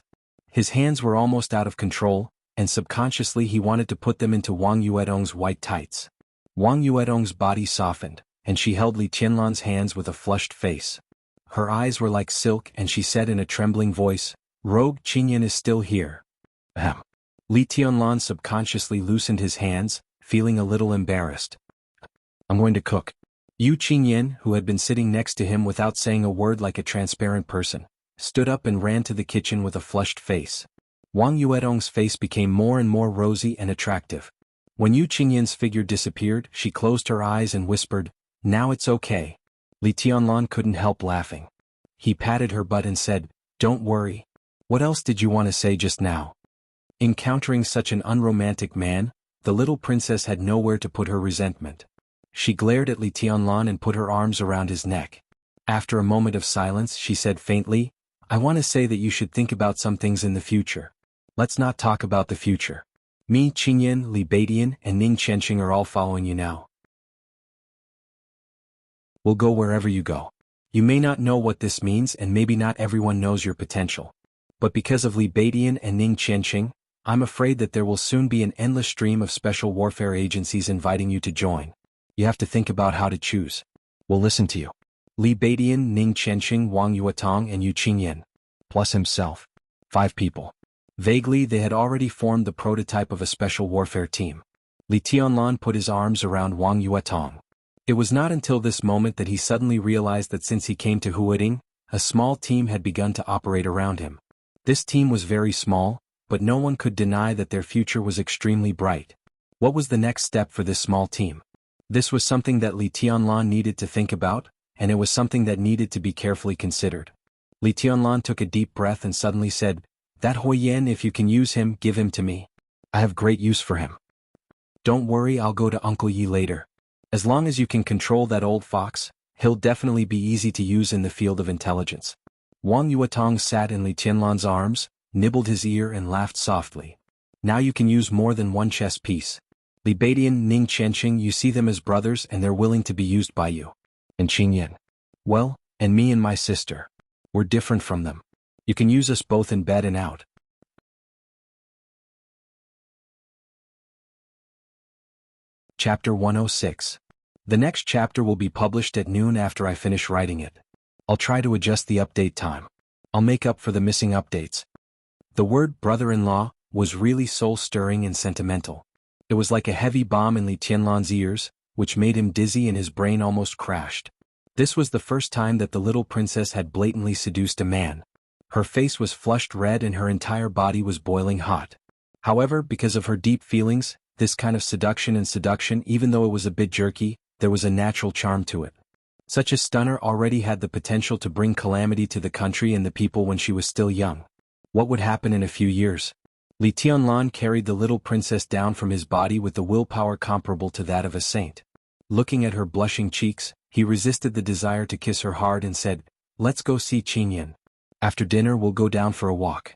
His hands were almost out of control, and subconsciously he wanted to put them into Wang Yuetong's white tights. Wang Yuetong's body softened, and she held Li Tianlan's hands with a flushed face. Her eyes were like silk and she said in a trembling voice, "Rogue Qinyan is still here." Ahem. Li Tianlan subconsciously loosened his hands, feeling a little embarrassed. "I'm going to cook." Yu Qinyan, who had been sitting next to him without saying a word like a transparent person, stood up and ran to the kitchen with a flushed face. Wang Yuetong's face became more and more rosy and attractive. When Yu Qinyan's figure disappeared, she closed her eyes and whispered, "Now it's okay." Li Tianlan couldn't help laughing. He patted her butt and said, "Don't worry. What else did you want to say just now?" Encountering such an unromantic man, the little princess had nowhere to put her resentment. She glared at Li Tianlan and put her arms around his neck. After a moment of silence, she said faintly, I want to say that you should think about some things in the future. Let's not talk about the future. Me, Qingyan, Li Beidian, and Ning Qianqing are all following you now. We'll go wherever you go. You may not know what this means and maybe not everyone knows your potential. But because of Li Beidian and Ning Qianqing, I'm afraid that there will soon be an endless stream of special warfare agencies inviting you to join. You have to think about how to choose. We'll listen to you. Li Beidian, Ning Qianqing, Wang Yuetong and Yu Qingyan. Plus himself. 5 people. Vaguely, they had already formed the prototype of a special warfare team. Li Tianlan put his arms around Wang Yuetong. It was not until this moment that he suddenly realized that since he came to Huading, a small team had begun to operate around him. This team was very small, but no one could deny that their future was extremely bright. What was the next step for this small team? This was something that Li Tianlan needed to think about, and it was something that needed to be carefully considered. Li Tianlan took a deep breath and suddenly said, That Huiyan, if you can use him, give him to me. I have great use for him. Don't worry, I'll go to Uncle Yi later. As long as you can control that old fox, he'll definitely be easy to use in the field of intelligence. Wang Yuetong sat in Li Tianlan's arms, nibbled his ear and laughed softly. Now you can use more than one chess piece. Li Beidian, Ning Qianqing, you see them as brothers and they're willing to be used by you. And Qingyan. Well, and me and my sister. We're different from them. You can use us both in bed and out. Chapter 106. The next chapter will be published at noon after I finish writing it. I'll try to adjust the update time. I'll make up for the missing updates. The word brother-in-law was really soul-stirring and sentimental. It was like a heavy bomb in Li Tianlan's ears, which made him dizzy and his brain almost crashed. This was the first time that the little princess had blatantly seduced a man. Her face was flushed red and her entire body was boiling hot. However, because of her deep feelings, this kind of seduction, even though it was a bit jerky, there was a natural charm to it. Such a stunner already had the potential to bring calamity to the country and the people when she was still young. What would happen in a few years? Li Tianlan carried the little princess down from his body with the willpower comparable to that of a saint. Looking at her blushing cheeks, he resisted the desire to kiss her hard and said, Let's go see Qingyan. After dinner we'll go down for a walk.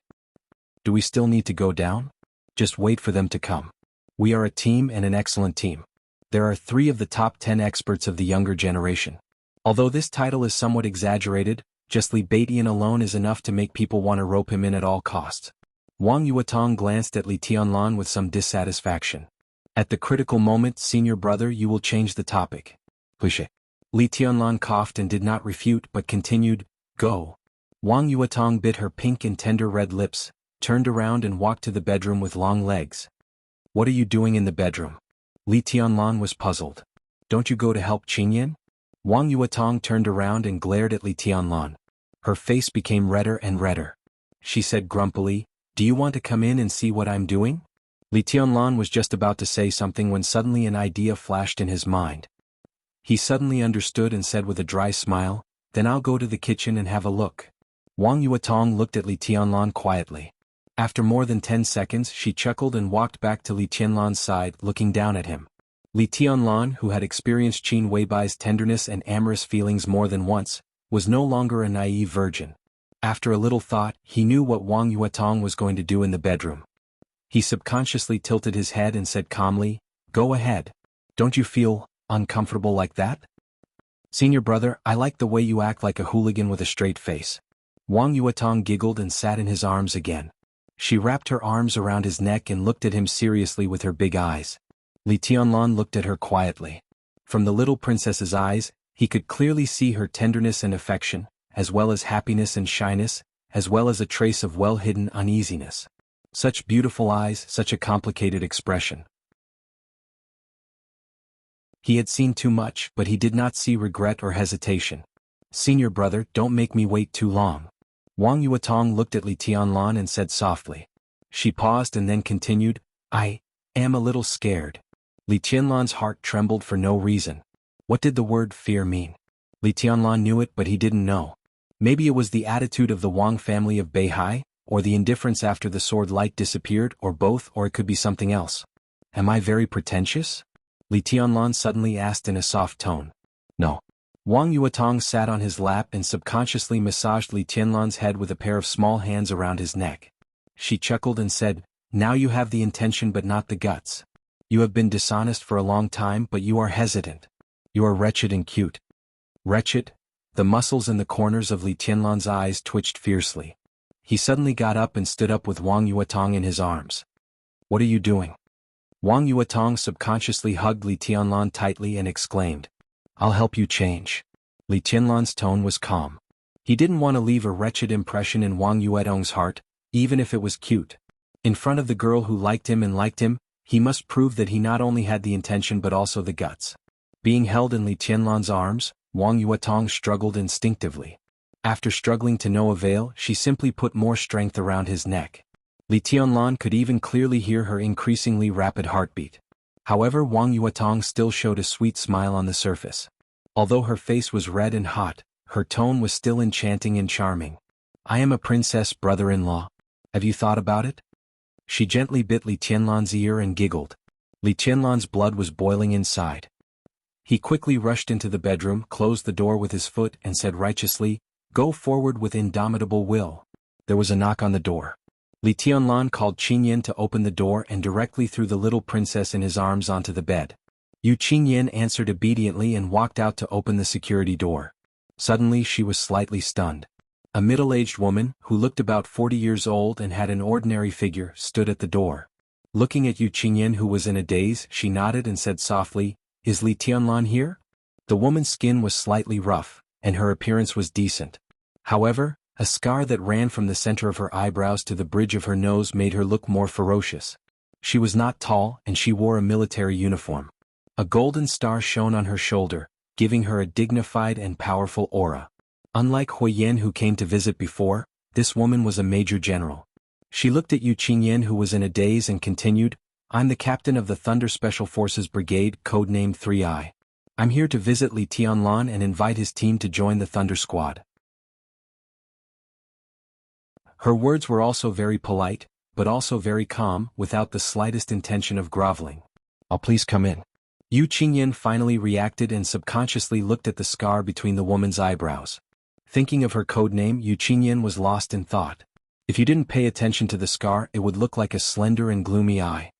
Do we still need to go down? Just wait for them to come. We are a team and an excellent team. There are 3 of the top 10 experts of the younger generation. Although this title is somewhat exaggerated, just Li Beidian alone is enough to make people want to rope him in at all costs. Wang Yuetong glanced at Li Tianlan with some dissatisfaction. At the critical moment, senior brother, you will change the topic. Cliché. Li Tianlan coughed and did not refute but continued, Go. Wang Yuetong bit her pink and tender red lips, turned around and walked to the bedroom with long legs. What are you doing in the bedroom? Li Tianlan was puzzled. Don't you go to help Qingyan? Wang Yuetong turned around and glared at Li Tianlan. Her face became redder and redder. She said grumpily, Do you want to come in and see what I'm doing? Li Tianlan was just about to say something when suddenly an idea flashed in his mind. He suddenly understood and said with a dry smile, Then I'll go to the kitchen and have a look. Wang Yuetong looked at Li Tianlan quietly. After more than 10 seconds she chuckled and walked back to Li Tianlan's side, looking down at him. Li Tianlan, who had experienced Qin Weibai's tenderness and amorous feelings more than once, was no longer a naive virgin. After a little thought, he knew what Wang Yuetong was going to do in the bedroom. He subconsciously tilted his head and said calmly, Go ahead. Don't you feel uncomfortable like that? Senior brother, I like the way you act like a hooligan with a straight face. Wang Yuetong giggled and sat in his arms again. She wrapped her arms around his neck and looked at him seriously with her big eyes. Li Tianlan looked at her quietly. From the little princess's eyes, he could clearly see her tenderness and affection, as well as happiness and shyness, as well as a trace of well-hidden uneasiness. Such beautiful eyes, such a complicated expression. He had seen too much, but he did not see regret or hesitation. Senior brother, don't make me wait too long. Wang Yuetong looked at Li Tianlan and said softly. She paused and then continued, I am a little scared. Li Tianlan's heart trembled for no reason. What did the word fear mean? Li Tianlan knew it but he didn't know. Maybe it was the attitude of the Wang family of Beihai, or the indifference after the sword light disappeared, or both, or it could be something else. Am I very pretentious? Li Tianlan suddenly asked in a soft tone. No. Wang Yuetong sat on his lap and subconsciously massaged Li Tianlan's head with a pair of small hands around his neck. She chuckled and said, "Now you have the intention but not the guts. You have been dishonest for a long time but you are hesitant. You are wretched and cute." Wretched? The muscles in the corners of Li Tianlan's eyes twitched fiercely. He suddenly got up and stood up with Wang Yuetong in his arms. "What are you doing?" Wang Yuetong subconsciously hugged Li Tianlan tightly and exclaimed, "I'll help you change." Li Tianlan's tone was calm. He didn't want to leave a wretched impression in Wang Yuetong's heart, even if it was cute. In front of the girl who liked him, he must prove that he not only had the intention but also the guts. Being held in Li Tianlan's arms, Wang Yuetong struggled instinctively. After struggling to no avail, she simply put more strength around his neck. Li Tianlan could even clearly hear her increasingly rapid heartbeat. However, Wang Yuetong still showed a sweet smile on the surface. Although her face was red and hot, her tone was still enchanting and charming. "I am a princess, brother-in-law. Have you thought about it?" She gently bit Li Tianlan's ear and giggled. Li Tianlan's blood was boiling inside. He quickly rushed into the bedroom, closed the door with his foot and said righteously, "Go forward with indomitable will." There was a knock on the door. Li Tianlan called Qingyan to open the door and directly threw the little princess in his arms onto the bed. Qingyan answered obediently and walked out to open the security door. Suddenly she was slightly stunned. A middle-aged woman, who looked about 40 years old and had an ordinary figure, stood at the door. Looking at Qingyan, who was in a daze, she nodded and said softly, "Is Li Tianlan here?" The woman's skin was slightly rough, and her appearance was decent. However, a scar that ran from the center of her eyebrows to the bridge of her nose made her look more ferocious. She was not tall and she wore a military uniform. A golden star shone on her shoulder, giving her a dignified and powerful aura. Unlike Huiyan who came to visit before, this woman was a major general. She looked at Qingyan who was in a daze and continued, "I'm the captain of the Thunder Special Forces Brigade, codenamed 3i. I'm here to visit Li Tianlan and invite his team to join the Thunder Squad." Her words were also very polite, but also very calm, without the slightest intention of groveling. "I'll please come in." Qingyan finally reacted and subconsciously looked at the scar between the woman's eyebrows. Thinking of her codename, Qingyan was lost in thought. If you didn't pay attention to the scar, it would look like a slender and gloomy eye.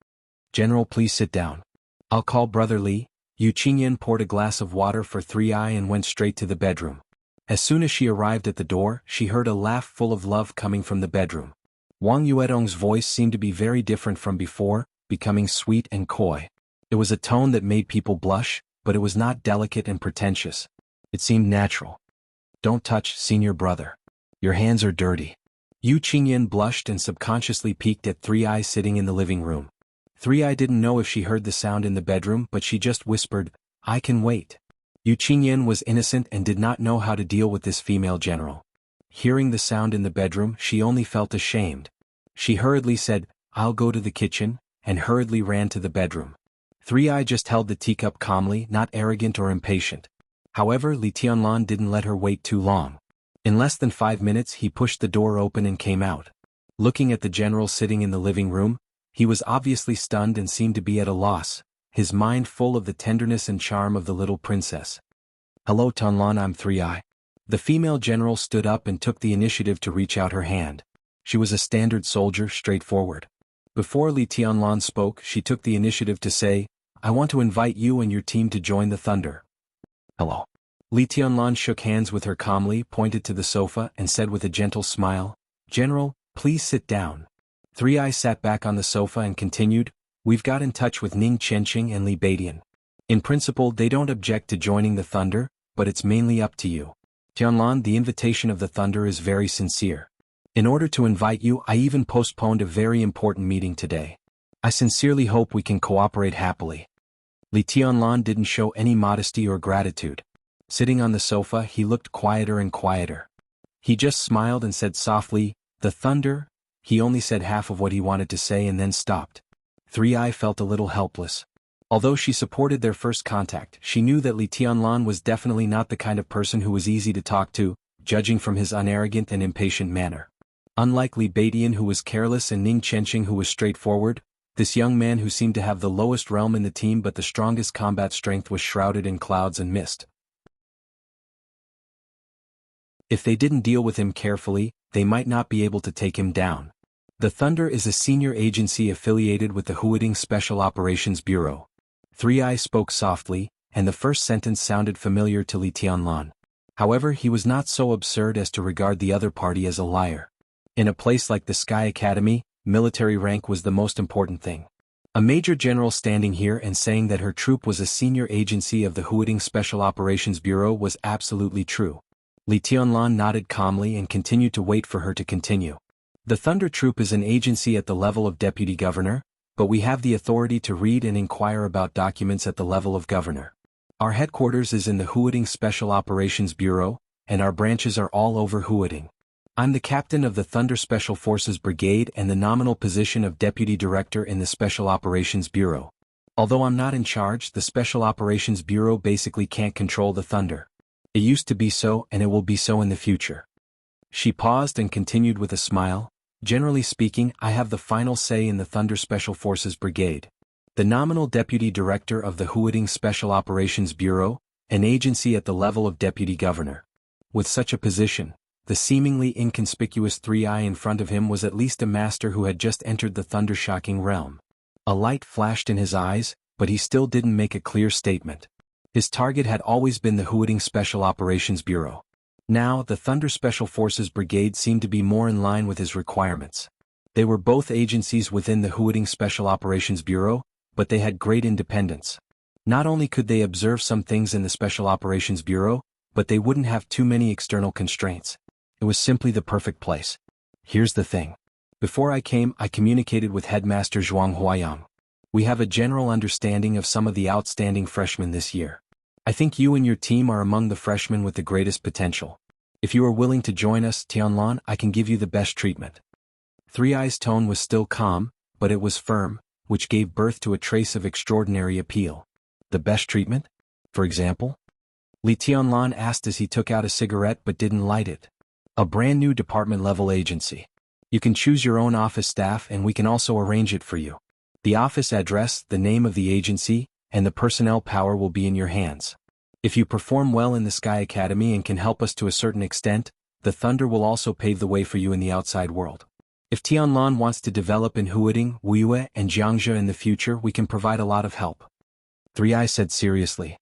"General, please sit down. I'll call Brother Li." Qingyan poured a glass of water for 3i and went straight to the bedroom. As soon as she arrived at the door, she heard a laugh full of love coming from the bedroom. Wang Yuetong's voice seemed to be very different from before, becoming sweet and coy. It was a tone that made people blush, but it was not delicate and pretentious. It seemed natural. "Don't touch, senior brother. Your hands are dirty." Qingyan blushed and subconsciously peeked at 3i sitting in the living room. 3i didn't know if she heard the sound in the bedroom, but she just whispered, "I can wait." Qingyan was innocent and did not know how to deal with this female general. Hearing the sound in the bedroom, she only felt ashamed. She hurriedly said, "I'll go to the kitchen," and hurriedly ran to the bedroom. 3i just held the teacup calmly, not arrogant or impatient. However, Li Tianlan didn't let her wait too long. In less than 5 minutes he pushed the door open and came out. Looking at the general sitting in the living room, he was obviously stunned and seemed to be at a loss, his mind full of the tenderness and charm of the little princess. "Hello Tianlan, I'm 3i. The female general stood up and took the initiative to reach out her hand. She was a standard soldier, straightforward. Before Li Tianlan spoke, she took the initiative to say, "I want to invite you and your team to join the Thunder." "Hello." Li Tianlan shook hands with her calmly, pointed to the sofa and said with a gentle smile, "General, please sit down." 3i sat back on the sofa and continued, "We've got in touch with Ning Chenqing and Li Beidian. In principle they don't object to joining the Thunder, but it's mainly up to you. Tianlan, the invitation of the Thunder is very sincere. In order to invite you, I even postponed a very important meeting today. I sincerely hope we can cooperate happily." Li Tianlan didn't show any modesty or gratitude. Sitting on the sofa, he looked quieter and quieter. He just smiled and said softly, "The Thunder?" He only said half of what he wanted to say and then stopped. 3i felt a little helpless. Although she supported their first contact, she knew that Li Tianlan was definitely not the kind of person who was easy to talk to, judging from his unarrogant and impatient manner. Unlike Li Beidian, who was careless, and Ning Chenqing, who was straightforward, this young man who seemed to have the lowest realm in the team but the strongest combat strength was shrouded in clouds and mist. If they didn't deal with him carefully, they might not be able to take him down. The Thunder is a senior agency affiliated with the Huading Special Operations Bureau. Three Eye spoke softly, and the first sentence sounded familiar to Li Tianlan. However, he was not so absurd as to regard the other party as a liar. In a place like the Sky Academy, military rank was the most important thing. A major general standing here and saying that her troop was a senior agency of the Huading Special Operations Bureau was absolutely true. Li Tianlan nodded calmly and continued to wait for her to continue. The Thunder Troop is an agency at the level of deputy governor, but we have the authority to read and inquire about documents at the level of governor. Our headquarters is in the Huading Special Operations Bureau, and our branches are all over Huading. I'm the captain of the Thunder Special Forces Brigade and the nominal position of Deputy Director in the Special Operations Bureau. Although I'm not in charge, the Special Operations Bureau basically can't control the Thunder. It used to be so and it will be so in the future. She paused and continued with a smile. Generally speaking, I have the final say in the Thunder Special Forces Brigade. The nominal Deputy Director of the Huading Special Operations Bureau, an agency at the level of Deputy Governor. With such a position, the seemingly inconspicuous Three Eye in front of him was at least a master who had just entered the thunder-shocking realm. A light flashed in his eyes, but he still didn't make a clear statement. His target had always been the Huading Special Operations Bureau. Now, the Thunder Special Forces Brigade seemed to be more in line with his requirements. They were both agencies within the Huading Special Operations Bureau, but they had great independence. Not only could they observe some things in the Special Operations Bureau, but they wouldn't have too many external constraints. It was simply the perfect place. Here's the thing. Before I came, I communicated with Headmaster Zhuang Huayang. We have a general understanding of some of the outstanding freshmen this year. I think you and your team are among the freshmen with the greatest potential. If you are willing to join us, Tianlan, I can give you the best treatment. Three Eye's tone was still calm, but it was firm, which gave birth to a trace of extraordinary appeal. The best treatment? For example? Li Tianlan asked as he took out a cigarette but didn't light it. A brand new department-level agency. You can choose your own office staff and we can also arrange it for you. The office address, the name of the agency, and the personnel power will be in your hands. If you perform well in the Sky Academy and can help us to a certain extent, the Thunder will also pave the way for you in the outside world. If Tianlan wants to develop in Huading, Wuye, and Jiangzhou in the future, we can provide a lot of help. Three Eye said seriously.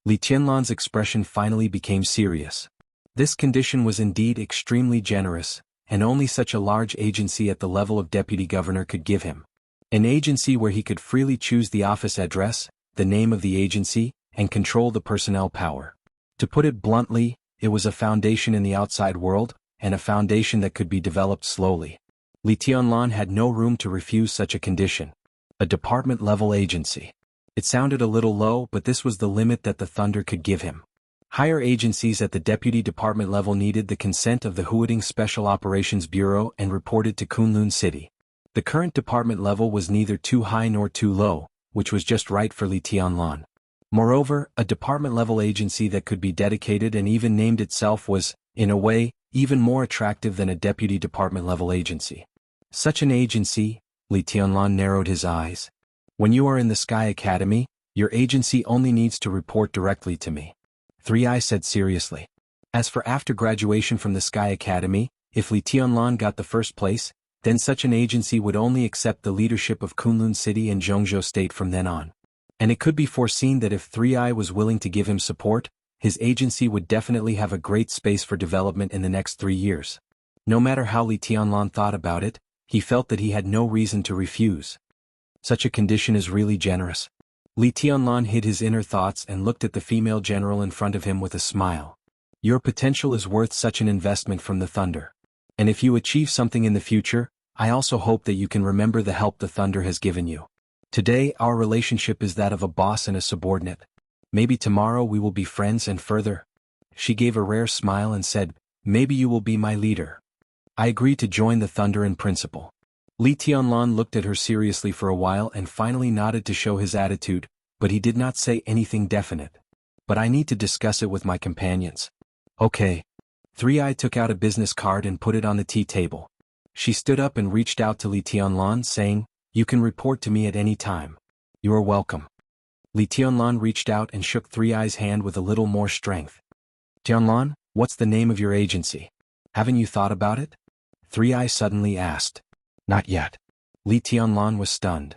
Li Tianlan's expression finally became serious. This condition was indeed extremely generous, and only such a large agency at the level of deputy governor could give him. An agency where he could freely choose the office address, the name of the agency, and control the personnel power. To put it bluntly, it was a foundation in the outside world, and a foundation that could be developed slowly. Li Tianlan had no room to refuse such a condition. A department-level agency. It sounded a little low, but this was the limit that the Thunder could give him. Higher agencies at the deputy department level needed the consent of the Huading Special Operations Bureau and reported to Kunlun City. The current department level was neither too high nor too low, which was just right for Li Tianlan. Moreover, a department-level agency that could be dedicated and even named itself was, in a way, even more attractive than a deputy department-level agency. Such an agency, Li Tianlan narrowed his eyes. When you are in the Sky Academy, your agency only needs to report directly to me. Three Eye said seriously. As for after graduation from the Sky Academy, if Li Tianlan got the first place, then such an agency would only accept the leadership of Kunlun City and Zhongzhou State from then on. And it could be foreseen that if Three Eye was willing to give him support, his agency would definitely have a great space for development in the next 3 years. No matter how Li Tianlan thought about it, he felt that he had no reason to refuse. Such a condition is really generous. Li Tianlan hid his inner thoughts and looked at the female general in front of him with a smile. Your potential is worth such an investment from the Thunder. And if you achieve something in the future, I also hope that you can remember the help the Thunder has given you. Today our relationship is that of a boss and a subordinate. Maybe tomorrow we will be friends and further. She gave a rare smile and said, maybe you will be my leader. I agree to join the Thunder in principle. Li Tianlan looked at her seriously for a while and finally nodded to show his attitude, but he did not say anything definite. But I need to discuss it with my companions. Okay. Three Eye took out a business card and put it on the tea table. She stood up and reached out to Li Tianlan saying, you can report to me at any time. You are welcome. Li Tianlan reached out and shook Three Eye's hand with a little more strength. Tianlan, what's the name of your agency? Haven't you thought about it? Three Eye suddenly asked. Not yet. Li Tianlan was stunned.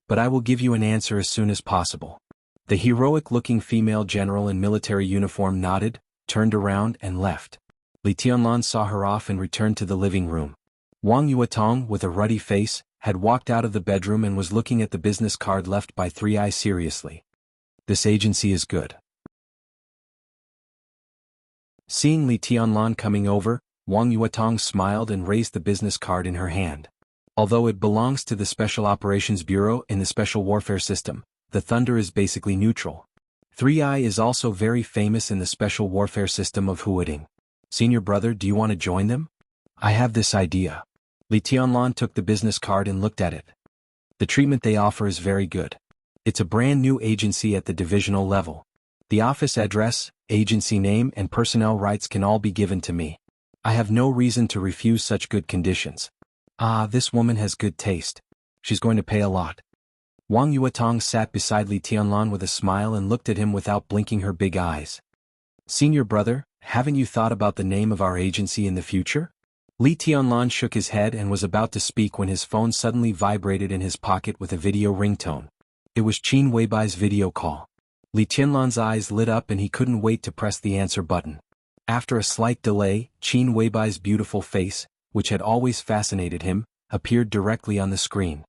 But I will give you an answer as soon as possible. The heroic-looking female general in military uniform nodded, turned around and left. Li Tianlan saw her off and returned to the living room. Wang Yuetong, with a ruddy face, had walked out of the bedroom and was looking at the business card left by Three Eye seriously. This agency is good. Seeing Li Tianlan coming over, Wang Yuetong smiled and raised the business card in her hand. Although it belongs to the Special Operations Bureau in the Special Warfare System, the Thunder is basically neutral. Three Eye is also very famous in the Special Warfare System of Huading. Senior brother, do you want to join them? I have this idea. Li Tianlan took the business card and looked at it. The treatment they offer is very good. It's a brand new agency at the divisional level. The office address, agency name and personnel rights can all be given to me. I have no reason to refuse such good conditions. Ah, this woman has good taste. She's going to pay a lot. Wang Yuetong sat beside Li Tianlan with a smile and looked at him without blinking her big eyes. Senior brother, haven't you thought about the name of our agency in the future? Li Tianlan shook his head and was about to speak when his phone suddenly vibrated in his pocket with a video ringtone. It was Qin Weibai's video call. Li Tianlan's eyes lit up and he couldn't wait to press the answer button. After a slight delay, Qin Weibai's beautiful face, which had always fascinated him, appeared directly on the screen.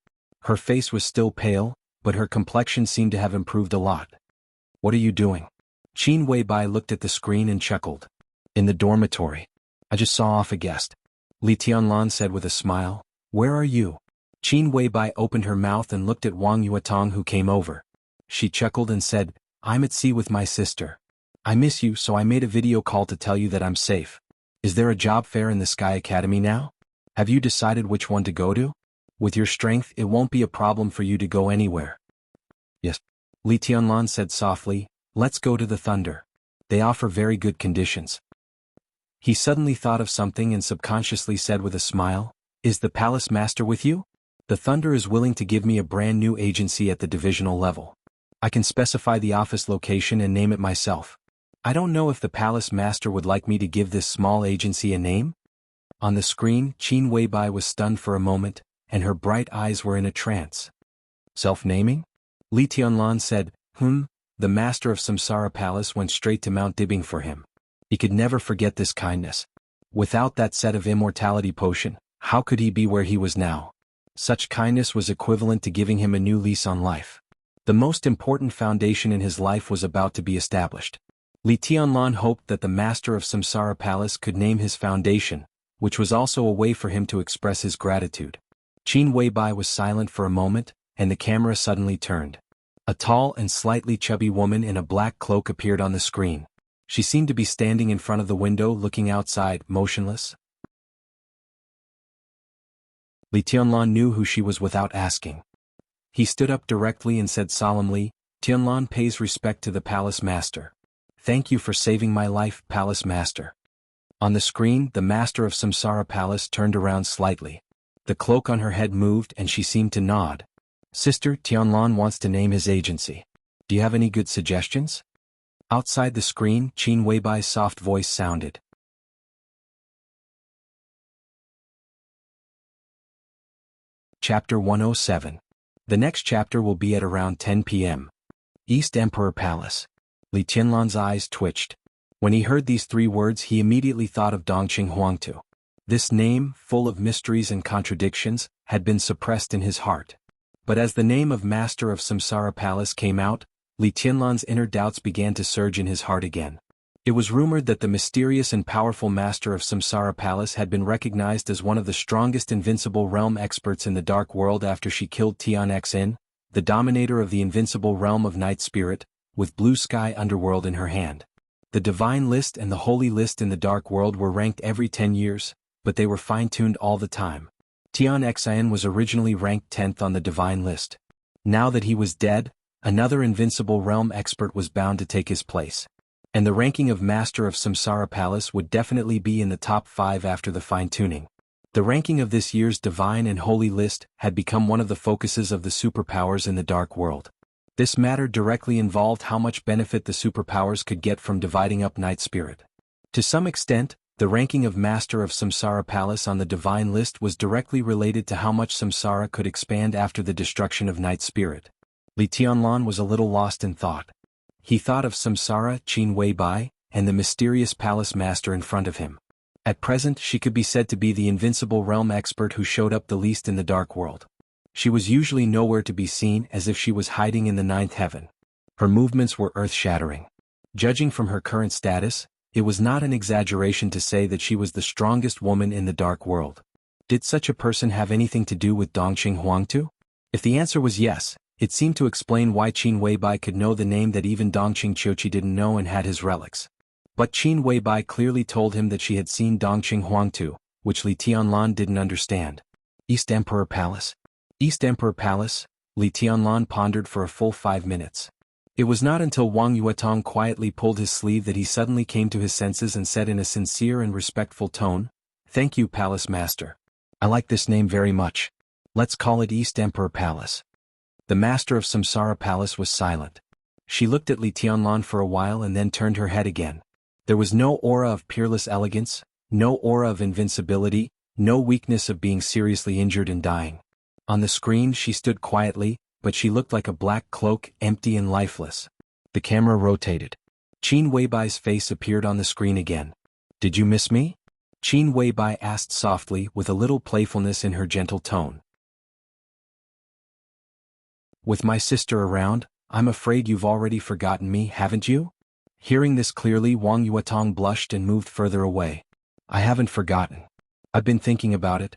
Her face was still pale, but her complexion seemed to have improved a lot. What are you doing? Qin Weibai looked at the screen and chuckled. In the dormitory. I just saw off a guest. Li Tianlan said with a smile. Where are you? Qin Weibai opened her mouth and looked at Wang Yuetong who came over. She chuckled and said, I'm at sea with my sister. I miss you, so I made a video call to tell you that I'm safe. Is there a job fair in the Sky Academy now? Have you decided which one to go to? With your strength, it won't be a problem for you to go anywhere. Yes. Li Tianlan said softly, let's go to the Thunder. They offer very good conditions. He suddenly thought of something and subconsciously said with a smile, is the Palace Master with you? The Thunder is willing to give me a brand new agency at the divisional level. I can specify the office location and name it myself. I don't know if the Palace Master would like me to give this small agency a name? On the screen, Qin Weibai was stunned for a moment, and her bright eyes were in a trance. Self-naming? Li Tianlan said, the master of Samsara Palace went straight to Mount Dibbing for him. He could never forget this kindness. Without that set of immortality potion, how could he be where he was now? Such kindness was equivalent to giving him a new lease on life. The most important foundation in his life was about to be established. Li Tianlan hoped that the master of Samsara Palace could name his foundation, which was also a way for him to express his gratitude. Qin Weibai was silent for a moment, and the camera suddenly turned. A tall and slightly chubby woman in a black cloak appeared on the screen. She seemed to be standing in front of the window looking outside, motionless. Li Tianlan knew who she was without asking. He stood up directly and said solemnly, Tianlan pays respect to the Palace Master. Thank you for saving my life, Palace Master. On the screen, the Master of Samsara Palace turned around slightly. The cloak on her head moved and she seemed to nod. Sister, Tianlan wants to name his agency. Do you have any good suggestions? Outside the screen, Qin Weibai's soft voice sounded. Chapter 107. The next chapter will be at around 10 p.m. East Emperor Palace. Li Tianlan's eyes twitched. When he heard these three words he immediately thought of Dongqing Huangtu. This name, full of mysteries and contradictions, had been suppressed in his heart. But as the name of Master of Samsara Palace came out, Li Tianlan's inner doubts began to surge in his heart again. It was rumored that the mysterious and powerful Master of Samsara Palace had been recognized as one of the strongest invincible realm experts in the Dark World after she killed Tian Xin, the dominator of the invincible realm of Night Spirit, with Blue Sky Underworld in her hand. The Divine List and the Holy List in the Dark World were ranked every 10 years, but they were fine-tuned all the time. Tian Xin was originally ranked 10th on the Divine List. Now that he was dead, another invincible realm expert was bound to take his place. And the ranking of Master of Samsara Palace would definitely be in the top 5 after the fine-tuning. The ranking of this year's Divine and Holy List had become one of the focuses of the superpowers in the Dark World. This matter directly involved how much benefit the superpowers could get from dividing up Night Spirit. To some extent, the ranking of Master of Samsara Palace on the divine list was directly related to how much samsara could expand after the destruction of Night Spirit. Li Tianlan was a little lost in thought. He thought of Samsara, Qin Weibai, and the mysterious palace master in front of him. At present she could be said to be the invincible realm expert who showed up the least in the dark world. She was usually nowhere to be seen, as if she was hiding in the ninth heaven. Her movements were earth-shattering. Judging from her current status, it was not an exaggeration to say that she was the strongest woman in the dark world. Did such a person have anything to do with Dongqing Huangtu? If the answer was yes, it seemed to explain why Qin Weibai could know the name that even Dongqing Qiuqi didn't know and had his relics. But Qin Weibai clearly told him that she had seen Dongqing Huangtu, which Li Tianlan didn't understand. East Emperor Palace? East Emperor Palace, Li Tianlan pondered for a full 5 minutes. It was not until Wang Yuetong quietly pulled his sleeve that he suddenly came to his senses and said in a sincere and respectful tone, "Thank you, Palace Master. I like this name very much. Let's call it East Emperor Palace." The Master of Samsara Palace was silent. She looked at Li Tianlan for a while and then turned her head again. There was no aura of peerless elegance, no aura of invincibility, no weakness of being seriously injured and dying. On the screen she stood quietly, but she looked like a black cloak, empty and lifeless. The camera rotated. Qin Weibai's face appeared on the screen again. "Did you miss me?" Qin Weibai asked softly with a little playfulness in her gentle tone. "With my sister around, I'm afraid you've already forgotten me, haven't you?" Hearing this clearly, Wang Yuetong blushed and moved further away. "I haven't forgotten. I've been thinking about it."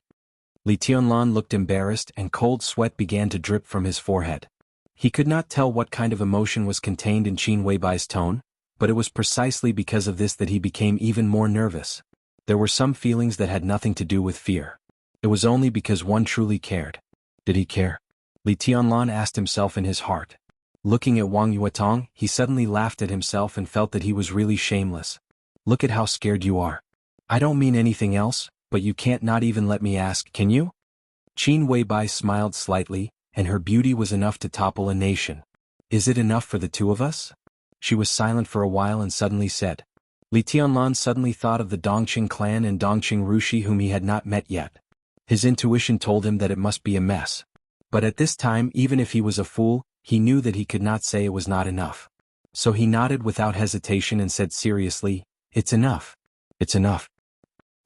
Li Tianlan looked embarrassed and cold sweat began to drip from his forehead. He could not tell what kind of emotion was contained in Qin Weibai's tone, but it was precisely because of this that he became even more nervous. There were some feelings that had nothing to do with fear. It was only because one truly cared. Did he care? Li Tianlan asked himself in his heart. Looking at Wang Yuetong, he suddenly laughed at himself and felt that he was really shameless. "Look at how scared you are. I don't mean anything else, but you can't not even let me ask, can you?" Qin Weibai smiled slightly, and her beauty was enough to topple a nation. "Is it enough for the two of us?" She was silent for a while and suddenly said. Li Tianlan suddenly thought of the Dongqing clan and Dongqing Rushi whom he had not met yet. His intuition told him that it must be a mess. But at this time, even if he was a fool, he knew that he could not say it was not enough. So he nodded without hesitation and said seriously, "It's enough. It's enough."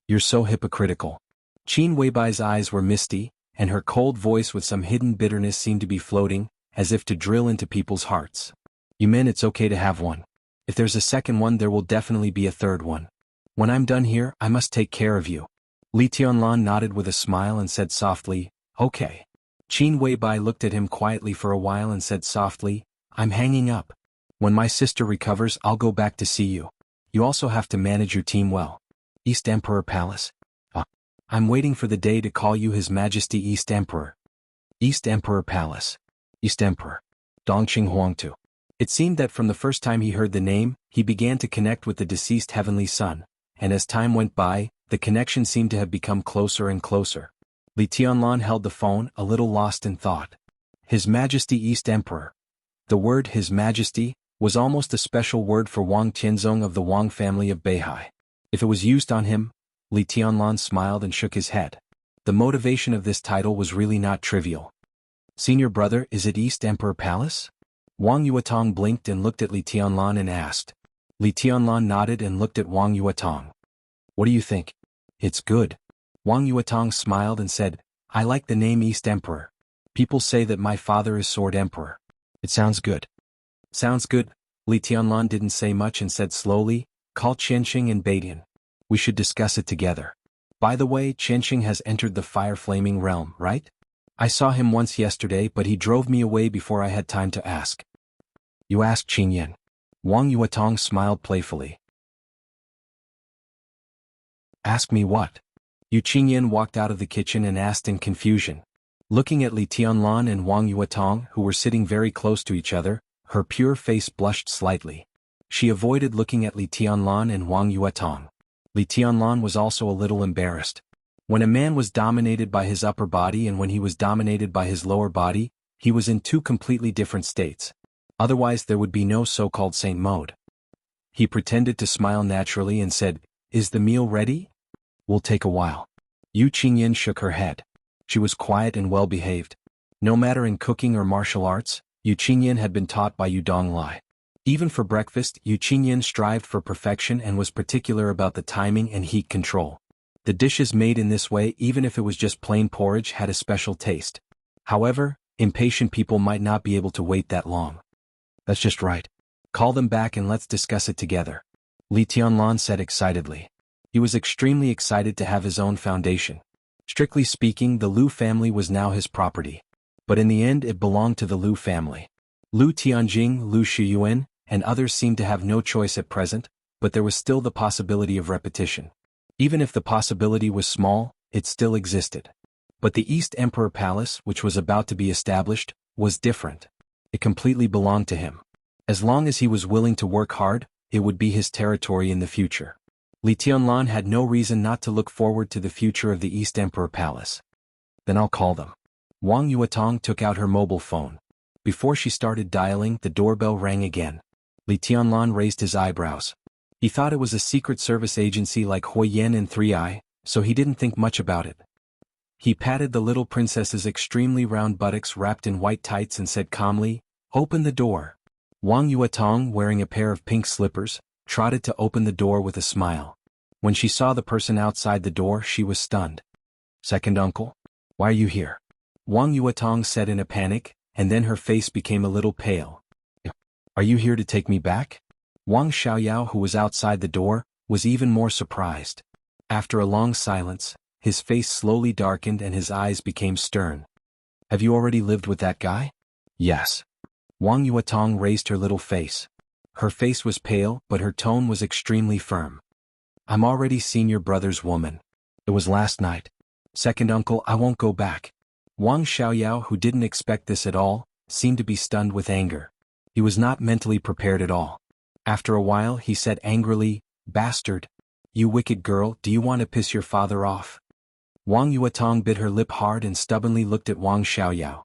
"You're so hypocritical." Qin Weibai's eyes were misty, and her cold voice with some hidden bitterness seemed to be floating, as if to drill into people's hearts. "You mean it's okay to have one. If there's a second one, there will definitely be a third one. When I'm done here, I must take care of you." Li Tianlan nodded with a smile and said softly, "Okay." Qin Weibai looked at him quietly for a while and said softly, "I'm hanging up. When my sister recovers, I'll go back to see you. You also have to manage your team well." "East Emperor Palace?" "I'm waiting for the day to call you His Majesty East Emperor." "East Emperor Palace. East Emperor. Dongqing Huangtu." It seemed that from the first time he heard the name, he began to connect with the deceased heavenly son, and as time went by, the connection seemed to have become closer and closer. Li Tianlan held the phone, a little lost in thought. His Majesty East Emperor. The word His Majesty was almost a special word for Wang Tianzong of the Wang family of Beihai. If it was used on him, Li Tianlan smiled and shook his head. The motivation of this title was really not trivial. "Senior brother, is it East Emperor Palace?" Wang Yuetong blinked and looked at Li Tianlan and asked. Li Tianlan nodded and looked at Wang Yuetong. "What do you think?" "It's good." Wang Yuetong smiled and said, "I like the name East Emperor. People say that my father is Sword Emperor. It sounds good." "Sounds good." Li Tianlan didn't say much and said slowly, "Call Qianxing and Baidian. We should discuss it together. By the way, Qianxing has entered the fire-flaming realm, right? I saw him once yesterday, but he drove me away before I had time to ask." "You asked Qingyan?" Wang Yuetong smiled playfully. "Ask me what?" Yu Qingyan walked out of the kitchen and asked in confusion. Looking at Li Tianlan and Wang Yuetong, who were sitting very close to each other, her pure face blushed slightly. She avoided looking at Li Tianlan and Wang Yuetong. Li Tianlan was also a little embarrassed. When a man was dominated by his upper body and when he was dominated by his lower body, he was in two completely different states. Otherwise there would be no so-called saint mode. He pretended to smile naturally and said, "Is the meal ready?" "Will take a while." Yu Qingyan shook her head. She was quiet and well-behaved. No matter in cooking or martial arts, Yu Qingyan had been taught by Yu Donglai. Even for breakfast, Yu Qingyan strived for perfection and was particular about the timing and heat control. The dishes made in this way, even if it was just plain porridge, had a special taste. However, impatient people might not be able to wait that long. "That's just right. Call them back and let's discuss it together," Li Tianlan said excitedly. He was extremely excited to have his own foundation. Strictly speaking, the Lu family was now his property. But in the end it belonged to the Lu family. Lu Tianjing, Lu Shiyuan, and others seemed to have no choice at present, but there was still the possibility of repetition. Even if the possibility was small, it still existed. But the East Emperor Palace, which was about to be established, was different. It completely belonged to him. As long as he was willing to work hard, it would be his territory in the future. Li Tianlan had no reason not to look forward to the future of the East Emperor Palace. "Then I'll call them." Wang Yuetong took out her mobile phone. Before she started dialing, the doorbell rang again. Li Tianlan raised his eyebrows. He thought it was a secret service agency like Hui Yen and 3i, so he didn't think much about it. He patted the little princess's extremely round buttocks wrapped in white tights and said calmly, "Open the door." Wang Yuetong, wearing a pair of pink slippers, trotted to open the door with a smile. When she saw the person outside the door, she was stunned. "Second uncle? Why are you here?" Wang Yuetong said in a panic, and then her face became a little pale. "Are you here to take me back?" Wang Xiaoyao, who was outside the door, was even more surprised. After a long silence, his face slowly darkened and his eyes became stern. "Have you already lived with that guy?" "Yes." Wang Yuetong raised her little face. Her face was pale, but her tone was extremely firm. "I'm already seen your brother's woman. It was last night. Second uncle, I won't go back." Wang Xiaoyao, who didn't expect this at all, seemed to be stunned with anger. He was not mentally prepared at all. After a while he said angrily, "Bastard! You wicked girl, do you want to piss your father off?" Wang Yuetong bit her lip hard and stubbornly looked at Wang Xiaoyao.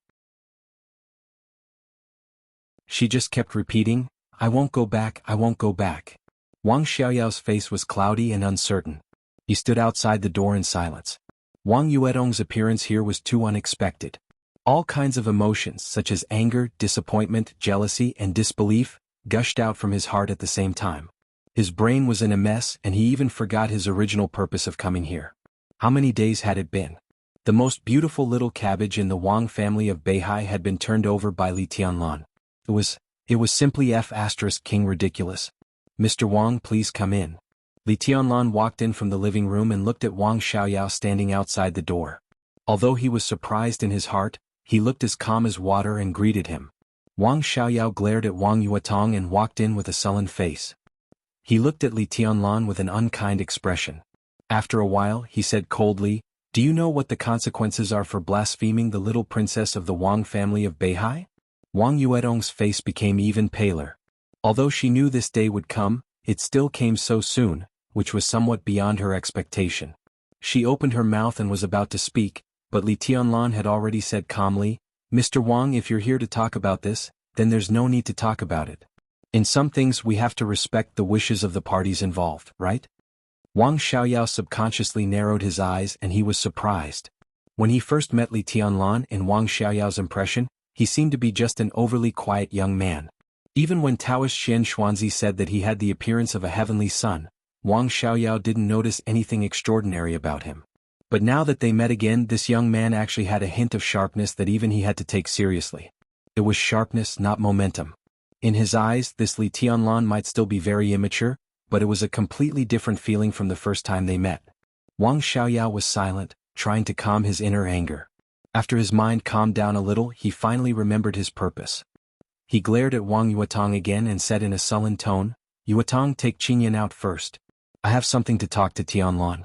She just kept repeating, "I won't go back, I won't go back." Wang Xiaoyao's face was cloudy and uncertain. He stood outside the door in silence. Wang Yuetong's appearance here was too unexpected. All kinds of emotions such as anger, disappointment, jealousy, and disbelief gushed out from his heart at the same time. His brain was in a mess and he even forgot his original purpose of coming here. How many days had it been? The most beautiful little cabbage in the Wang family of Beihai had been turned over by Li Tianlan. It was simply King ridiculous. "Mr. Wang, please come in." Li Tianlan walked in from the living room and looked at Wang Xiaoyao standing outside the door. Although he was surprised in his heart, he looked as calm as water and greeted him. Wang Xiaoyao glared at Wang Yuetong and walked in with a sullen face. He looked at Li Tianlan with an unkind expression. After a while, he said coldly, "Do you know what the consequences are for blaspheming the little princess of the Wang family of Beihai?" Wang Yuetong's face became even paler. Although she knew this day would come, it still came so soon, which was somewhat beyond her expectation. She opened her mouth and was about to speak, but Li Tianlan had already said calmly, "Mr. Wang, if you're here to talk about this, then there's no need to talk about it. In some things we have to respect the wishes of the parties involved, right?" Wang Xiaoyao subconsciously narrowed his eyes and he was surprised. When he first met Li Tianlan, in Wang Xiaoyao's impression, he seemed to be just an overly quiet young man. Even when Taoist Xian Xuanzi said that he had the appearance of a heavenly son, Wang Xiaoyao didn't notice anything extraordinary about him. But now that they met again, this young man actually had a hint of sharpness that even he had to take seriously. It was sharpness, not momentum. In his eyes, this Li Tianlan might still be very immature, but it was a completely different feeling from the first time they met. Wang Xiaoyao was silent, trying to calm his inner anger. After his mind calmed down a little, he finally remembered his purpose. He glared at Wang Yuetong again and said in a sullen tone, "Yuetong, take Qingyan out first. I have something to talk to Tianlan."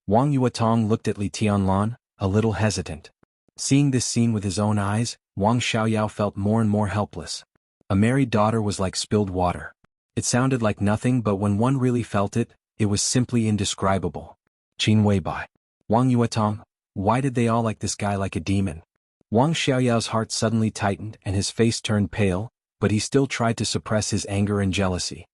Wang Yuetong looked at Li Tianlan, a little hesitant. Seeing this scene with his own eyes, Wang Xiaoyao felt more and more helpless. A married daughter was like spilled water. It sounded like nothing, but when one really felt it, it was simply indescribable. "Qin Weibai. Wang Yuetong, why did they all like this guy like a demon?" Wang Xiaoyao's heart suddenly tightened and his face turned pale, but he still tried to suppress his anger and jealousy.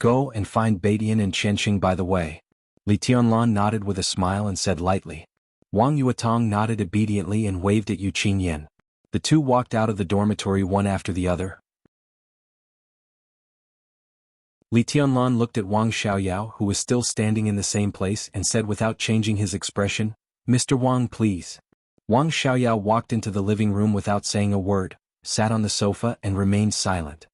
Go and find Badian and Chenxing by the way. Li Tianlan nodded with a smile and said lightly. Wang Yuetong nodded obediently and waved at Yu Qinyan. The two walked out of the dormitory one after the other. Li Tianlan looked at Wang Xiaoyao, who was still standing in the same place, and said without changing his expression, Mr. Wang, please. Wang Xiaoyao walked into the living room without saying a word, sat on the sofa and remained silent.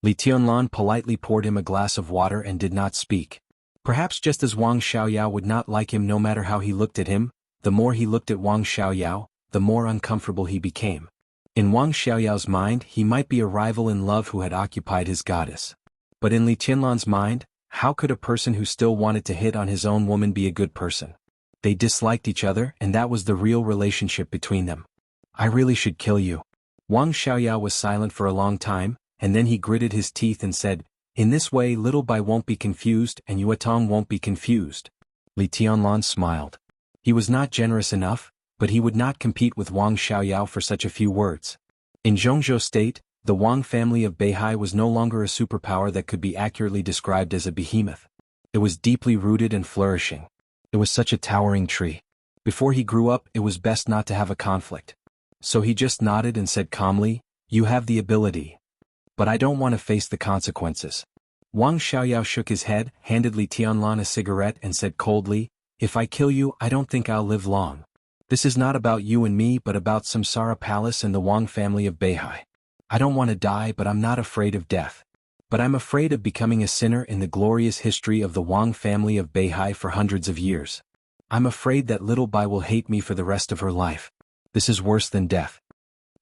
Li Tianlan politely poured him a glass of water and did not speak. Perhaps just as Wang Xiaoyao would not like him no matter how he looked at him, the more he looked at Wang Xiaoyao, the more uncomfortable he became. In Wang Xiaoyao's mind he might be a rival in love who had occupied his goddess. But in Li Tianlan's mind, how could a person who still wanted to hit on his own woman be a good person? They disliked each other and that was the real relationship between them. I really should kill you. Wang Xiaoyao was silent for a long time, and then he gritted his teeth and said, in this way Little Bai won't be confused and Yuetong won't be confused. Li Tianlan smiled. He was not generous enough, but he would not compete with Wang Xiaoyao for such a few words. In Zhongzhou State, the Wang family of Beihai was no longer a superpower that could be accurately described as a behemoth. It was deeply rooted and flourishing. It was such a towering tree. Before he grew up it was best not to have a conflict. So he just nodded and said calmly, you have the ability. But I don't want to face the consequences. Wang Xiaoyao shook his head, handed Li Tianlan a cigarette and said coldly, if I kill you I don't think I'll live long. This is not about you and me but about Samsara Palace and the Wang family of Beihai. I don't want to die but I'm not afraid of death. But I'm afraid of becoming a sinner in the glorious history of the Wang family of Beihai for hundreds of years. I'm afraid that Little Bai will hate me for the rest of her life. This is worse than death.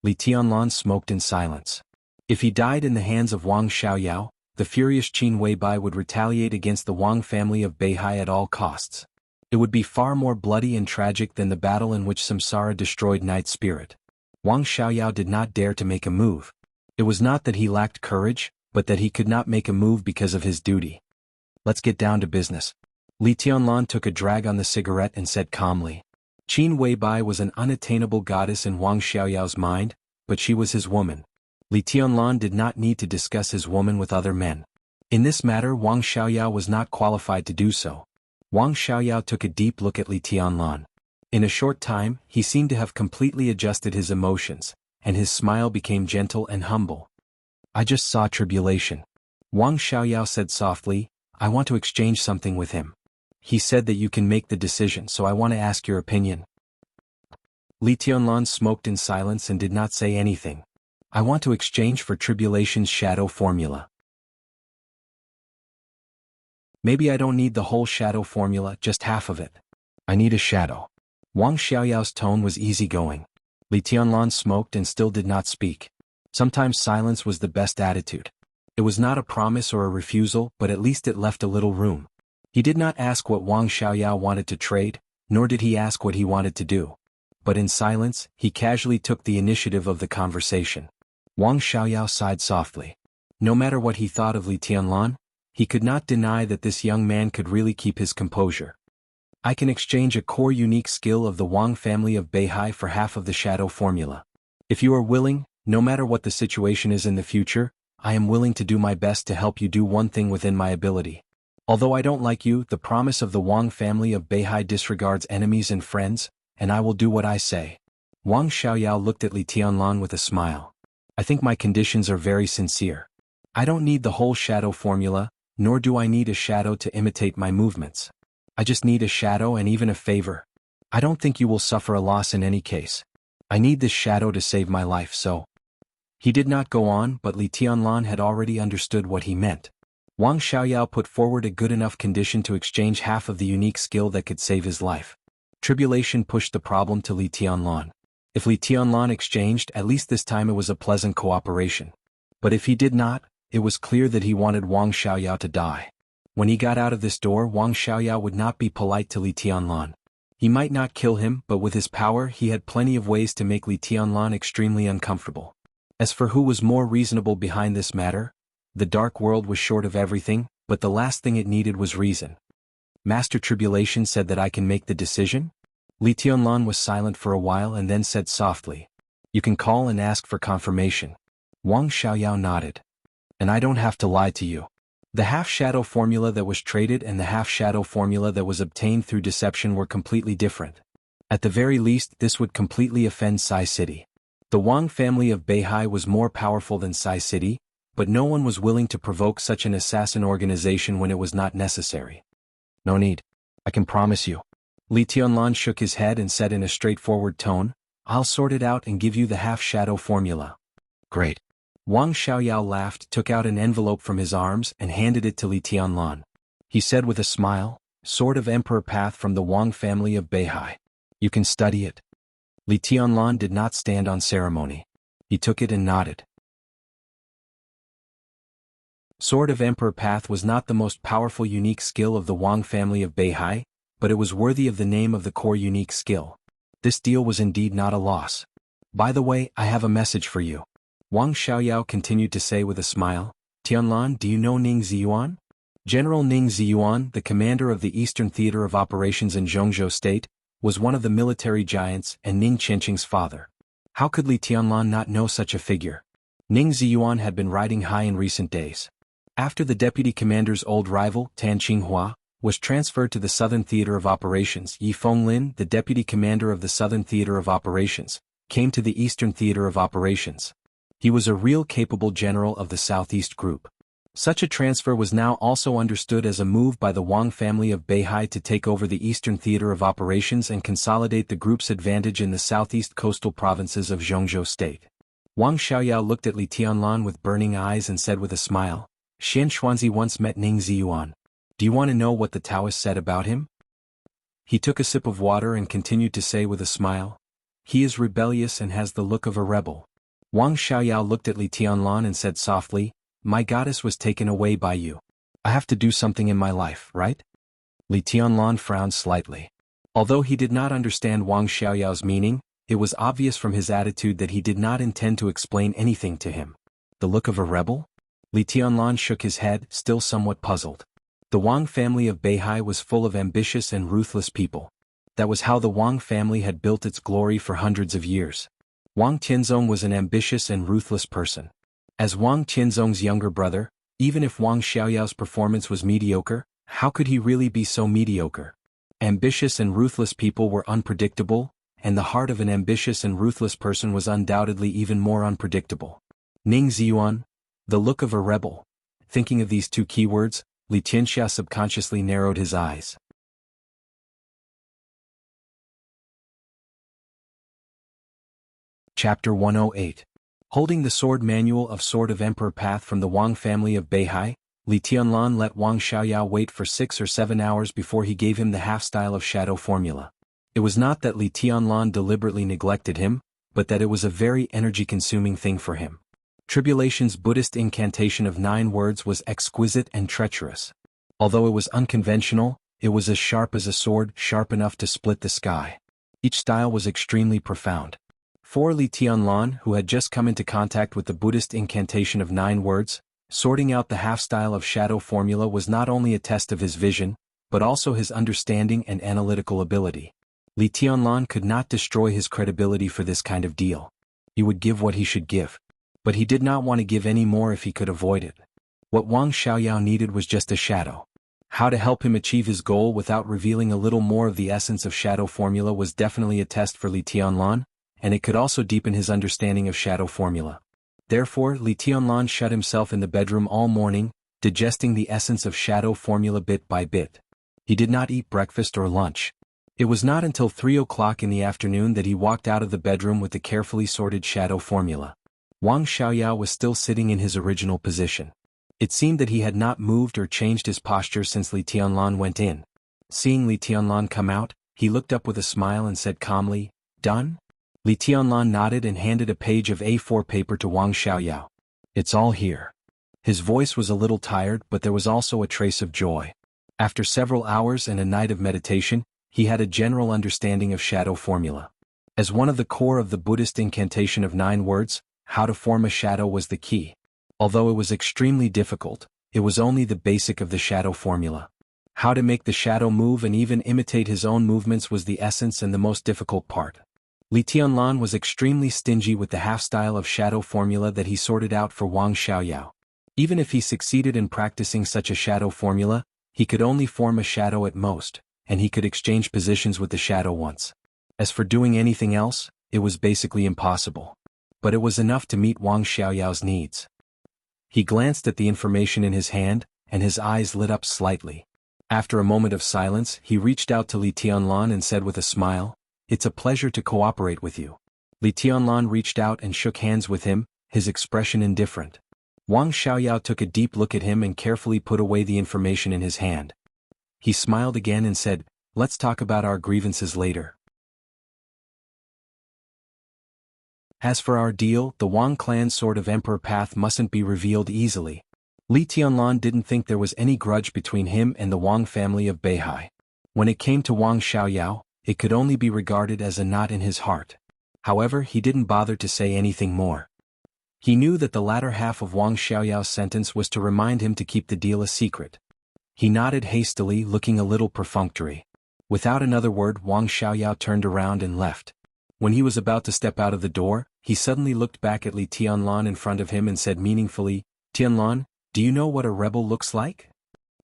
Li Tianlan smoked in silence. If he died in the hands of Wang Xiaoyao, the furious Qin Weibai would retaliate against the Wang family of Beihai at all costs. It would be far more bloody and tragic than the battle in which Samsara destroyed Night Spirit. Wang Xiaoyao did not dare to make a move. It was not that he lacked courage, but that he could not make a move because of his duty. Let's get down to business. Li Tianlan took a drag on the cigarette and said calmly. Qin Weibai was an unattainable goddess in Wang Xiaoyao's mind, but she was his woman. Li Tianlan did not need to discuss his woman with other men. In this matter Wang Xiaoyao was not qualified to do so. Wang Xiaoyao took a deep look at Li Tianlan. In a short time, he seemed to have completely adjusted his emotions, and his smile became gentle and humble. I just saw tribulation. Wang Xiaoyao said softly, I want to exchange something with him. He said that you can make the decision so I want to ask your opinion. Li Tianlan smoked in silence and did not say anything. I want to exchange for tribulation's shadow formula. Maybe I don't need the whole shadow formula, just half of it. I need a shadow. Wang Xiaoyao's tone was easygoing. Li Tianlan smoked and still did not speak. Sometimes silence was the best attitude. It was not a promise or a refusal, but at least it left a little room. He did not ask what Wang Xiaoyao wanted to trade, nor did he ask what he wanted to do. But in silence, he casually took the initiative of the conversation. Wang Xiaoyao sighed softly. No matter what he thought of Li Tianlan, he could not deny that this young man could really keep his composure. I can exchange a core unique skill of the Wang family of Beihai for half of the shadow formula. If you are willing, no matter what the situation is in the future, I am willing to do my best to help you do one thing within my ability. Although I don't like you, the promise of the Wang family of Beihai disregards enemies and friends, and I will do what I say. Wang Xiaoyao looked at Li Tianlan with a smile. I think my conditions are very sincere. I don't need the whole shadow formula, nor do I need a shadow to imitate my movements. I just need a shadow and even a favor. I don't think you will suffer a loss in any case. I need this shadow to save my life, so. He did not go on, but Li Tianlan had already understood what he meant. Wang Xiaoyao put forward a good enough condition to exchange half of the unique skill that could save his life. Tribulation pushed the problem to Li Tianlan. If Li Tianlan exchanged, at least this time it was a pleasant cooperation. But if he did not, it was clear that he wanted Wang Xiaoyao to die. When he got out of this door, Wang Xiaoyao would not be polite to Li Tianlan. He might not kill him, but with his power he had plenty of ways to make Li Tianlan extremely uncomfortable. As for who was more reasonable behind this matter, the dark world was short of everything, but the last thing it needed was reason. Master Tribulation said that I can make the decision? Li Tianlan was silent for a while and then said softly, you can call and ask for confirmation. Wang Xiaoyao nodded. And I don't have to lie to you. The half-shadow formula that was traded and the half-shadow formula that was obtained through deception were completely different. At the very least, this would completely offend Sai City. The Wang family of Beihai was more powerful than Sai City, but no one was willing to provoke such an assassin organization when it was not necessary. No need. I can promise you. Li Tianlan shook his head and said in a straightforward tone, I'll sort it out and give you the half-shadow formula. Great. Wang Xiaoyao laughed, took out an envelope from his arms and handed it to Li Tianlan. He said with a smile, Sword of Emperor Path from the Wang family of Beihai. You can study it. Li Tianlan did not stand on ceremony. He took it and nodded. Sword of Emperor Path was not the most powerful unique skill of the Wang family of Beihai, but it was worthy of the name of the core unique skill. This deal was indeed not a loss. By the way, I have a message for you. Wang Xiaoyao continued to say with a smile, Tianlan, do you know Ning Ziyuan? General Ning Ziyuan, the commander of the Eastern Theater of Operations in Zhongzhou State, was one of the military giants and Ning Qianqing's father. How could Li Tianlan not know such a figure? Ning Ziyuan had been riding high in recent days. After the deputy commander's old rival, Tan Qinghua, was transferred to the Southern Theater of Operations, Yi Fenglin, the deputy commander of the Southern Theater of Operations, came to the Eastern Theater of Operations. He was a real capable general of the Southeast Group. Such a transfer was now also understood as a move by the Wang family of Beihai to take over the Eastern Theater of Operations and consolidate the group's advantage in the southeast coastal provinces of Zhongzhou State. Wang Xiaoyao looked at Li Tianlan with burning eyes and said with a smile, Xian Xuanzi once met Ning Ziyuan. Do you want to know what the Taoists said about him? He took a sip of water and continued to say with a smile, He is rebellious and has the look of a rebel. Wang Xiaoyao looked at Li Tianlan and said softly, My goddess was taken away by you. I have to do something in my life, right? Li Tianlan frowned slightly. Although he did not understand Wang Xiaoyao's meaning, it was obvious from his attitude that he did not intend to explain anything to him. The look of a rebel? Li Tianlan shook his head, still somewhat puzzled. The Wang family of Beihai was full of ambitious and ruthless people. That was how the Wang family had built its glory for hundreds of years. Wang Tianzong was an ambitious and ruthless person. As Wang Tianzong's younger brother, even if Wang Xiaoyao's performance was mediocre, how could he really be so mediocre? Ambitious and ruthless people were unpredictable, and the heart of an ambitious and ruthless person was undoubtedly even more unpredictable. Ning Ziyuan, the look of a rebel. Thinking of these two keywords, Li Tianxia subconsciously narrowed his eyes. Chapter 108. Holding the sword manual of Sword of Emperor Path from the Wang family of Beihai, Li Tianlan let Wang Xiaoyao wait for 6 or 7 hours before he gave him the half-style of shadow formula. It was not that Li Tianlan deliberately neglected him, but that it was a very energy-consuming thing for him. Tribulation's Buddhist incantation of 9 words was exquisite and treacherous. Although it was unconventional, it was as sharp as a sword, sharp enough to split the sky. Each style was extremely profound. For Li Tianlan, who had just come into contact with the Buddhist incantation of 9 words, sorting out the half-style of shadow formula was not only a test of his vision, but also his understanding and analytical ability. Li Tianlan could not destroy his credibility for this kind of deal. He would give what he should give. But he did not want to give any more if he could avoid it. What Wang Xiaoyao needed was just a shadow. How to help him achieve his goal without revealing a little more of the essence of shadow formula was definitely a test for Li Tianlan, and it could also deepen his understanding of shadow formula. Therefore, Li Tianlan shut himself in the bedroom all morning, digesting the essence of shadow formula bit by bit. He did not eat breakfast or lunch. It was not until 3 o'clock in the afternoon that he walked out of the bedroom with the carefully sorted shadow formula. Wang Xiaoyao was still sitting in his original position. It seemed that he had not moved or changed his posture since Li Tianlan went in. Seeing Li Tianlan come out, he looked up with a smile and said calmly, Done? Li Tianlan nodded and handed a page of A4 paper to Wang Xiaoyao. It's all here. His voice was a little tired, but there was also a trace of joy. After several hours and a night of meditation, he had a general understanding of shadow formula. As one of the core of the Buddhist incantation of 9 words, how to form a shadow was the key. Although it was extremely difficult, it was only the basic of the shadow formula. How to make the shadow move and even imitate his own movements was the essence and the most difficult part. Li Tianlan was extremely stingy with the half-style of shadow formula that he sorted out for Wang Xiaoyao. Even if he succeeded in practicing such a shadow formula, he could only form a shadow at most, and he could exchange positions with the shadow once. As for doing anything else, it was basically impossible. But it was enough to meet Wang Xiaoyao's needs. He glanced at the information in his hand, and his eyes lit up slightly. After a moment of silence, he reached out to Li Tianlan and said with a smile, "It's a pleasure to cooperate with you." Li Tianlan reached out and shook hands with him, his expression indifferent. Wang Xiaoyao took a deep look at him and carefully put away the information in his hand. He smiled again and said, "Let's talk about our grievances later. As for our deal, the Wang clan's sort of emperor path mustn't be revealed easily." Li Tianlan didn't think there was any grudge between him and the Wang family of Beihai. When it came to Wang Xiaoyao, it could only be regarded as a knot in his heart. However, he didn't bother to say anything more. He knew that the latter half of Wang Xiaoyao's sentence was to remind him to keep the deal a secret. He nodded hastily, looking a little perfunctory. Without another word, Wang Xiaoyao turned around and left. When he was about to step out of the door, he suddenly looked back at Li Tianlan in front of him and said meaningfully, "Tianlan, do you know what a rebel looks like?"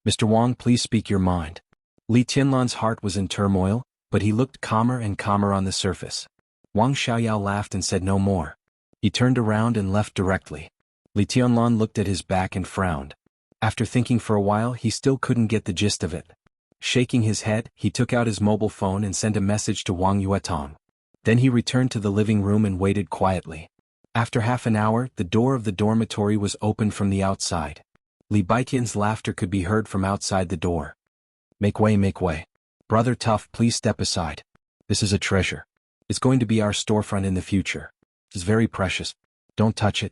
"Mr. Wang, please speak your mind." Li Tianlan's heart was in turmoil, but he looked calmer and calmer on the surface. Wang Xiaoyao laughed and said no more. He turned around and left directly. Li Tianlan looked at his back and frowned. After thinking for a while, he still couldn't get the gist of it. Shaking his head, he took out his mobile phone and sent a message to Wang Yuetong. Then he returned to the living room and waited quietly. After half an hour, the door of the dormitory was opened from the outside. Li Baitian's laughter could be heard from outside the door. Make way, make way. Brother Tough, please step aside. This is a treasure. It's going to be our storefront in the future. It's very precious. Don't touch it."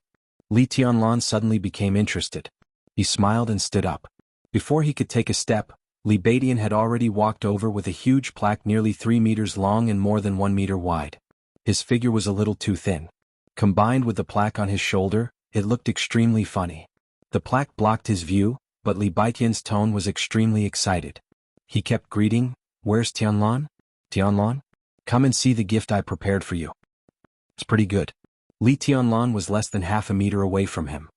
Li Tianlan suddenly became interested. He smiled and stood up. Before he could take a step, Li Baidian had already walked over with a huge plaque nearly 3 meters long and more than 1 meter wide. His figure was a little too thin. Combined with the plaque on his shoulder, it looked extremely funny. The plaque blocked his view, but Li Baitian's tone was extremely excited. He kept greeting, "Where's Tianlan? Tianlan? Come and see the gift I prepared for you. It's pretty good." Li Tianlan was less than half a meter away from him.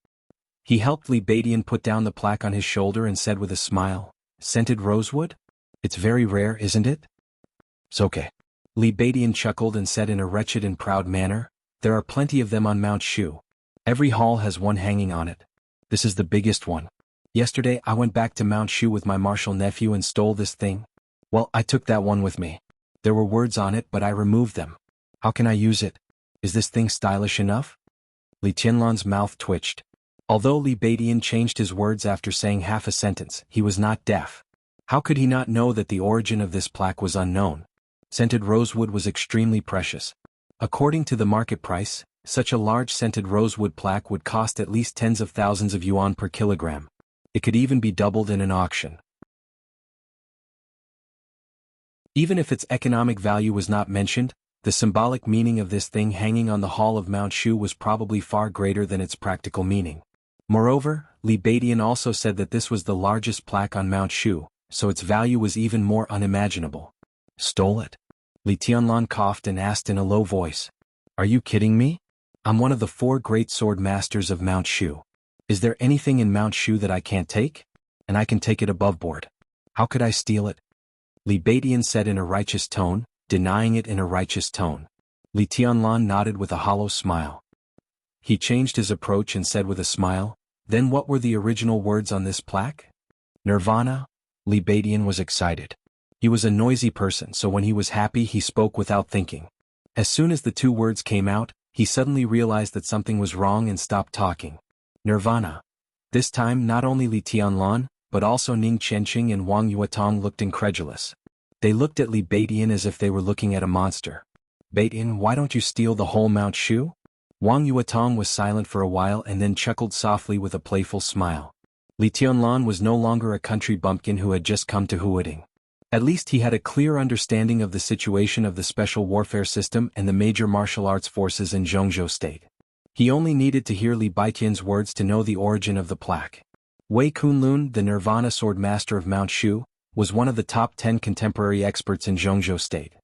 He helped Li Baidian put down the plaque on his shoulder and said with a smile, "Scented rosewood? It's very rare, isn't it?" "It's okay." Li Baidian chuckled and said in a wretched and proud manner, "There are plenty of them on Mount Shu. Every hall has one hanging on it. This is the biggest one. Yesterday I went back to Mount Shu with my martial nephew and stole this thing. Well, I took that one with me. There were words on it but I removed them. How can I use it? Is this thing stylish enough?" Li Tianlan's mouth twitched. Although Li Baidian changed his words after saying half a sentence, he was not deaf. How could he not know that the origin of this plaque was unknown? Scented rosewood was extremely precious. According to the market price, such a large scented rosewood plaque would cost at least tens of thousands of yuan per kilogram. It could even be doubled in an auction. Even if its economic value was not mentioned, the symbolic meaning of this thing hanging on the hall of Mount Shu was probably far greater than its practical meaning. Moreover, Li Baidian also said that this was the largest plaque on Mount Shu, so its value was even more unimaginable. "Stole it?" Li Tianlan coughed and asked in a low voice. "Are you kidding me? I'm one of the 4 great sword masters of Mount Shu. Is there anything in Mount Shu that I can't take? And I can take it above board. How could I steal it?" Li Baidian said in a righteous tone, denying it in a righteous tone. Li Tianlan nodded with a hollow smile. He changed his approach and said with a smile, "Then what were the original words on this plaque?" "Nirvana." Li Baidian was excited. He was a noisy person, so when he was happy he spoke without thinking. As soon as the 2 words came out, he suddenly realized that something was wrong and stopped talking. Nirvana. This time not only Li Tianlan, but also Ning Qianqing and Wang Yuetong looked incredulous. They looked at Li Baidian as if they were looking at a monster. "Baidian, why don't you steal the whole Mount Shu?" Wang Yuetong was silent for a while and then chuckled softly with a playful smile. Li Tianlan was no longer a country bumpkin who had just come to Huading. At least he had a clear understanding of the situation of the special warfare system and the major martial arts forces in Zhongzhou state. He only needed to hear Li Baitian's words to know the origin of the plaque. Wei Kunlun, the Nirvana sword master of Mount Shu, was one of the top 10 contemporary experts in Zhongzhou state.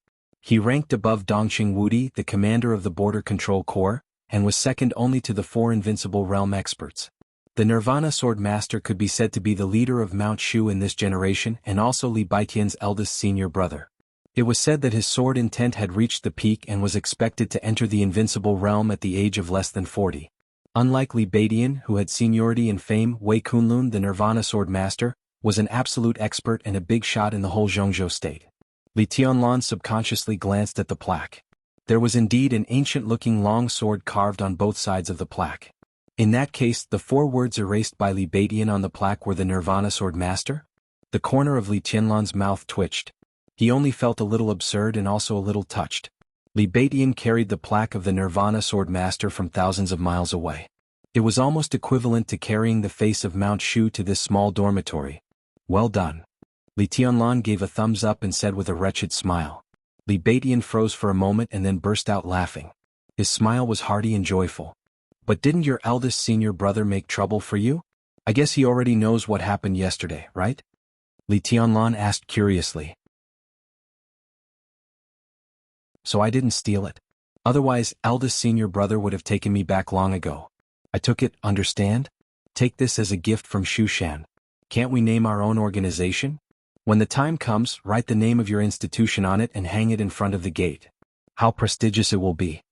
He ranked above Dongqing Wudi, the commander of the Border Control Corps, and was second only to the 4 Invincible Realm experts. The Nirvana Sword Master could be said to be the leader of Mount Shu in this generation and also Li Baitian's eldest senior brother. It was said that his sword intent had reached the peak and was expected to enter the invincible realm at the age of less than 40. Unlike Li Baitian, who had seniority and fame, Wei Kunlun, the Nirvana Sword Master, was an absolute expert and a big shot in the whole Zhongzhou state. Li Tianlan subconsciously glanced at the plaque. There was indeed an ancient-looking long sword carved on both sides of the plaque. In that case, the 4 words erased by Li Baitian on the plaque were the Nirvana Sword Master? The corner of Li Tianlan's mouth twitched. He only felt a little absurd and also a little touched. Li Baitian carried the plaque of the Nirvana Sword Master from thousands of miles away. It was almost equivalent to carrying the face of Mount Shu to this small dormitory. Well done. Li Tianlan gave a thumbs up and said with a wretched smile. Li Baitian froze for a moment and then burst out laughing. His smile was hearty and joyful. But didn't your eldest senior brother make trouble for you? I guess he already knows what happened yesterday, right? Li Tianlan asked curiously. So I didn't steal it. Otherwise, eldest senior brother would have taken me back long ago. I took it, understand? Take this as a gift from Shushan. Can't we name our own organization? When the time comes, write the name of your institution on it and hang it in front of the gate. How prestigious it will be.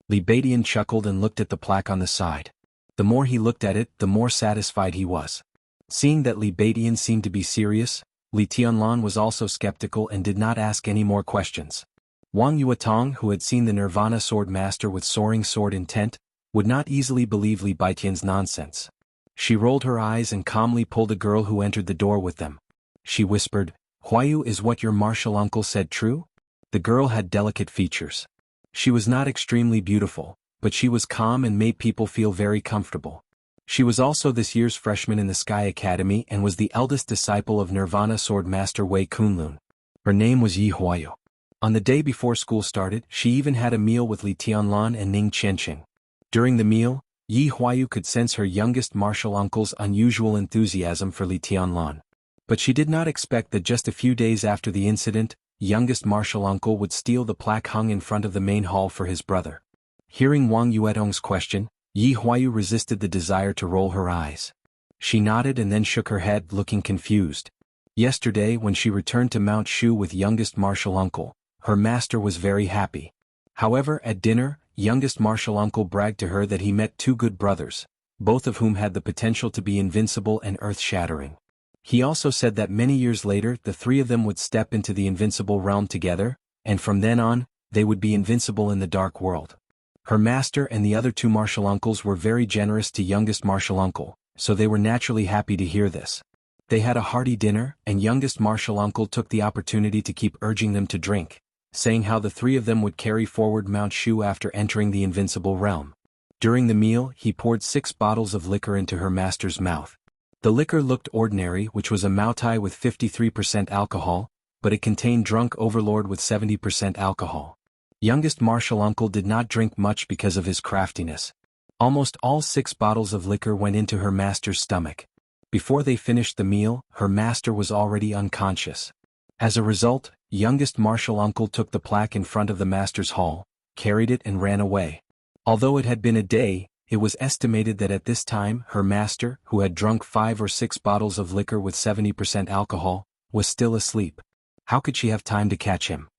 Li Baitian chuckled and looked at the plaque on the side. The more he looked at it, the more satisfied he was. Seeing that Li Baitian seemed to be serious, Li Tianlan was also skeptical and did not ask any more questions. Wang Yuetong, who had seen the Nirvana Sword Master with soaring sword intent, would not easily believe Li Baitian's nonsense. She rolled her eyes and calmly pulled a girl who entered the door with them. She whispered, "Huayu, is what your martial uncle said true?" The girl had delicate features. She was not extremely beautiful, but she was calm and made people feel very comfortable. She was also this year's freshman in the Sky Academy and was the eldest disciple of Nirvana Sword Master Wei Kunlun. Her name was Yi Huayu. On the day before school started, she even had a meal with Li Tianlan and Ning Qianqing. During the meal, Yi Huayu could sense her youngest martial uncle's unusual enthusiasm for Li Tianlan. But she did not expect that just a few days after the incident, youngest martial uncle would steal the plaque hung in front of the main hall for his brother. Hearing Wang Yuetong's question, Yi Huayu resisted the desire to roll her eyes. She nodded and then shook her head, looking confused. Yesterday, when she returned to Mount Shu with youngest martial uncle, her master was very happy. However, at dinner, youngest martial uncle bragged to her that he met 2 good brothers, both of whom had the potential to be invincible and earth-shattering. He also said that many years later the 3 of them would step into the invincible realm together, and from then on, they would be invincible in the dark world. Her master and the other 2 martial uncles were very generous to youngest martial uncle, so they were naturally happy to hear this. They had a hearty dinner, and youngest martial uncle took the opportunity to keep urging them to drink, saying how the 3 of them would carry forward Mount Shu after entering the invincible realm. During the meal, he poured 6 bottles of liquor into her master's mouth. The liquor looked ordinary, which was a Moutai with 53% alcohol, but it contained drunk overlord with 70% alcohol. Youngest martial uncle did not drink much because of his craftiness. Almost all 6 bottles of liquor went into her master's stomach. Before they finished the meal, her master was already unconscious. As a result, youngest martial uncle took the plaque in front of the master's hall, carried it and ran away. Although it had been a day, it was estimated that at this time her master, who had drunk 5 or 6 bottles of liquor with 70% alcohol, was still asleep. How could she have time to catch him?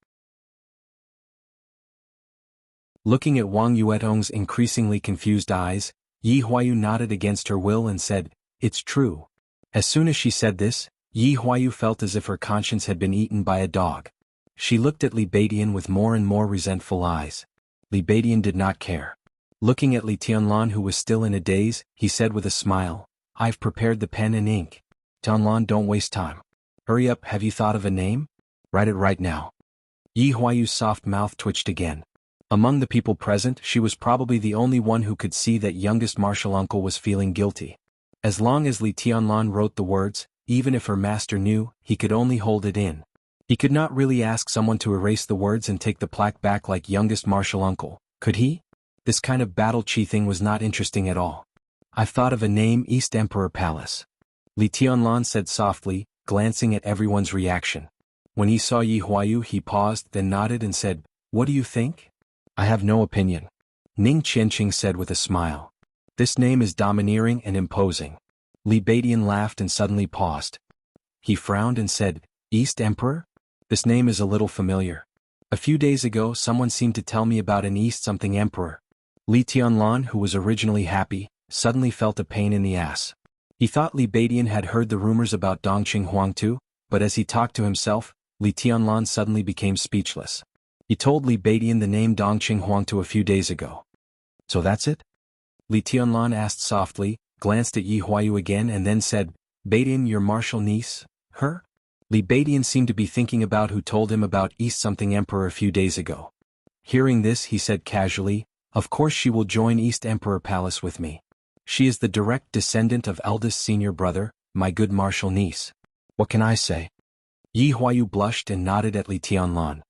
Looking at Wang Yuetong's increasingly confused eyes, Yi Huayu nodded against her will and said, "It's true." As soon as she said this, Yi Huayu felt as if her conscience had been eaten by a dog. She looked at Li Baitian with more and more resentful eyes. Li Baitian did not care. Looking at Li Tianlan, who was still in a daze, he said with a smile, "I've prepared the pen and ink. Tianlan, don't waste time. Hurry up, have you thought of a name? Write it right now." Yi Huayu's soft mouth twitched again. Among the people present, she was probably the only one who could see that youngest martial uncle was feeling guilty. As long as Li Tianlan wrote the words, even if her master knew, he could only hold it in. He could not really ask someone to erase the words and take the plaque back like youngest martial uncle, could he? This kind of battle-chi thing was not interesting at all. "I've thought of a name, East Emperor Palace," Li Tianlan said softly, glancing at everyone's reaction. When he saw Yi Huayu, he paused, then nodded and said, "What do you think?" "I have no opinion," Ning Qianqing said with a smile. This name is domineering and imposing. Li Badian laughed and suddenly paused. He frowned and said, East Emperor? This name is a little familiar. A few days ago someone seemed to tell me about an East something Emperor. Li Tianlan, who was originally happy, suddenly felt a pain in the ass. He thought Li Badian had heard the rumors about Dongqing Huangtu, but as he talked to himself, Li Tianlan suddenly became speechless. He told Li Badian the name Dongqing Huangtu a few days ago. So that's it? Li Tianlan asked softly, glanced at Yi Huayu again and then said, Badian, your martial niece? Her? Li Badian seemed to be thinking about who told him about East something Emperor a few days ago. Hearing this, he said casually, Of course she will join East Emperor Palace with me. She is the direct descendant of eldest senior brother, my good martial niece. What can I say? Yi Huayu blushed and nodded at Li Tianlan.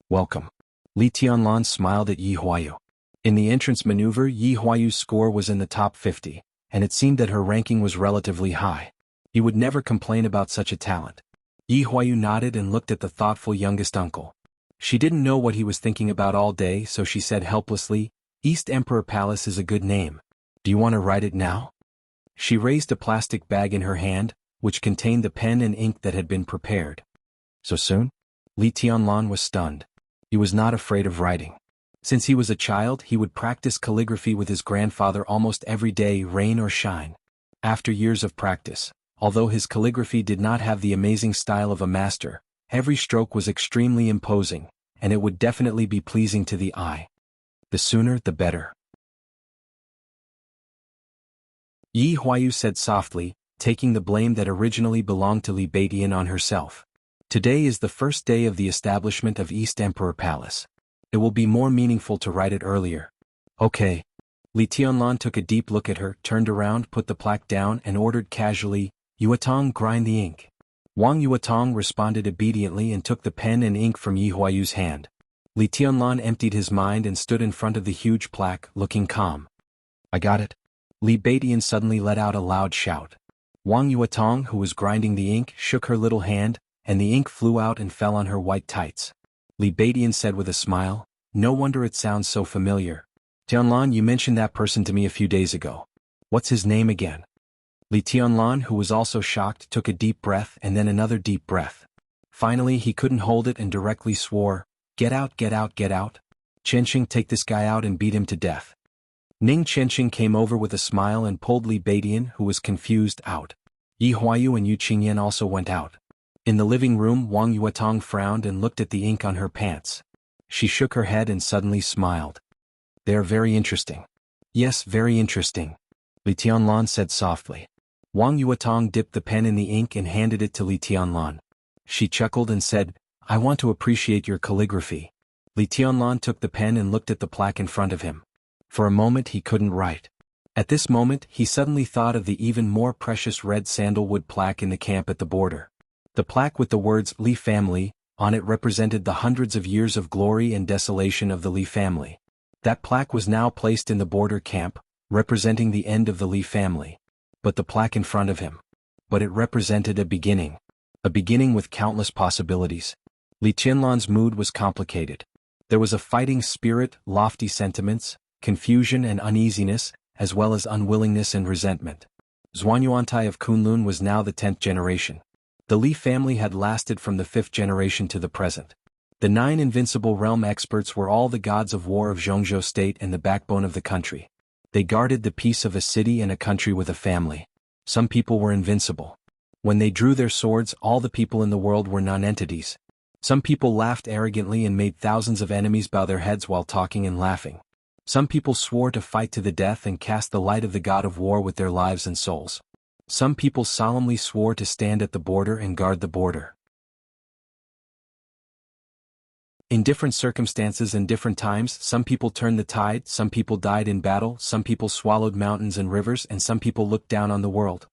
Welcome. Li Tianlan smiled at Yi Huayu. In the entrance maneuver, Yi Huayu's score was in the top 50, and it seemed that her ranking was relatively high. He would never complain about such a talent. Yi Huayu nodded and looked at the thoughtful youngest uncle. She didn't know what he was thinking about all day, so she said helplessly, East Emperor Palace is a good name. Do you want to write it now? She raised a plastic bag in her hand, which contained the pen and ink that had been prepared. So soon? Li Tianlan was stunned. He was not afraid of writing. Since he was a child, he would practice calligraphy with his grandfather almost every day, rain or shine. After years of practice, although his calligraphy did not have the amazing style of a master, every stroke was extremely imposing, and it would definitely be pleasing to the eye. The sooner, the better. Yi Huayu said softly, taking the blame that originally belonged to Li Badian on herself. Today is the first day of the establishment of East Emperor Palace. It will be more meaningful to write it earlier. Okay. Li Tianlan took a deep look at her, turned around, put the plaque down and ordered casually, Yuatong, grind the ink. Wang Yuatong responded obediently and took the pen and ink from Yi Huayu's hand. Li Tianlan emptied his mind and stood in front of the huge plaque, looking calm. I got it. Li Badian suddenly let out a loud shout. Wang Yuatong, who was grinding the ink, shook her little hand, and the ink flew out and fell on her white tights. Li Badian said with a smile, No wonder it sounds so familiar. Tianlan, you mentioned that person to me a few days ago. What's his name again? Li Tianlan, who was also shocked, took a deep breath and then another deep breath. Finally, he couldn't hold it and directly swore, Get out, get out, get out. Chenxing, take this guy out and beat him to death. Ning Chenxing came over with a smile and pulled Li Badian, who was confused, out. Yi Huayu and Yu Qingyan also went out. In the living room, Wang Yuatong frowned and looked at the ink on her pants. She shook her head and suddenly smiled. They are very interesting. Yes, very interesting. Li Tianlan said softly. Wang Yuatong dipped the pen in the ink and handed it to Li Tianlan. She chuckled and said, I want to appreciate your calligraphy. Li Tianlan took the pen and looked at the plaque in front of him. For a moment he couldn't write. At this moment he suddenly thought of the even more precious red sandalwood plaque in the camp at the border. The plaque with the words Li family on it represented the hundreds of years of glory and desolation of the Li family. That plaque was now placed in the border camp, representing the end of the Li family. But the plaque in front of him. But it represented a beginning with countless possibilities. Li Tianlan's mood was complicated. There was a fighting spirit, lofty sentiments, confusion and uneasiness, as well as unwillingness and resentment. Zhuanyuantai of Kunlun was now the 10th generation. The Li family had lasted from the 5th generation to the present. The 9 invincible realm experts were all the gods of war of Zhongzhou state and the backbone of the country. They guarded the peace of a city and a country with a family. Some people were invincible. When they drew their swords, all the people in the world were non-entities. Some people laughed arrogantly and made thousands of enemies bow their heads while talking and laughing. Some people swore to fight to the death and cast the light of the god of war with their lives and souls. Some people solemnly swore to stand at the border and guard the border. In different circumstances and different times, some people turned the tide, some people died in battle, some people swallowed mountains and rivers, and some people looked down on the world.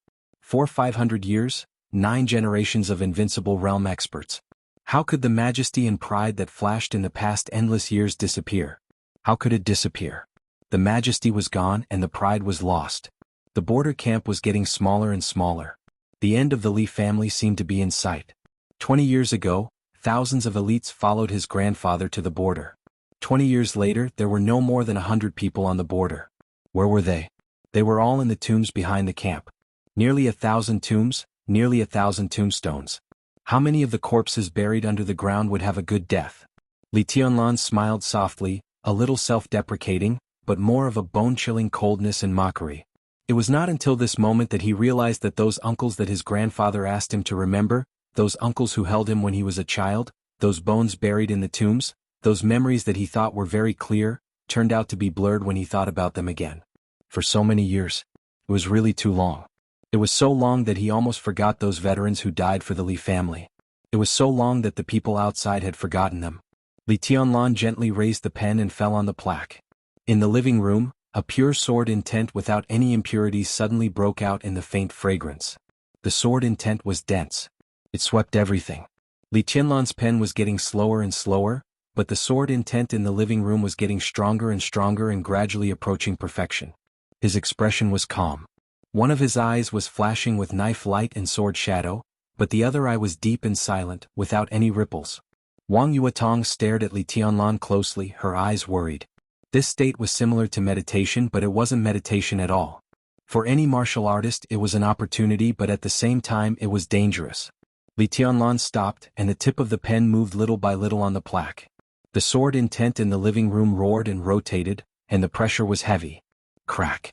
400-500 years, 9 generations of invincible realm experts. How could the majesty and pride that flashed in the past endless years disappear? How could it disappear? The majesty was gone and the pride was lost. The border camp was getting smaller and smaller. The end of the Li family seemed to be in sight. 20 years ago, thousands of elites followed his grandfather to the border. 20 years later, there were no more than 100 people on the border. Where were they? They were all in the tombs behind the camp. Nearly 1,000 tombs, nearly 1,000 tombstones. How many of the corpses buried under the ground would have a good death? Li Tianlan smiled softly, a little self-deprecating, but more of a bone-chilling coldness and mockery. It was not until this moment that he realized that those uncles that his grandfather asked him to remember, those uncles who held him when he was a child, those bones buried in the tombs, those memories that he thought were very clear, turned out to be blurred when he thought about them again. For so many years. It was really too long. It was so long that he almost forgot those veterans who died for the Li family. It was so long that the people outside had forgotten them. Li Tianlan gently raised the pen and fell on the plaque. In the living room, a pure sword intent without any impurities suddenly broke out in the faint fragrance. The sword intent was dense. It swept everything. Li Tianlan's pen was getting slower and slower, but the sword intent in the living room was getting stronger and stronger and gradually approaching perfection. His expression was calm. One of his eyes was flashing with knife light and sword shadow, but the other eye was deep and silent, without any ripples. Wang Yuetong stared at Li Tianlan closely, her eyes worried. This state was similar to meditation, but it wasn't meditation at all. For any martial artist it was an opportunity, but at the same time it was dangerous. Li Tianlan stopped, and the tip of the pen moved little by little on the plaque. The sword intent in the living room roared and rotated, and the pressure was heavy. Crack.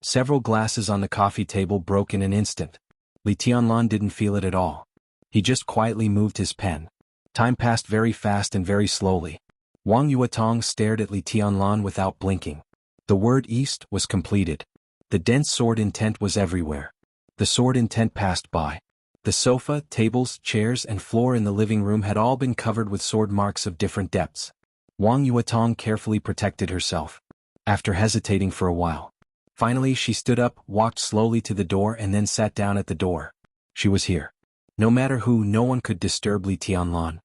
Several glasses on the coffee table broke in an instant. Li Tianlan didn't feel it at all. He just quietly moved his pen. Time passed very fast and very slowly. Wang Yuetong stared at Li Tianlan without blinking. The word east was completed. The dense sword intent was everywhere. The sword intent passed by. The sofa, tables, chairs and floor in the living room had all been covered with sword marks of different depths. Wang Yuetong carefully protected herself. After hesitating for a while. Finally she stood up, walked slowly to the door and then sat down at the door. She was here. No matter who, no one could disturb Li Tianlan.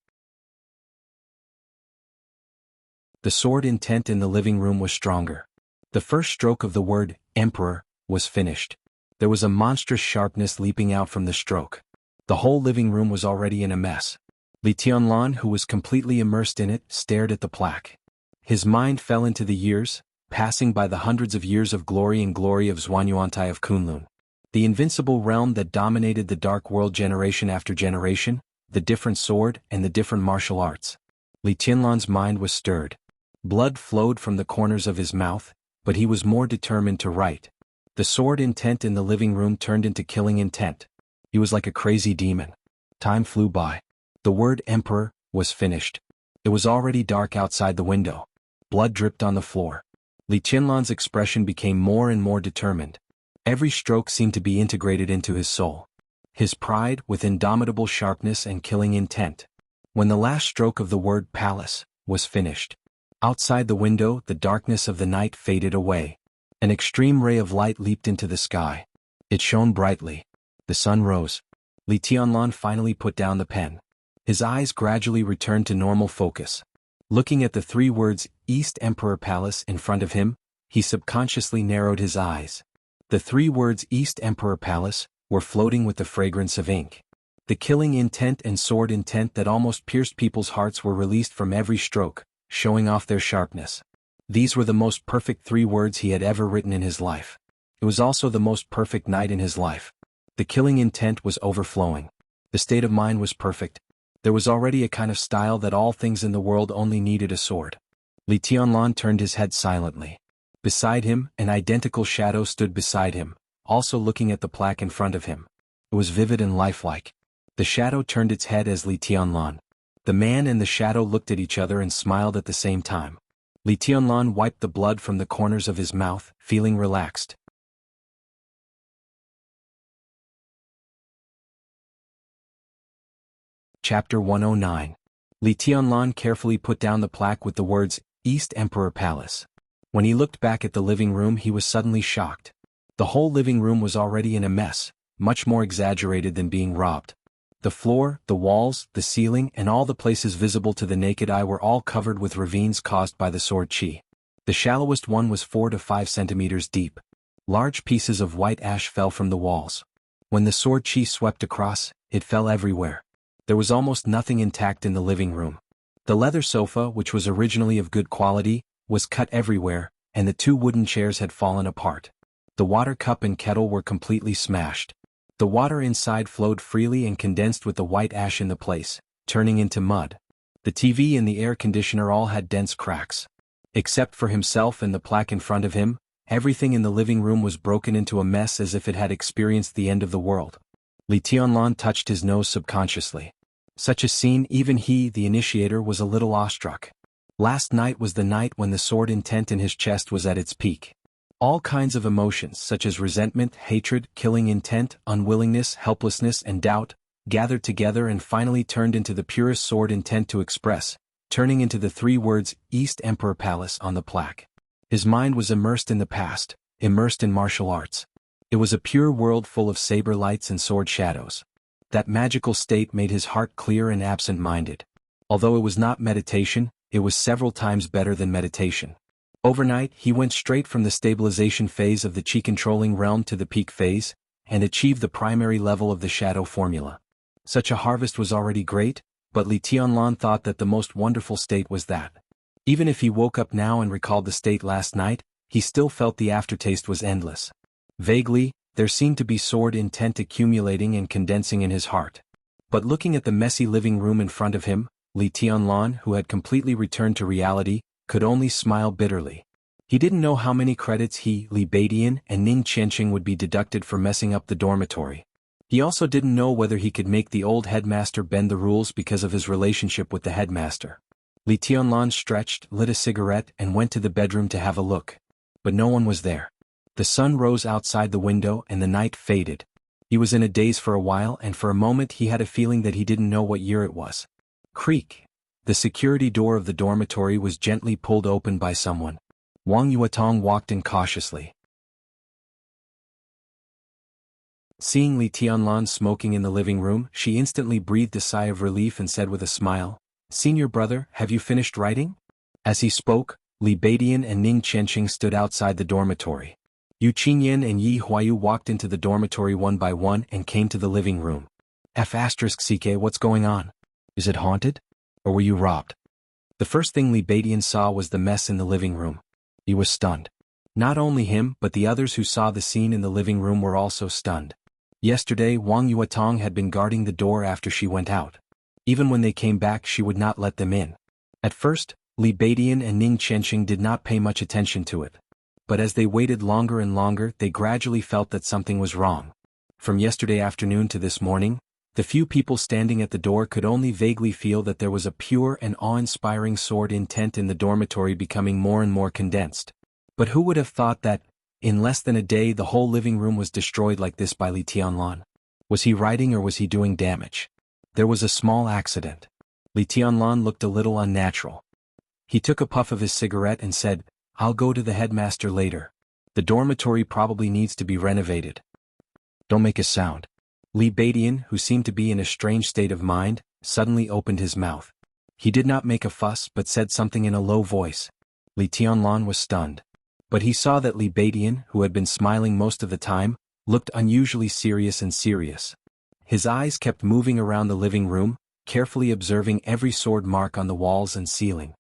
The sword intent in the living room was stronger. The first stroke of the word, Emperor, was finished. There was a monstrous sharpness leaping out from the stroke. The whole living room was already in a mess. Li Tianlan, who was completely immersed in it, stared at the plaque. His mind fell into the years, passing by the hundreds of years of glory and glory of Zhuanyuantai of Kunlun. The invincible realm that dominated the dark world generation after generation, the different sword and the different martial arts. Li Tianlan's mind was stirred. Blood flowed from the corners of his mouth, but he was more determined to write. The sword intent in the living room turned into killing intent. He was like a crazy demon. Time flew by. The word Emperor was finished. It was already dark outside the window. Blood dripped on the floor. Li Tianlan's expression became more and more determined. Every stroke seemed to be integrated into his soul. His pride with indomitable sharpness and killing intent. When the last stroke of the word palace was finished. Outside the window, the darkness of the night faded away. An extreme ray of light leaped into the sky. It shone brightly. The sun rose. Li Tianlan finally put down the pen. His eyes gradually returned to normal focus. Looking at the three words, East Emperor Palace, in front of him, he subconsciously narrowed his eyes. The three words East Emperor Palace were floating with the fragrance of ink. The killing intent and sword intent that almost pierced people's hearts were released from every stroke, showing off their sharpness. These were the most perfect three words he had ever written in his life. It was also the most perfect night in his life. The killing intent was overflowing. The state of mind was perfect. There was already a kind of style that all things in the world only needed a sword. Li Tianlan turned his head silently. Beside him, an identical shadow stood beside him, also looking at the plaque in front of him. It was vivid and lifelike. The shadow turned its head as Li Tianlan. The man and the shadow looked at each other and smiled at the same time. Li Tianlan wiped the blood from the corners of his mouth, feeling relaxed. Chapter 109. Li Tianlan carefully put down the plaque with the words, East Emperor Palace. When he looked back at the living room he was suddenly shocked. The whole living room was already in a mess, much more exaggerated than being robbed. The floor, the walls, the ceiling and all the places visible to the naked eye were all covered with ravines caused by the sword qi. The shallowest one was 4 to 5 centimeters deep. Large pieces of white ash fell from the walls. When the sword qi swept across, it fell everywhere. There was almost nothing intact in the living room. The leather sofa, which was originally of good quality, was cut everywhere, and the 2 wooden chairs had fallen apart. The water cup and kettle were completely smashed. The water inside flowed freely and condensed with the white ash in the place, turning into mud. The TV and the air conditioner all had dense cracks. Except for himself and the plaque in front of him, everything in the living room was broken into a mess as if it had experienced the end of the world. Li Tianlan touched his nose subconsciously. Such a scene, even he, the initiator, was a little awestruck. Last night was the night when the sword intent in his chest was at its peak. All kinds of emotions such as resentment, hatred, killing intent, unwillingness, helplessness, and doubt, gathered together and finally turned into the purest sword intent to express, turning into the 3 words, East Emperor Palace, on the plaque. His mind was immersed in the past, immersed in martial arts. It was a pure world full of saber lights and sword shadows. That magical state made his heart clear and absent-minded. Although it was not meditation, it was several times better than meditation. Overnight, he went straight from the stabilization phase of the chi-controlling realm to the peak phase, and achieved the primary level of the shadow formula. Such a harvest was already great, but Li Tianlan thought that the most wonderful state was that. Even if he woke up now and recalled the state last night, he still felt the aftertaste was endless. Vaguely, there seemed to be sword intent accumulating and condensing in his heart. But looking at the messy living room in front of him, Li Tianlan, who had completely returned to reality, could only smile bitterly. He didn't know how many credits he, Li Beidian, and Ning Qianqing would be deducted for messing up the dormitory. He also didn't know whether he could make the old headmaster bend the rules because of his relationship with the headmaster. Li Tianlan stretched, lit a cigarette, and went to the bedroom to have a look. But no one was there. The sun rose outside the window and the night faded. He was in a daze for a while, and for a moment he had a feeling that he didn't know what year it was. Creak. The security door of the dormitory was gently pulled open by someone. Wang Yuetong walked in cautiously. Seeing Li Tianlan smoking in the living room, she instantly breathed a sigh of relief and said with a smile, "Senior brother, have you finished writing?" As he spoke, Li Beidian and Ning Qianqing stood outside the dormitory. Yu Qingyan and Yi Huayu walked into the dormitory one by one and came to the living room. F***ck, what's going on? Is it haunted? Or were you robbed? The first thing Li Beidian saw was the mess in the living room. He was stunned. Not only him, but the others who saw the scene in the living room were also stunned. Yesterday, Wang Yuetong had been guarding the door after she went out. Even when they came back, she would not let them in. At first, Li Beidian and Ning Qianqing did not pay much attention to it. But as they waited longer and longer, they gradually felt that something was wrong. From yesterday afternoon to this morning, the few people standing at the door could only vaguely feel that there was a pure and awe-inspiring sword intent in the dormitory becoming more and more condensed. But who would have thought that, in less than a day, the whole living room was destroyed like this by Li Tianlan? Was he writing or was he doing damage? There was a small accident. Li Tianlan looked a little unnatural. He took a puff of his cigarette and said, "I'll go to the headmaster later. The dormitory probably needs to be renovated." "Don't make a sound." Li Beidian, who seemed to be in a strange state of mind, suddenly opened his mouth. He did not make a fuss but said something in a low voice. Li Tianlan was stunned. But he saw that Li Beidian, who had been smiling most of the time, looked unusually serious and serious. His eyes kept moving around the living room, carefully observing every sword mark on the walls and ceiling.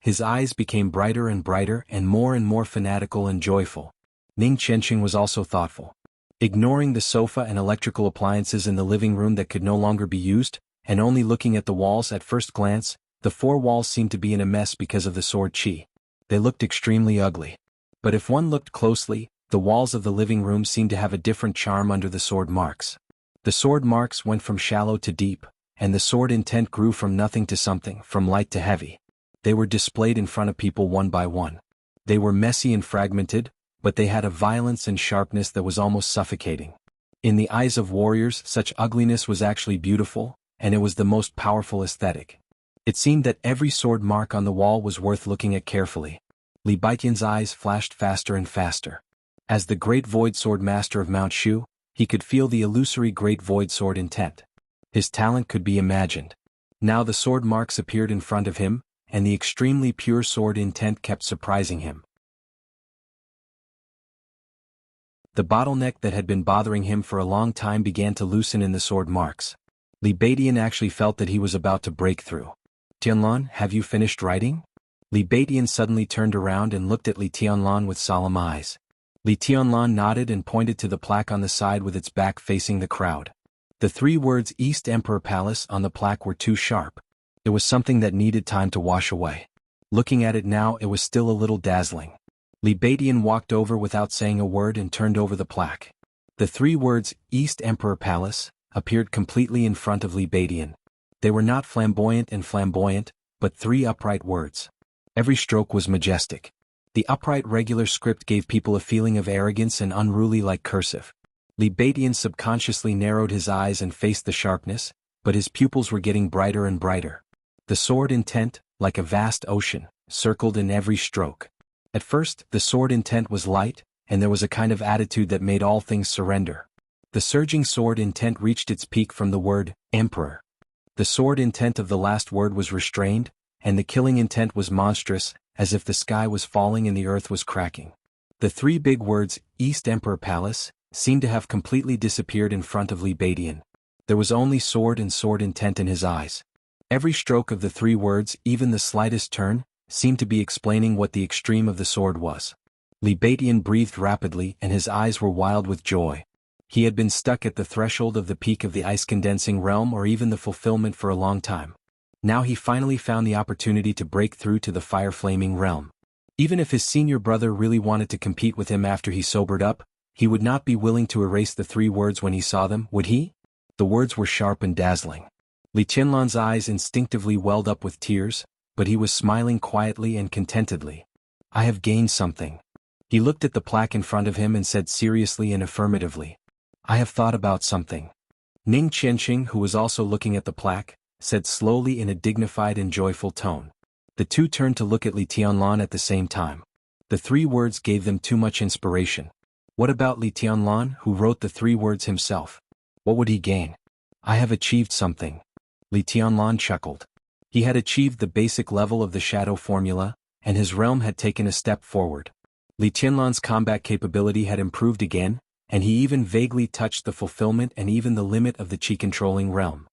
His eyes became brighter and more fanatical and joyful. Ning Qianqing was also thoughtful. Ignoring the sofa and electrical appliances in the living room that could no longer be used, and only looking at the walls at first glance, the 4 walls seemed to be in a mess because of the sword chi. They looked extremely ugly. But if one looked closely, the walls of the living room seemed to have a different charm under the sword marks. The sword marks went from shallow to deep, and the sword intent grew from nothing to something, from light to heavy. They were displayed in front of people one by one. They were messy and fragmented, but they had a violence and sharpness that was almost suffocating. In the eyes of warriors, such ugliness was actually beautiful, and it was the most powerful aesthetic. It seemed that every sword mark on the wall was worth looking at carefully. Li Beidian's eyes flashed faster and faster. As the great void sword master of Mount Shu, he could feel the illusory great void sword intent. His talent could be imagined. Now the sword marks appeared in front of him, and the extremely pure sword intent kept surprising him. The bottleneck that had been bothering him for a long time began to loosen in the sword marks. Li Beidian actually felt that he was about to break through. "Tianlan, have you finished writing?" Li Beidian suddenly turned around and looked at Li Tianlan with solemn eyes. Li Tianlan nodded and pointed to the plaque on the side with its back facing the crowd. The 3 words East Emperor Palace on the plaque were too sharp. It was something that needed time to wash away. Looking at it now, it was still a little dazzling. Li Badian walked over without saying a word and turned over the plaque. The 3 words East Emperor Palace appeared completely in front of Li Badian. They were not flamboyant, but 3 upright words. Every stroke was majestic. The upright regular script gave people a feeling of arrogance and unruly like cursive. Li Badian subconsciously narrowed his eyes and faced the sharpness, but his pupils were getting brighter and brighter. The sword intent, like a vast ocean, circled in every stroke. At first, the sword intent was light, and there was a kind of attitude that made all things surrender. The surging sword intent reached its peak from the word Emperor. The sword intent of the last word was restrained, and the killing intent was monstrous, as if the sky was falling and the earth was cracking. The 3 big words, East Emperor Palace, seemed to have completely disappeared in front of Li Badian. There was only sword and sword intent in his eyes. Every stroke of the 3 words, even the slightest turn, seemed to be explaining what the extreme of the sword was. Li Badian breathed rapidly and his eyes were wild with joy. He had been stuck at the threshold of the peak of the ice-condensing realm or even the fulfillment for a long time. Now he finally found the opportunity to break through to the fire-flaming realm. Even if his senior brother really wanted to compete with him after he sobered up, he would not be willing to erase the 3 words when he saw them, would he? The words were sharp and dazzling. Li Tianlan's eyes instinctively welled up with tears, but he was smiling quietly and contentedly. I have gained something. He looked at the plaque in front of him and said seriously and affirmatively. I have thought about something. Ning Qianqing, who was also looking at the plaque, said slowly in a dignified and joyful tone. The 2 turned to look at Li Tianlan at the same time. The 3 words gave them too much inspiration. What about Li Tianlan, who wrote the 3 words himself? What would he gain? I have achieved something. Li Tianlan chuckled. He had achieved the basic level of the shadow formula, and his realm had taken a step forward. Li Tianlan's combat capability had improved again, and he even vaguely touched the fulfillment and even the limit of the chi-controlling realm.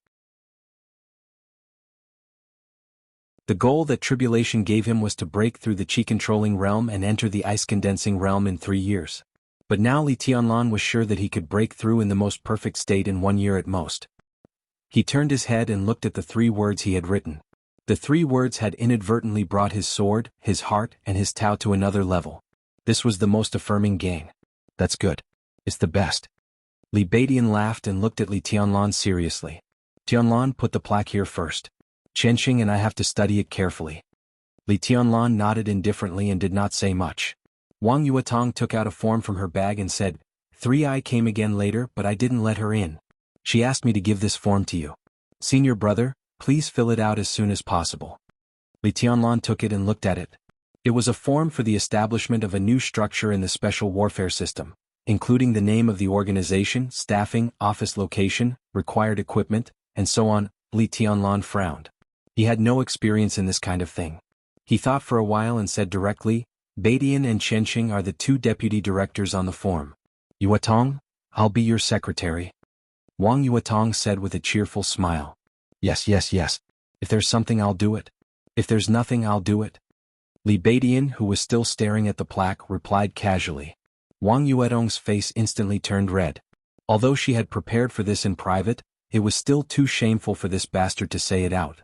The goal that Tribulation gave him was to break through the chi-controlling realm and enter the ice-condensing realm in 3 years. But now Li Tianlan was sure that he could break through in the most perfect state in 1 year at most. He turned his head and looked at the 3 words he had written. The 3 words had inadvertently brought his sword, his heart, and his Tao to another level. This was the most affirming gain. That's good. It's the best. Li Badian laughed and looked at Li Tianlan seriously. Tianlan, put the plaque here first. Qianqing and I have to study it carefully. Li Tianlan nodded indifferently and did not say much. Wang Yuetong took out a form from her bag and said, 3I came again later but I didn't let her in. She asked me to give this form to you. Senior brother, please fill it out as soon as possible. Li Tianlan took it and looked at it. It was a form for the establishment of a new structure in the special warfare system, including the name of the organization, staffing, office location, required equipment, and so on. Li Tianlan frowned. He had no experience in this kind of thing. He thought for a while and said directly, Badian and Qianqing are the 2 deputy directors on the form. Yuetong, I'll be your secretary. Wang Yuetong said with a cheerful smile. Yes. If there's something I'll do it. If there's nothing I'll do it. Li Badian, who was still staring at the plaque, replied casually. Wang Yuetong's face instantly turned red. Although she had prepared for this in private, it was still too shameful for this bastard to say it out.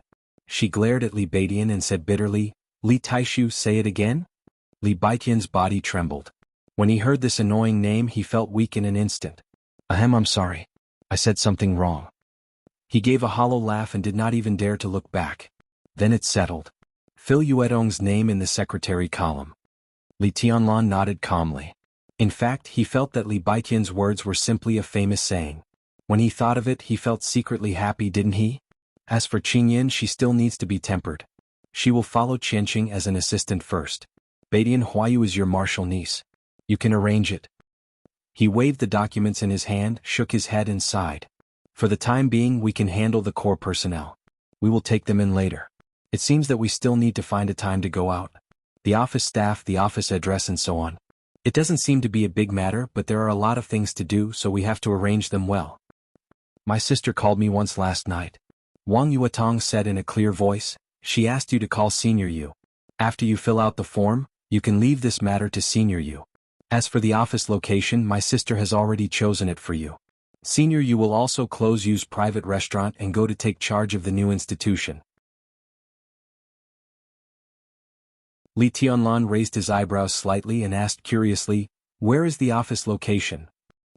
She glared at Li Badian and said bitterly, Li Taishu, say it again? Li Badian's body trembled. When he heard this annoying name he felt weak in an instant. Ahem, I'm sorry. I said something wrong. He gave a hollow laugh and did not even dare to look back. Then it settled. Fill Yuetong's name in the secretary column. Li Tianlan nodded calmly. In fact, he felt that Li Baiqian's words were simply a famous saying. When he thought of it, he felt secretly happy, didn't he? As for Qingyan, she still needs to be tempered. She will follow Qianqing as an assistant first. Badian Huayu is your martial niece. You can arrange it. He waved the documents in his hand, shook his head and sighed. For the time being, we can handle the core personnel. We will take them in later. It seems that we still need to find a time to go out. The office staff, the office address and so on. It doesn't seem to be a big matter, but there are a lot of things to do, so we have to arrange them well. My sister called me once last night. Wang Yuetong said in a clear voice. She asked you to call Senior Yu. After you fill out the form, you can leave this matter to Senior Yu. As for the office location, my sister has already chosen it for you. Senior, you will also use private restaurant and go to take charge of the new institution. Li Tianlan raised his eyebrows slightly and asked curiously, where is the office location?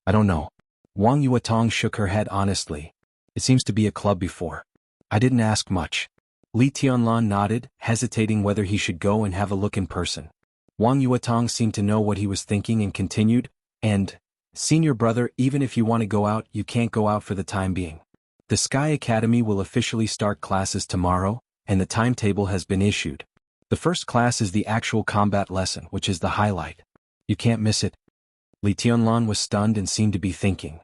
I don't know. Wang Yuatong shook her head honestly. It seems to be a club before. I didn't ask much. Li Tianlan nodded, hesitating whether he should go and have a look in person. Wang Yuatong seemed to know what he was thinking and continued, and, Senior brother, even if you want to go out, you can't go out for the time being. The Sky Academy will officially start classes tomorrow, and the timetable has been issued. The first class is the actual combat lesson, which is the highlight. You can't miss it. Li Tianlan was stunned and seemed to be thinking.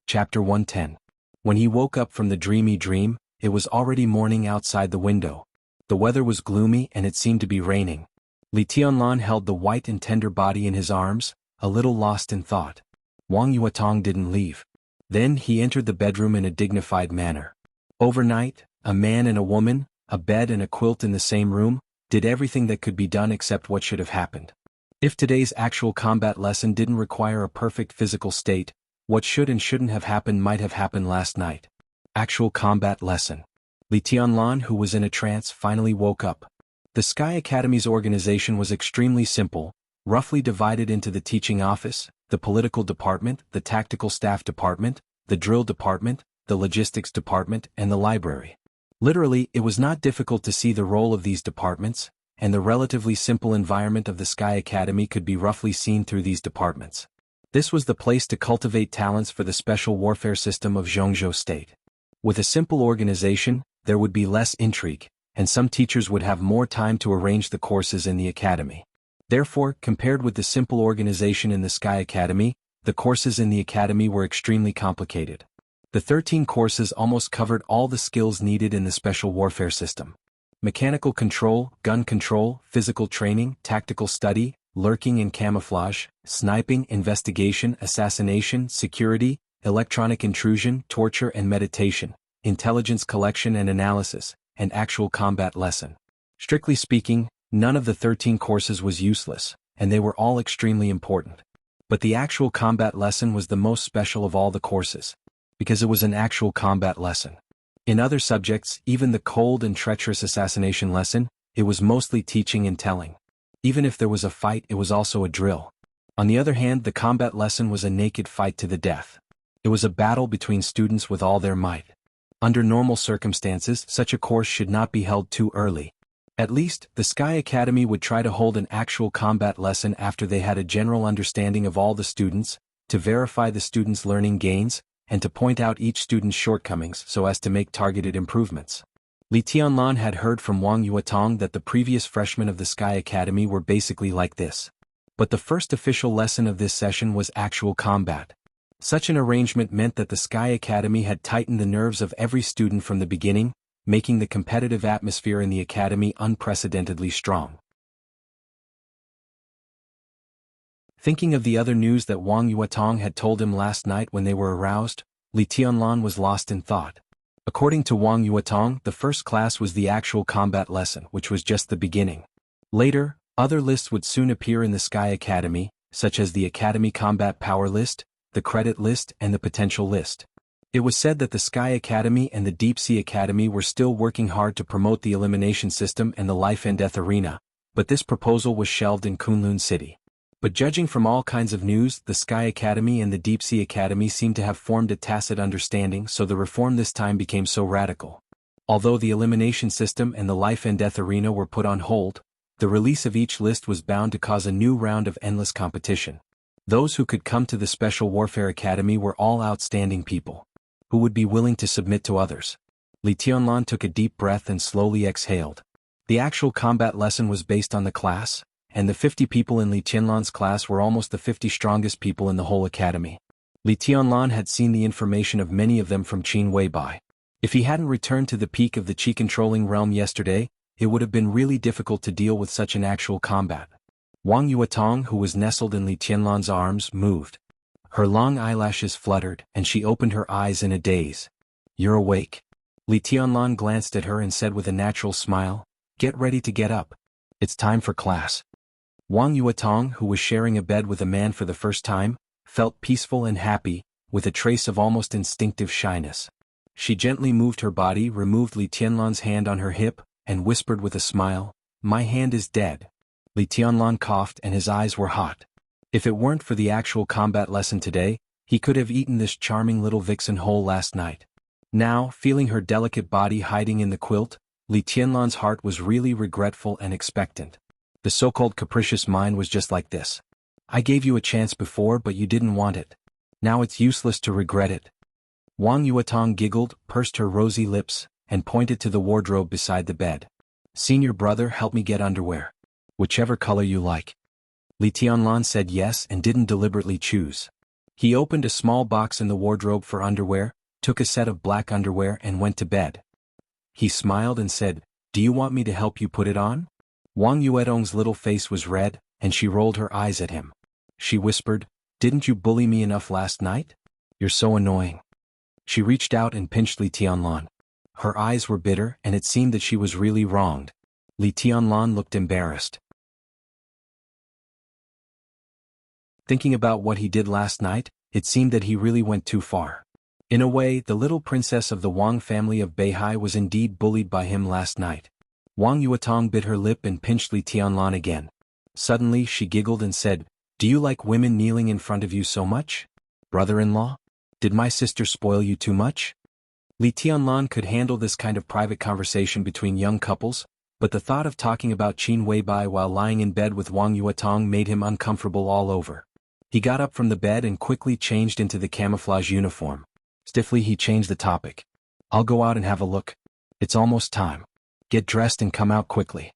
Chapter 110. When he woke up from the dreamy dream, it was already morning outside the window. The weather was gloomy and it seemed to be raining. Li Tianlan held the white and tender body in his arms, a little lost in thought. Wang Yuatong didn't leave. Then he entered the bedroom in a dignified manner. Overnight, a man and a woman, a bed and a quilt in the same room, did everything that could be done except what should have happened. If today's actual combat lesson didn't require a perfect physical state, what should and shouldn't have happened might have happened last night. Actual combat lesson. Li Tianlan, who was in a trance, finally woke up. The Sky Academy's organization was extremely simple, roughly divided into the teaching office, the political department, the tactical staff department, the drill department, the logistics department, and the library. Literally, it was not difficult to see the role of these departments, and the relatively simple environment of the Sky Academy could be roughly seen through these departments. This was the place to cultivate talents for the special warfare system of Zhongzhou State. With a simple organization, there would be less intrigue, and some teachers would have more time to arrange the courses in the academy. Therefore, compared with the simple organization in the Sky Academy, the courses in the academy were extremely complicated. The 13 courses almost covered all the skills needed in the special warfare system. Mechanical control, gun control, physical training, tactical study, lurking and camouflage, sniping, investigation, assassination, security, electronic intrusion, torture and meditation, intelligence collection and analysis, and actual combat lesson. Strictly speaking, none of the 13 courses was useless, and they were all extremely important. But the actual combat lesson was the most special of all the courses, because it was an actual combat lesson. In other subjects, even the cold and treacherous assassination lesson, it was mostly teaching and telling. Even if there was a fight, it was also a drill. On the other hand, the combat lesson was a naked fight to the death. It was a battle between students with all their might. Under normal circumstances, such a course should not be held too early. At least, the Sky Academy would try to hold an actual combat lesson after they had a general understanding of all the students, to verify the students' learning gains, and to point out each student's shortcomings so as to make targeted improvements. Li Tianlan had heard from Wang Yuatong that the previous freshmen of the Sky Academy were basically like this. But the first official lesson of this session was actual combat. Such an arrangement meant that the Sky Academy had tightened the nerves of every student from the beginning, making the competitive atmosphere in the academy unprecedentedly strong. Thinking of the other news that Wang Yuatong had told him last night when they were aroused, Li Tianlan was lost in thought. According to Wang Yuatong, the first class was the actual combat lesson, which was just the beginning. Later, other lists would soon appear in the Sky Academy, such as the Academy Combat Power List, the Credit List, and the Potential List. It was said that the Sky Academy and the Deep Sea Academy were still working hard to promote the elimination system and the life and death arena, but this proposal was shelved in Kunlun City. But judging from all kinds of news, the Sky Academy and the Deep Sea Academy seemed to have formed a tacit understanding, so the reform this time became so radical. Although the elimination system and the life and death arena were put on hold, the release of each list was bound to cause a new round of endless competition. Those who could come to the Special Warfare Academy were all outstanding people, who would be willing to submit to others. Li Tianlan took a deep breath and slowly exhaled. The actual combat lesson was based on the class, and the 50 people in Li Tianlan's class were almost the 50 strongest people in the whole academy. Li Tianlan had seen the information of many of them from Qin Weibai. If he hadn't returned to the peak of the Qi-controlling realm yesterday, it would have been really difficult to deal with such an actual combat. Wang Yuatong, who was nestled in Li Tianlan's arms, moved. Her long eyelashes fluttered, and she opened her eyes in a daze. "You're awake." Li Tianlan glanced at her and said with a natural smile, "Get ready to get up. It's time for class." Wang Yuetong, who was sharing a bed with a man for the first time, felt peaceful and happy, with a trace of almost instinctive shyness. She gently moved her body, removed Li Tianlan's hand on her hip, and whispered with a smile, "My hand is dead." Li Tianlan coughed and his eyes were hot. If it weren't for the actual combat lesson today, he could have eaten this charming little vixen whole last night. Now, feeling her delicate body hiding in the quilt, Li Tianlan's heart was really regretful and expectant. The so-called capricious mind was just like this. I gave you a chance before but you didn't want it. Now it's useless to regret it. Wang Yuetong giggled, pursed her rosy lips, and pointed to the wardrobe beside the bed. "Senior brother, help me get underwear. Whichever color you like." Li Tianlan said yes and didn't deliberately choose. He opened a small box in the wardrobe for underwear, took a set of black underwear and went to bed. He smiled and said, "Do you want me to help you put it on?" Wang Yuetong's little face was red, and she rolled her eyes at him. She whispered, "Didn't you bully me enough last night? You're so annoying." She reached out and pinched Li Tianlan. Her eyes were bitter and it seemed that she was really wronged. Li Tianlan looked embarrassed. Thinking about what he did last night, it seemed that he really went too far. In a way, the little princess of the Wang family of Beihai was indeed bullied by him last night. Wang Yuetong bit her lip and pinched Li Tianlan again. Suddenly she giggled and said, "Do you like women kneeling in front of you so much? Brother-in-law? Did my sister spoil you too much?" Li Tianlan could handle this kind of private conversation between young couples, but the thought of talking about Qin Weibai while lying in bed with Wang Yuetong made him uncomfortable all over. He got up from the bed and quickly changed into the camouflage uniform. Stiffly he changed the topic. "I'll go out and have a look. It's almost time. Get dressed and come out quickly."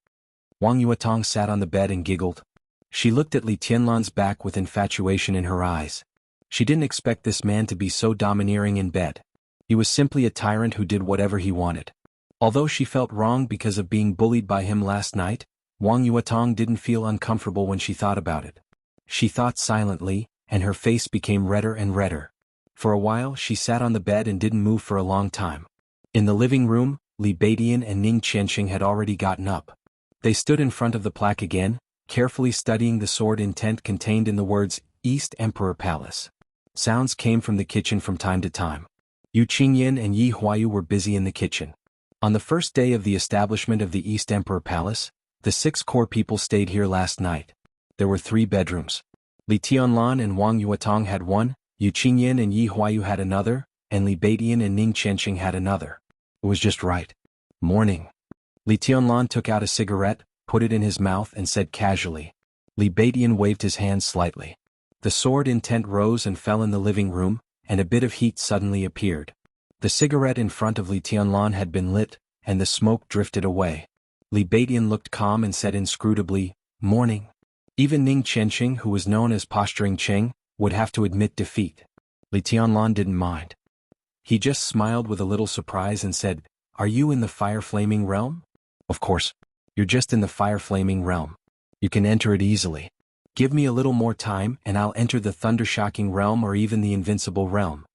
Wang Yuetong sat on the bed and giggled. She looked at Li Tianlan's back with infatuation in her eyes. She didn't expect this man to be so domineering in bed. He was simply a tyrant who did whatever he wanted. Although she felt wrong because of being bullied by him last night, Wang Yuetong didn't feel uncomfortable when she thought about it. She thought silently, and her face became redder and redder. For a while she sat on the bed and didn't move for a long time. In the living room, Li Beidian and Ning Qianqing had already gotten up. They stood in front of the plaque again, carefully studying the sword intent contained in the words, "East Emperor Palace." Sounds came from the kitchen from time to time. Yu Qingyan and Yi Huayu were busy in the kitchen. On the first day of the establishment of the East Emperor Palace, the 6 core people stayed here last night. There were 3 bedrooms. Li Tianlan and Wang Yuetong had one, Yu Qingyan and Yi Huayu had another, and Li Beidian and Ning Qianqing had another. It was just right. "Morning." Li Tianlan took out a cigarette, put it in his mouth and said casually. Li Beidian waved his hand slightly. The sword intent rose and fell in the living room, and a bit of heat suddenly appeared. The cigarette in front of Li Tianlan had been lit, and the smoke drifted away. Li Beidian looked calm and said inscrutably, "Morning." Even Ning Qianqing, who was known as Posturing Cheng, would have to admit defeat. Li Tianlan didn't mind. He just smiled with a little surprise and said, "Are you in the fire-flaming realm?" "Of course. You're just in the fire-flaming realm. You can enter it easily. Give me a little more time and I'll enter the thunder-shocking realm or even the invincible realm."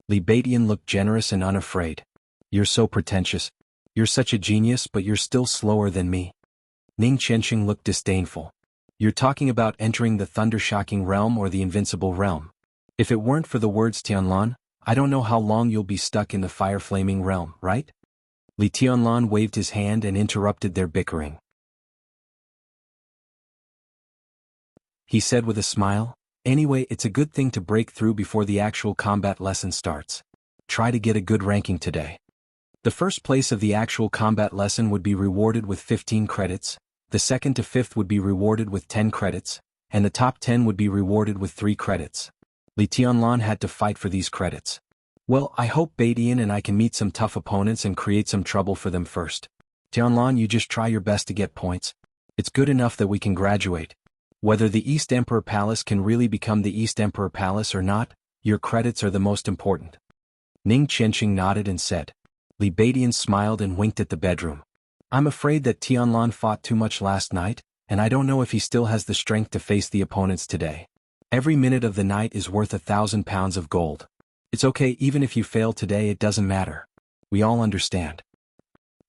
Li Beidian looked generous and unafraid. "You're so pretentious. You're such a genius but you're still slower than me." Ning Qianqing looked disdainful. "You're talking about entering the thunder-shocking realm or the invincible realm. If it weren't for the words Tianlan, I don't know how long you'll be stuck in the fire-flaming realm, right?" Li Tianlan waved his hand and interrupted their bickering. He said with a smile, "Anyway, it's a good thing to break through before the actual combat lesson starts. Try to get a good ranking today. The first place of the actual combat lesson would be rewarded with 15 credits, the second to fifth would be rewarded with 10 credits, and the top 10 would be rewarded with 3 credits. Li Tianlan had to fight for these credits. Well, I hope Beidian and I can meet some tough opponents and create some trouble for them first. Tianlan, you just try your best to get points. It's good enough that we can graduate. Whether the East Emperor Palace can really become the East Emperor Palace or not, your credits are the most important." Ning Qianqing nodded and said. Li Beidian smiled and winked at the bedroom. "I'm afraid that Tianlan fought too much last night, and I don't know if he still has the strength to face the opponents today. Every minute of the night is worth 1,000 pounds of gold. It's okay, even if you fail today, it doesn't matter. We all understand.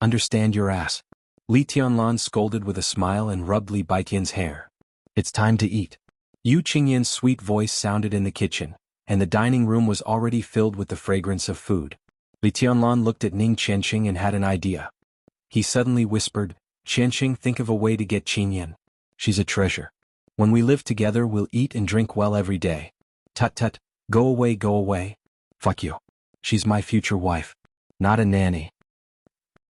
Understand your ass. Li Tianlan scolded with a smile and rubbed Li Baitian's hair. It's time to eat. Yu Qingyan's sweet voice sounded in the kitchen, and the dining room was already filled with the fragrance of food. Li Tianlan looked at Ning Qianqing and had an idea. He suddenly whispered, Qianqing, think of a way to get Qingyan. She's a treasure. When we live together we'll eat and drink well every day. Tut tut, go away, go away. Fuck you. She's my future wife. Not a nanny.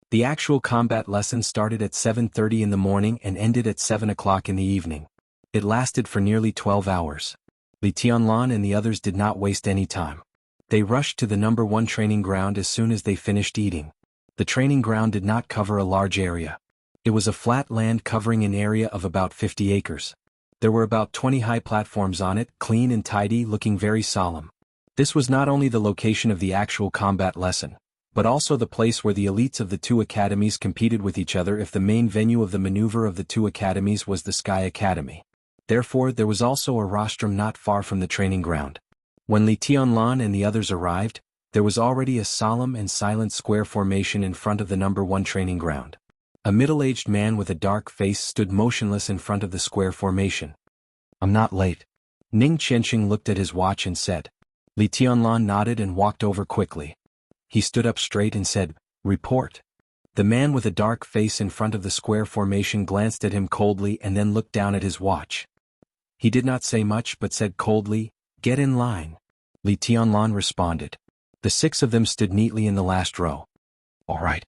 The actual combat lesson started at 7:30 in the morning and ended at 7 o'clock in the evening. It lasted for nearly 12 hours. Li Tianlan and the others did not waste any time. They rushed to the number 1 training ground as soon as they finished eating. The training ground did not cover a large area. It was a flat land covering an area of about 50 acres. There were about 20 high platforms on it, clean and tidy, looking very solemn. This was not only the location of the actual combat lesson, but also the place where the elites of the 2 academies competed with each other if the main venue of the maneuver of the 2 academies was the Sky Academy. Therefore, there was also a rostrum not far from the training ground. When Li Tianlan and the others arrived, there was already a solemn and silent square formation in front of the number 1 training ground. A middle-aged man with a dark face stood motionless in front of the square formation. I'm not late. Ning Qianqing looked at his watch and said. Li Tianlan nodded and walked over quickly. He stood up straight and said, Report. The man with a dark face in front of the square formation glanced at him coldly and then looked down at his watch. He did not say much but said coldly, Get in line. Li Tianlan responded. The 6 of them stood neatly in the last row. All right.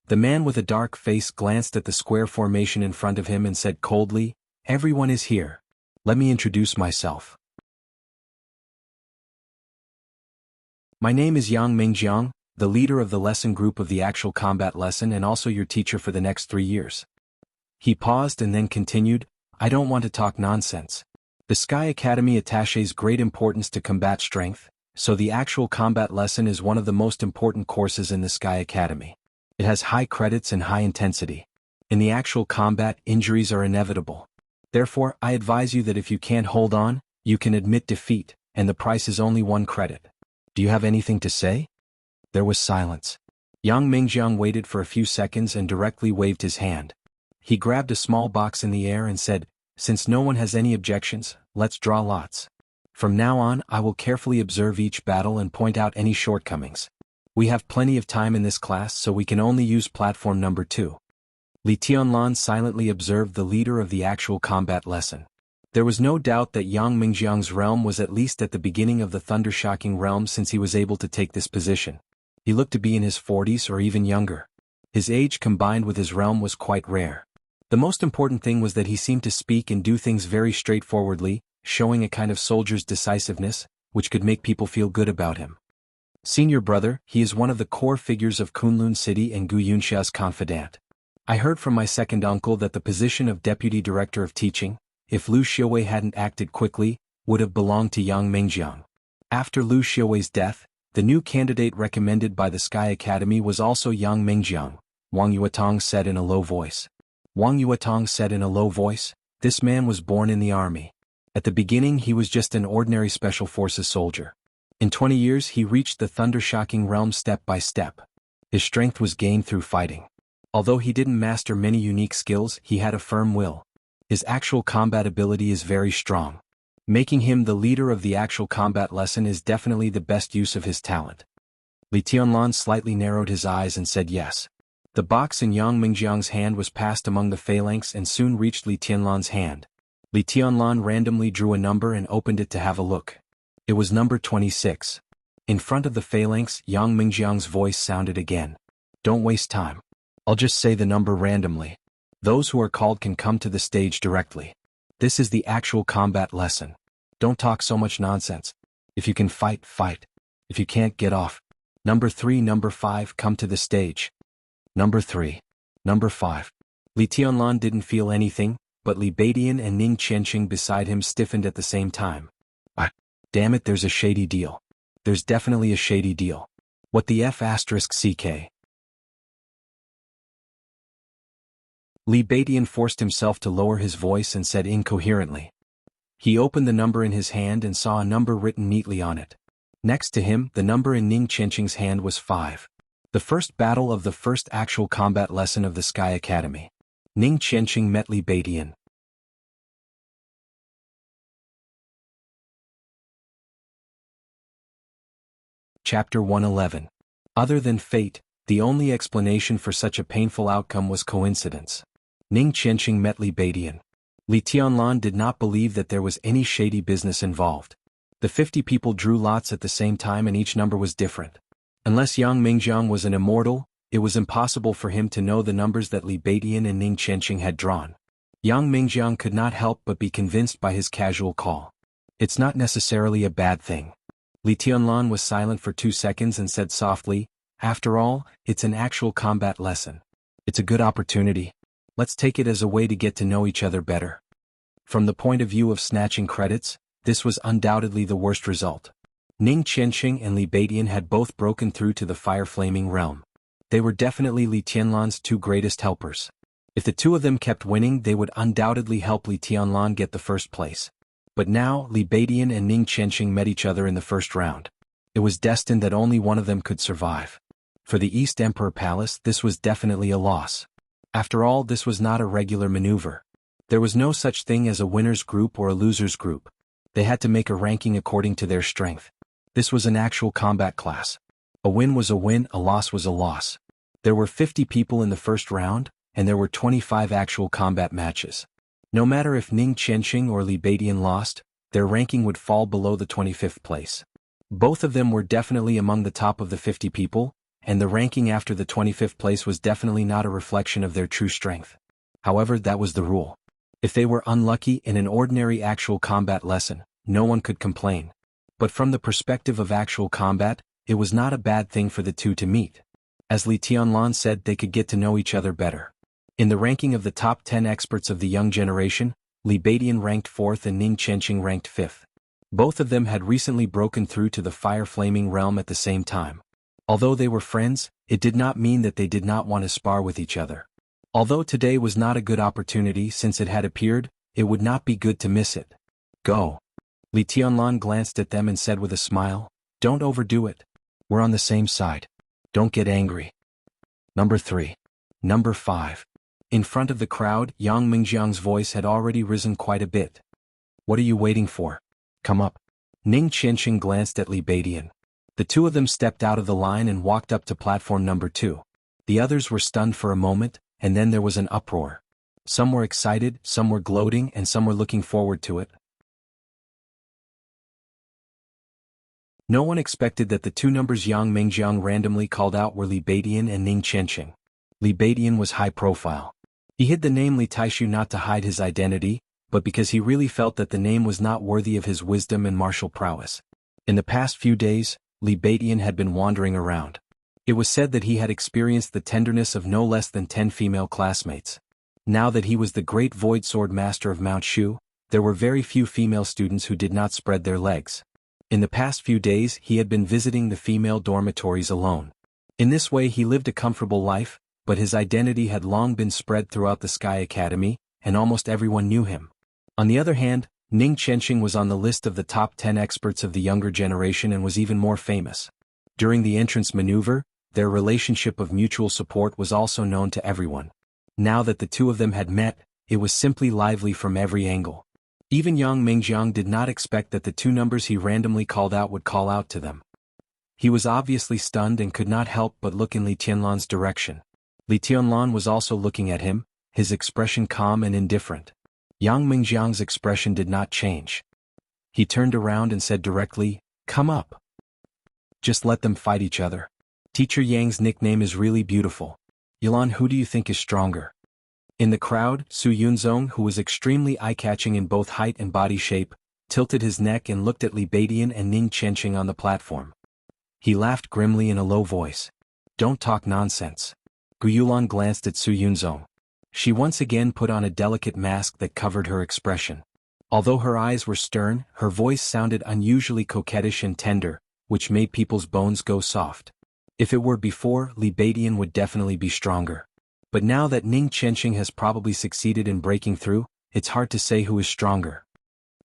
The man with a dark face glanced at the square formation in front of him and said coldly, Everyone is here. Let me introduce myself. My name is Yang Mingjiang, the leader of the lesson group of the actual combat lesson and also your teacher for the next 3 years. He paused and then continued, I don't want to talk nonsense. The Sky Academy attaches great importance to combat strength, so the actual combat lesson is one of the most important courses in the Sky Academy. It has high credits and high intensity. In the actual combat, injuries are inevitable. Therefore, I advise you that if you can't hold on, you can admit defeat, and the price is only 1 credit. Do you have anything to say? There was silence. Yang Mingjiang waited for a few seconds and directly waved his hand. He grabbed a small box in the air and said, Since no one has any objections, let's draw lots. From now on, I will carefully observe each battle and point out any shortcomings. We have plenty of time in this class, so we can only use platform number 2. Li Tianlan silently observed the leader of the actual combat lesson. There was no doubt that Yang Mingjiang's realm was at least at the beginning of the thunder-shocking realm since he was able to take this position. He looked to be in his 40s or even younger. His age combined with his realm was quite rare. The most important thing was that he seemed to speak and do things very straightforwardly, showing a kind of soldier's decisiveness, which could make people feel good about him. Senior brother, he is one of the core figures of Kunlun City and Gu Yunxia's confidant. I heard from my second uncle that the position of deputy director of teaching, if Lu Xiaowei hadn't acted quickly, would have belonged to Yang Mingjiang. After Lu Xiaowei's death, the new candidate recommended by the Sky Academy was also Yang Mingjiang, Wang Yuetong said in a low voice. Wang Yuetong said in a low voice, This man was born in the army. At the beginning he was just an ordinary special forces soldier. In 20 years he reached the thunder-shocking realm step by step. His strength was gained through fighting. Although he didn't master many unique skills, he had a firm will. His actual combat ability is very strong. Making him the leader of the actual combat lesson is definitely the best use of his talent. Li Tianlan slightly narrowed his eyes and said yes. The box in Yang Mingjiang's hand was passed among the phalanx and soon reached Li Tianlan's hand. Li Tianlan randomly drew a number and opened it to have a look. It was number 26. In front of the phalanx, Yang Mingjiang's voice sounded again. Don't waste time. I'll just say the number randomly. Those who are called can come to the stage directly. This is the actual combat lesson. Don't talk so much nonsense. If you can fight, fight. If you can't, get off. Number 3, number 5, come to the stage. Number 3. Number 5. Li Tianlan didn't feel anything, but Li Baidian and Ning Qianqing beside him stiffened at the same time. Damn it, there's a shady deal. There's definitely a shady deal. What the F***ck? Li Baidian forced himself to lower his voice and said incoherently. He opened the number in his hand and saw a number written neatly on it. Next to him, the number in Ning Qianqing's hand was 5. The first battle of the first actual combat lesson of the Sky Academy. Ning Qianqing met Li Beidian. Chapter 111. Other than fate, the only explanation for such a painful outcome was coincidence. Ning Qianqing met Li Beidian. Li Tianlan did not believe that there was any shady business involved. The 50 people drew lots at the same time and each number was different. Unless Yang Mingjiang was an immortal, it was impossible for him to know the numbers that Li Beidian and Ning Qianqing had drawn. Yang Mingjiang could not help but be convinced by his casual call. It's not necessarily a bad thing. Li Tianlan was silent for 2 seconds and said softly, "After all, it's an actual combat lesson. It's a good opportunity. Let's take it as a way to get to know each other better." From the point of view of snatching credits, this was undoubtedly the worst result. Ning Qianqing and Li Beidian had both broken through to the fire-flaming realm. They were definitely Li Tianlan's 2 greatest helpers. If the 2 of them kept winning, they would undoubtedly help Li Tianlan get the first place. But now, Li Beidian and Ning Qianqing met each other in the first round. It was destined that only one of them could survive. For the East Emperor Palace, this was definitely a loss. After all, this was not a regular maneuver. There was no such thing as a winner's group or a loser's group. They had to make a ranking according to their strength. This was an actual combat class. A win was a win, a loss was a loss. There were 50 people in the first round, and there were 25 actual combat matches. No matter if Ning Qianqing or Li Beidian lost, their ranking would fall below the 25th place. Both of them were definitely among the top of the 50 people, and the ranking after the 25th place was definitely not a reflection of their true strength. However, that was the rule. If they were unlucky in an ordinary actual combat lesson, no one could complain. But from the perspective of actual combat, it was not a bad thing for the 2 to meet. As Li Tianlan said, they could get to know each other better. In the ranking of the top 10 experts of the young generation, Li Beidian ranked 4th and Ning Qianqing ranked 5th. Both of them had recently broken through to the fire-flaming realm at the same time. Although they were friends, it did not mean that they did not want to spar with each other. Although today was not a good opportunity since it had appeared, it would not be good to miss it. Go. Li Tianlan glanced at them and said with a smile, "Don't overdo it. We're on the same side. Don't get angry." Number 3. Number 5. In front of the crowd, Yang Mingjiang's voice had already risen quite a bit. "What are you waiting for? Come up." Ning Qianqing glanced at Li Beidian. The 2 of them stepped out of the line and walked up to platform number 2. The others were stunned for a moment, and then there was an uproar. Some were excited, some were gloating, and some were looking forward to it. No one expected that the 2 numbers Yang Mingjiang randomly called out were Li Beidian and Ning Qianqing. Li Beidian was high profile. He hid the name Li Taishu not to hide his identity, but because he really felt that the name was not worthy of his wisdom and martial prowess. In the past few days, Li Beidian had been wandering around. It was said that he had experienced the tenderness of no less than 10 female classmates. Now that he was the great void sword master of Mount Shu, there were very few female students who did not spread their legs. In the past few days he had been visiting the female dormitories alone. In this way he lived a comfortable life, but his identity had long been spread throughout the Sky Academy, and almost everyone knew him. On the other hand, Ning Qianqing was on the list of the top 10 experts of the younger generation and was even more famous. During the entrance maneuver, their relationship of mutual support was also known to everyone. Now that the 2 of them had met, it was simply lively from every angle. Even Yang Mingjiang did not expect that the 2 numbers he randomly called out would call out to them. He was obviously stunned and could not help but look in Li Tianlan's direction. Li Tianlan was also looking at him, his expression calm and indifferent. Yang Mingjiang's expression did not change. He turned around and said directly, "Come up. Just let them fight each other. Teacher Yang's nickname is really beautiful. Yilan, who do you think is stronger?" In the crowd, Su Yunzong, who was extremely eye-catching in both height and body shape, tilted his neck and looked at Li Beidian and Ning Qianqing on the platform. He laughed grimly in a low voice. "Don't talk nonsense." Gu Yulan glanced at Su Yunzong. She once again put on a delicate mask that covered her expression. Although her eyes were stern, her voice sounded unusually coquettish and tender, which made people's bones go soft. If it were before, Li Beidian would definitely be stronger. But now that Ning Qianqing has probably succeeded in breaking through, it's hard to say who is stronger.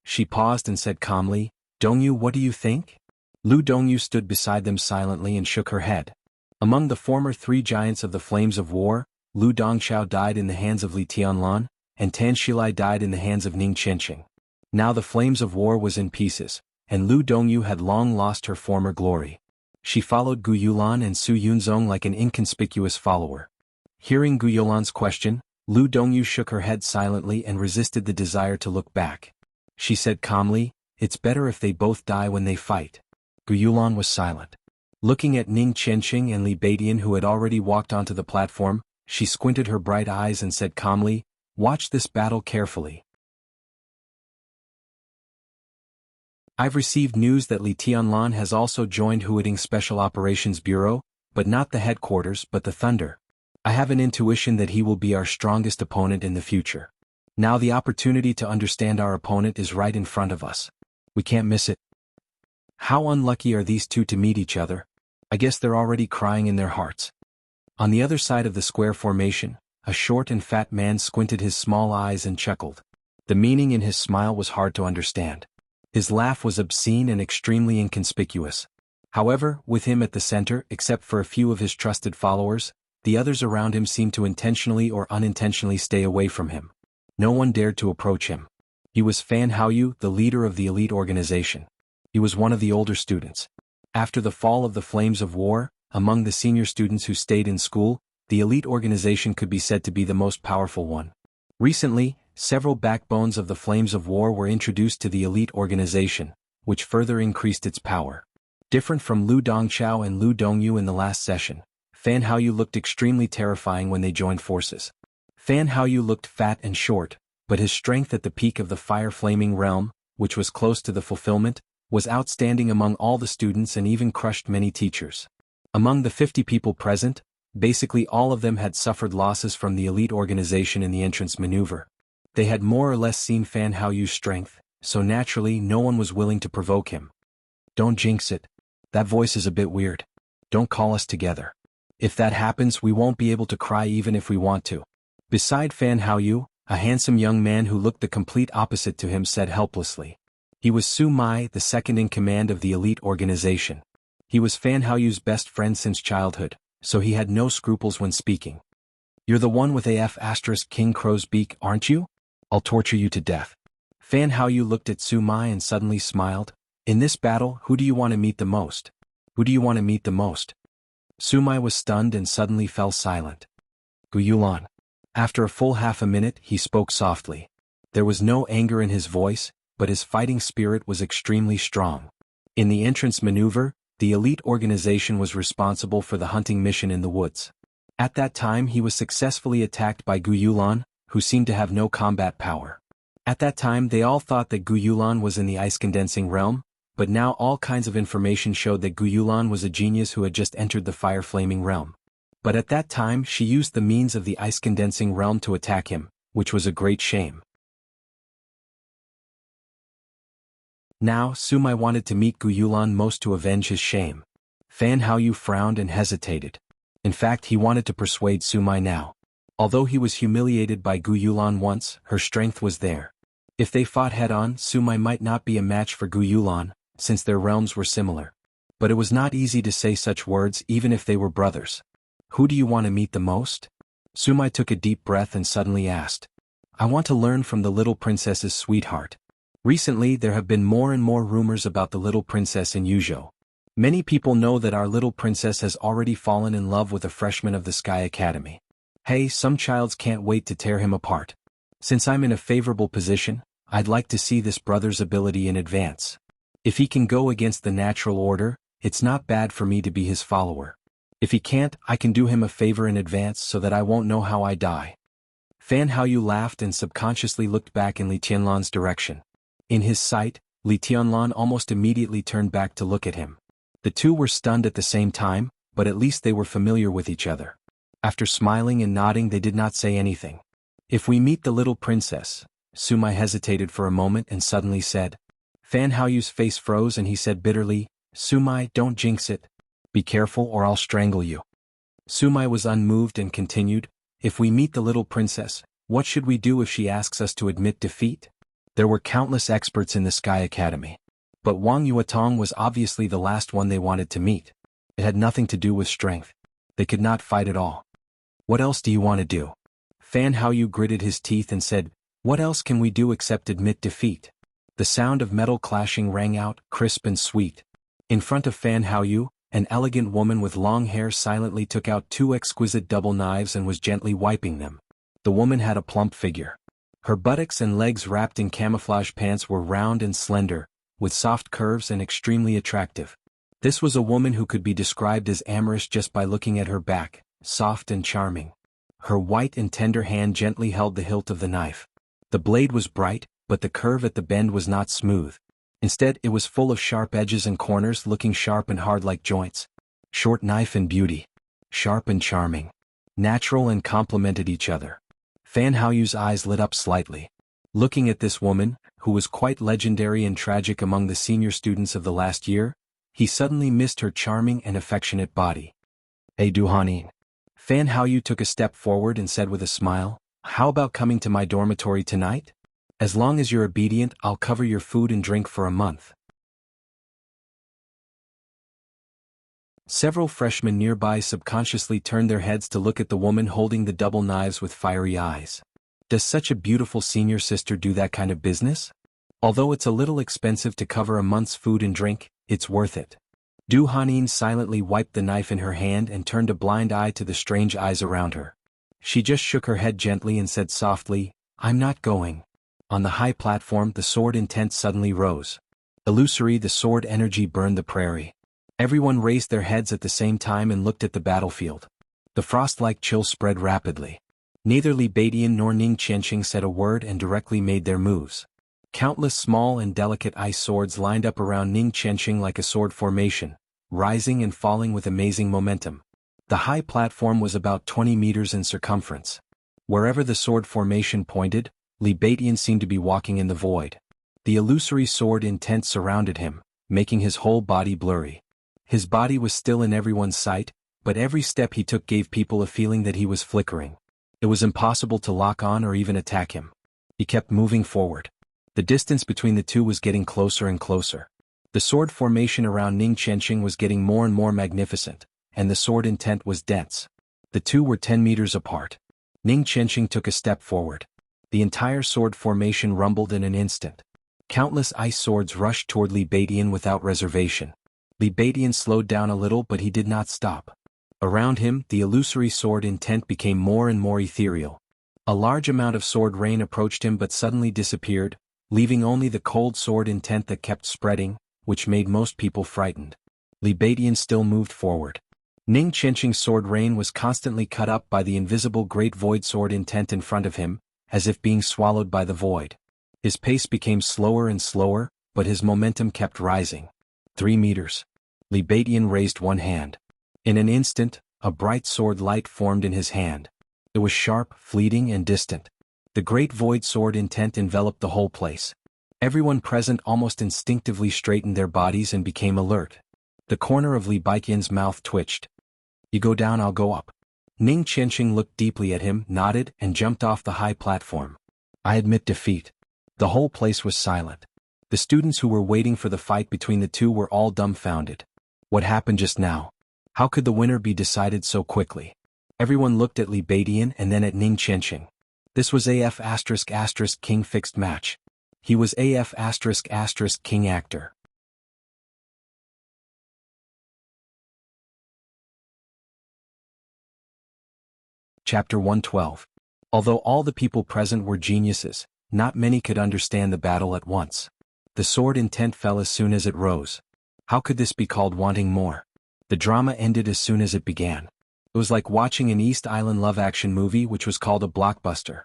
She paused and said calmly, "Dongyu, what do you think?" Lu Dongyu stood beside them silently and shook her head. Among the former three giants of the Flames of War, Lu Dongxiao died in the hands of Li Tianlan, and Tan Shilai died in the hands of Ning Qianqing. Now the Flames of War was in pieces, and Lu Dongyu had long lost her former glory. She followed Gu Yulan and Su Yunzong like an inconspicuous follower. Hearing Gu Yulan's question, Lu Dongyu shook her head silently and resisted the desire to look back. She said calmly, "It's better if they both die when they fight." Gu Yulan was silent. Looking at Ning Qianqing and Li Beidian who had already walked onto the platform, she squinted her bright eyes and said calmly, "Watch this battle carefully. I've received news that Li Tianlan has also joined Huading's Special Operations Bureau, but not the headquarters but the Thunder. I have an intuition that he will be our strongest opponent in the future. Now the opportunity to understand our opponent is right in front of us. We can't miss it. How unlucky are these two to meet each other? I guess they're already crying in their hearts." On the other side of the square formation, a short and fat man squinted his small eyes and chuckled. The meaning in his smile was hard to understand. His laugh was obscene and extremely inconspicuous. However, with him at the center, except for a few of his trusted followers, the others around him seemed to intentionally or unintentionally stay away from him. No one dared to approach him. He was Fan Haoyu, the leader of the elite organization. He was one of the older students. After the fall of the Flames of War, among the senior students who stayed in school, the elite organization could be said to be the most powerful one. Recently, several backbones of the Flames of War were introduced to the elite organization, which further increased its power. Different from Lu Dongxiao and Lu Dongyu in the last session, Fan Haoyu looked extremely terrifying when they joined forces. Fan Haoyu looked fat and short, but his strength at the peak of the fire-flaming realm, which was close to the fulfillment, was outstanding among all the students and even crushed many teachers. Among the 50 people present, basically all of them had suffered losses from the elite organization in the entrance maneuver. They had more or less seen Fan Haoyu's strength, so naturally no one was willing to provoke him. "Don't jinx it. That voice is a bit weird. Don't call us together. If that happens we won't be able to cry even if we want to." Beside Fan Haoyu, a handsome young man who looked the complete opposite to him said helplessly. He was Su Mai, the second in command of the elite organization. He was Fan Haoyu's best friend since childhood, so he had no scruples when speaking. "You're the one with AF** King Crow's beak, aren't you? I'll torture you to death." Fan Haoyu looked at Su Mai and suddenly smiled. "In this battle, who do you want to meet the most? Who do you want to meet the most?" Su Mai was stunned and suddenly fell silent. "Gu Yulan." After a full half a minute, he spoke softly. There was no anger in his voice, but his fighting spirit was extremely strong. In the entrance maneuver, the elite organization was responsible for the hunting mission in the woods. At that time he was successfully attacked by Gu Yulan, who seemed to have no combat power. At that time they all thought that Gu Yulan was in the ice-condensing realm, but now all kinds of information showed that Gu Yulan was a genius who had just entered the fire-flaming realm. But at that time she used the means of the ice-condensing realm to attack him, which was a great shame. Now Su Mai wanted to meet Gu Yulan most to avenge his shame. Fan Haoyu frowned and hesitated. In fact he wanted to persuade Su Mai now. Although he was humiliated by Gu Yulan once, her strength was there. If they fought head-on, Su Mai might not be a match for Gu Yulan, since their realms were similar. But it was not easy to say such words even if they were brothers. "Who do you want to meet the most?" Su Mai took a deep breath and suddenly asked. "I want to learn from the little princess's sweetheart." Recently there have been more and more rumors about the little princess in Yuzhou. Many people know that our little princess has already fallen in love with a freshman of the Sky Academy. Hey, some childs can't wait to tear him apart. Since I'm in a favorable position, I'd like to see this brother's ability in advance. If he can go against the natural order, it's not bad for me to be his follower. If he can't, I can do him a favor in advance so that I won't know how I die. Fan Haoyu laughed and subconsciously looked back in Li Tianlan's direction. In his sight, Li Tianlan almost immediately turned back to look at him. The two were stunned at the same time, but at least they were familiar with each other. After smiling and nodding they did not say anything. "If we meet the little princess," Su Mai hesitated for a moment and suddenly said. Fan Haoyu's face froze and he said bitterly, "Su Mai, don't jinx it. Be careful or I'll strangle you." Su Mai was unmoved and continued, "If we meet the little princess, what should we do if she asks us to admit defeat?" There were countless experts in the Sky Academy. But Wang Yuatong was obviously the last one they wanted to meet. It had nothing to do with strength. They could not fight at all. What else do you want to do? Fan Haoyu gritted his teeth and said, what else can we do except admit defeat? The sound of metal clashing rang out, crisp and sweet. In front of Fan Haoyu, an elegant woman with long hair silently took out two exquisite double knives and was gently wiping them. The woman had a plump figure. Her buttocks and legs wrapped in camouflage pants were round and slender, with soft curves and extremely attractive. This was a woman who could be described as amorous just by looking at her back, soft and charming. Her white and tender hand gently held the hilt of the knife. The blade was bright, but the curve at the bend was not smooth. Instead, it was full of sharp edges and corners looking sharp and hard like joints. Short knife and beauty. Sharp and charming. Natural and complemented each other. Fan Haoyu's eyes lit up slightly. Looking at this woman, who was quite legendary and tragic among the senior students of the last year, he suddenly missed her charming and affectionate body. Hey Duhanin. Fan Haoyu took a step forward and said with a smile, how about coming to my dormitory tonight? As long as you're obedient, I'll cover your food and drink for a month. Several freshmen nearby subconsciously turned their heads to look at the woman holding the double knives with fiery eyes. Does such a beautiful senior sister do that kind of business? Although it's a little expensive to cover a month's food and drink, it's worth it. Du Hanin silently wiped the knife in her hand and turned a blind eye to the strange eyes around her. She just shook her head gently and said softly, I'm not going. On the high platform, the sword intent suddenly rose. Illusory, the sword energy burned the prairie. Everyone raised their heads at the same time and looked at the battlefield. The frost-like chill spread rapidly. Neither Li Beidian nor Ning Qianqing said a word and directly made their moves. Countless small and delicate ice swords lined up around Ning Qianqing like a sword formation, rising and falling with amazing momentum. The high platform was about 20 meters in circumference. Wherever the sword formation pointed, Li Beidian seemed to be walking in the void. The illusory sword intent surrounded him, making his whole body blurry. His body was still in everyone's sight, but every step he took gave people a feeling that he was flickering. It was impossible to lock on or even attack him. He kept moving forward. The distance between the two was getting closer and closer. The sword formation around Ning Qianqing was getting more and more magnificent, and the sword intent was dense. The two were 10 meters apart. Ning Qianqing took a step forward. The entire sword formation rumbled in an instant. Countless ice swords rushed toward Li Beidian without reservation. Li Beidian slowed down a little, but he did not stop. Around him, the illusory sword intent became more and more ethereal. A large amount of sword rain approached him but suddenly disappeared, leaving only the cold sword intent that kept spreading, which made most people frightened. Li Beidian still moved forward. Ning Qianqing's sword rain was constantly cut up by the invisible great void sword intent in front of him, as if being swallowed by the void. His pace became slower and slower, but his momentum kept rising. 3 meters. Li Beidian raised one hand. In an instant, a bright sword light formed in his hand. It was sharp, fleeting, and distant. The great void sword intent enveloped the whole place. Everyone present almost instinctively straightened their bodies and became alert. The corner of Li Beidian's mouth twitched. You go down, I'll go up. Ning Qianqing looked deeply at him, nodded, and jumped off the high platform. I admit defeat. The whole place was silent. The students who were waiting for the fight between the two were all dumbfounded. What happened just now? How could the winner be decided so quickly? Everyone looked at Li Beidian and then at Ning Qianqing. This was AF*** King fixed match. He was AF*** King actor. Chapter 112. Although all the people present were geniuses, not many could understand the battle at once. The sword intent fell as soon as it rose. How could this be called wanting more? The drama ended as soon as it began. It was like watching an East Island love action movie which was called a blockbuster.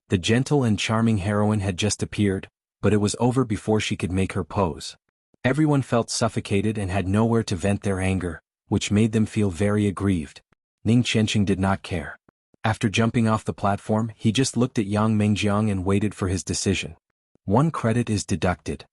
The gentle and charming heroine had just appeared, but it was over before she could make her pose. Everyone felt suffocated and had nowhere to vent their anger, which made them feel very aggrieved. Ning Qianqing did not care. After jumping off the platform, he just looked at Yang Mengjiang and waited for his decision. 1 credit is deducted.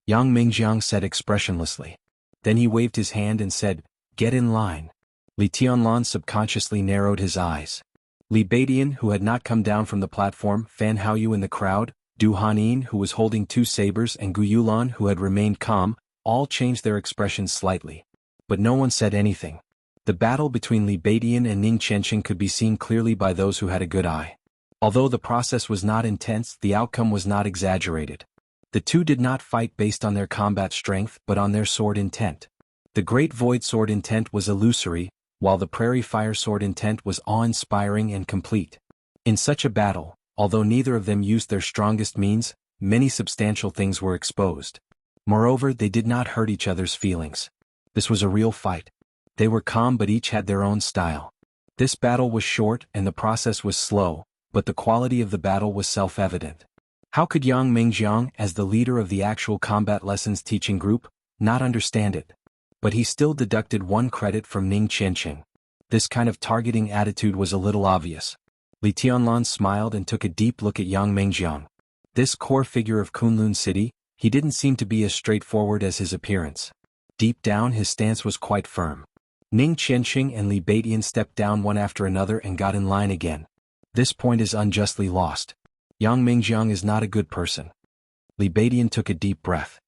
Yang Mengjiang said expressionlessly. Then he waved his hand and said, get in line. Li Tianlan subconsciously narrowed his eyes. Li Beidian, who had not come down from the platform, Fan Haoyu in the crowd, Du Hanin, who was holding 2 sabers, and Gu Yulan, who had remained calm, all changed their expressions slightly. But no one said anything. The battle between Li Beidian and Ning Qianqing could be seen clearly by those who had a good eye. Although the process was not intense, the outcome was not exaggerated. The two did not fight based on their combat strength but on their sword intent. The Great Void Sword intent was illusory, while the Prairie Fire Sword intent was awe-inspiring and complete. In such a battle, although neither of them used their strongest means, many substantial things were exposed. Moreover, they did not hurt each other's feelings. This was a real fight. They were calm but each had their own style. This battle was short and the process was slow, but the quality of the battle was self-evident. How could Yang Mingjiang, as the leader of the actual combat lessons teaching group, not understand it? But he still deducted 1 credit from Ning Qianqing. This kind of targeting attitude was a little obvious. Li Tianlan smiled and took a deep look at Yang Mingjiang. This core figure of Kunlun City, he didn't seem to be as straightforward as his appearance. Deep down his stance was quite firm. Ning Qianqing and Li Beidian stepped down one after another and got in line again. This point is unjustly lost. Yang Mingjiang is not a good person. Li Beidian took a deep breath.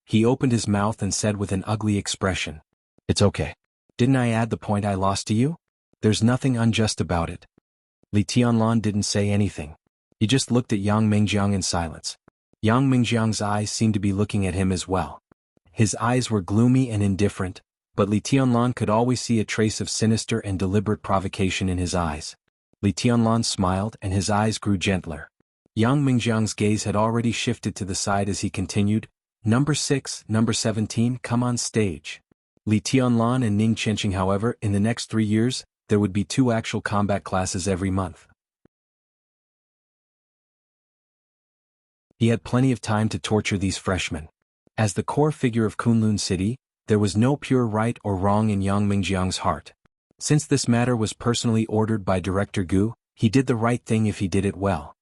He opened his mouth and said with an ugly expression, "It's okay. Didn't I add the point I lost to you? There's nothing unjust about it." Li Tianlan didn't say anything. He just looked at Yang Mingjiang in silence. Yang Mingjiang's eyes seemed to be looking at him as well. His eyes were gloomy and indifferent, but Li Tianlan could always see a trace of sinister and deliberate provocation in his eyes. Li Tianlan smiled and his eyes grew gentler. Yang Mingjiang's gaze had already shifted to the side as he continued, "Number 6, number 17, come on stage." Li Tianlan and Ning Qianqing, however, in the next 3 years, there would be 2 actual combat classes every month. He had plenty of time to torture these freshmen. As the core figure of Kunlun City, there was no pure right or wrong in Yang Mingjiang's heart. Since this matter was personally ordered by Director Gu, he did the right thing if he did it well.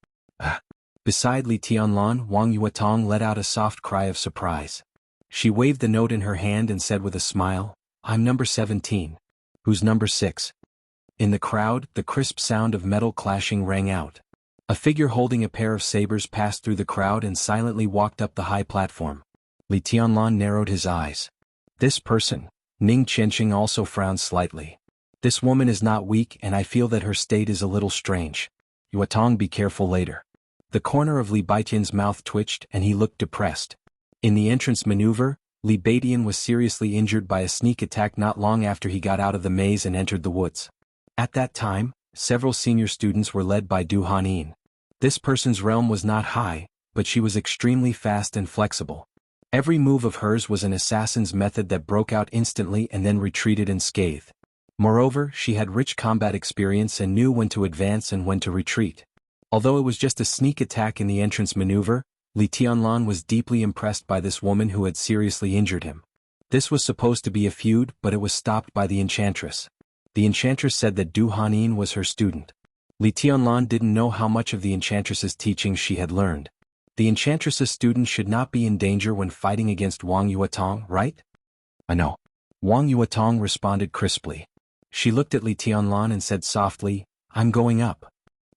Beside Li Tianlan, Wang Yuetong let out a soft cry of surprise. She waved the note in her hand and said with a smile, "I'm number 17. Who's number 6? In the crowd, the crisp sound of metal clashing rang out. A figure holding a pair of sabers passed through the crowd and silently walked up the high platform. Li Tianlan narrowed his eyes. This person, Ning Qianqing, also frowned slightly. This woman is not weak and I feel that her state is a little strange. Yuetong, be careful later. The corner of Li Beidian's mouth twitched and he looked depressed. In the entrance maneuver, Li Beidian was seriously injured by a sneak attack not long after he got out of the maze and entered the woods. At that time, several senior students were led by Du Hanin. This person's realm was not high, but she was extremely fast and flexible. Every move of hers was an assassin's method that broke out instantly and then retreated unscathed. Moreover, she had rich combat experience and knew when to advance and when to retreat. Although it was just a sneak attack in the entrance maneuver, Li Tianlan was deeply impressed by this woman who had seriously injured him. This was supposed to be a feud, but it was stopped by the enchantress. The enchantress said that Du Hanin was her student. Li Tianlan didn't know how much of the enchantress's teachings she had learned. The enchantress's student should not be in danger when fighting against Wang Yuetong, right? I know. Wang Yuetong responded crisply. She looked at Li Tianlan and said softly, "I'm going up."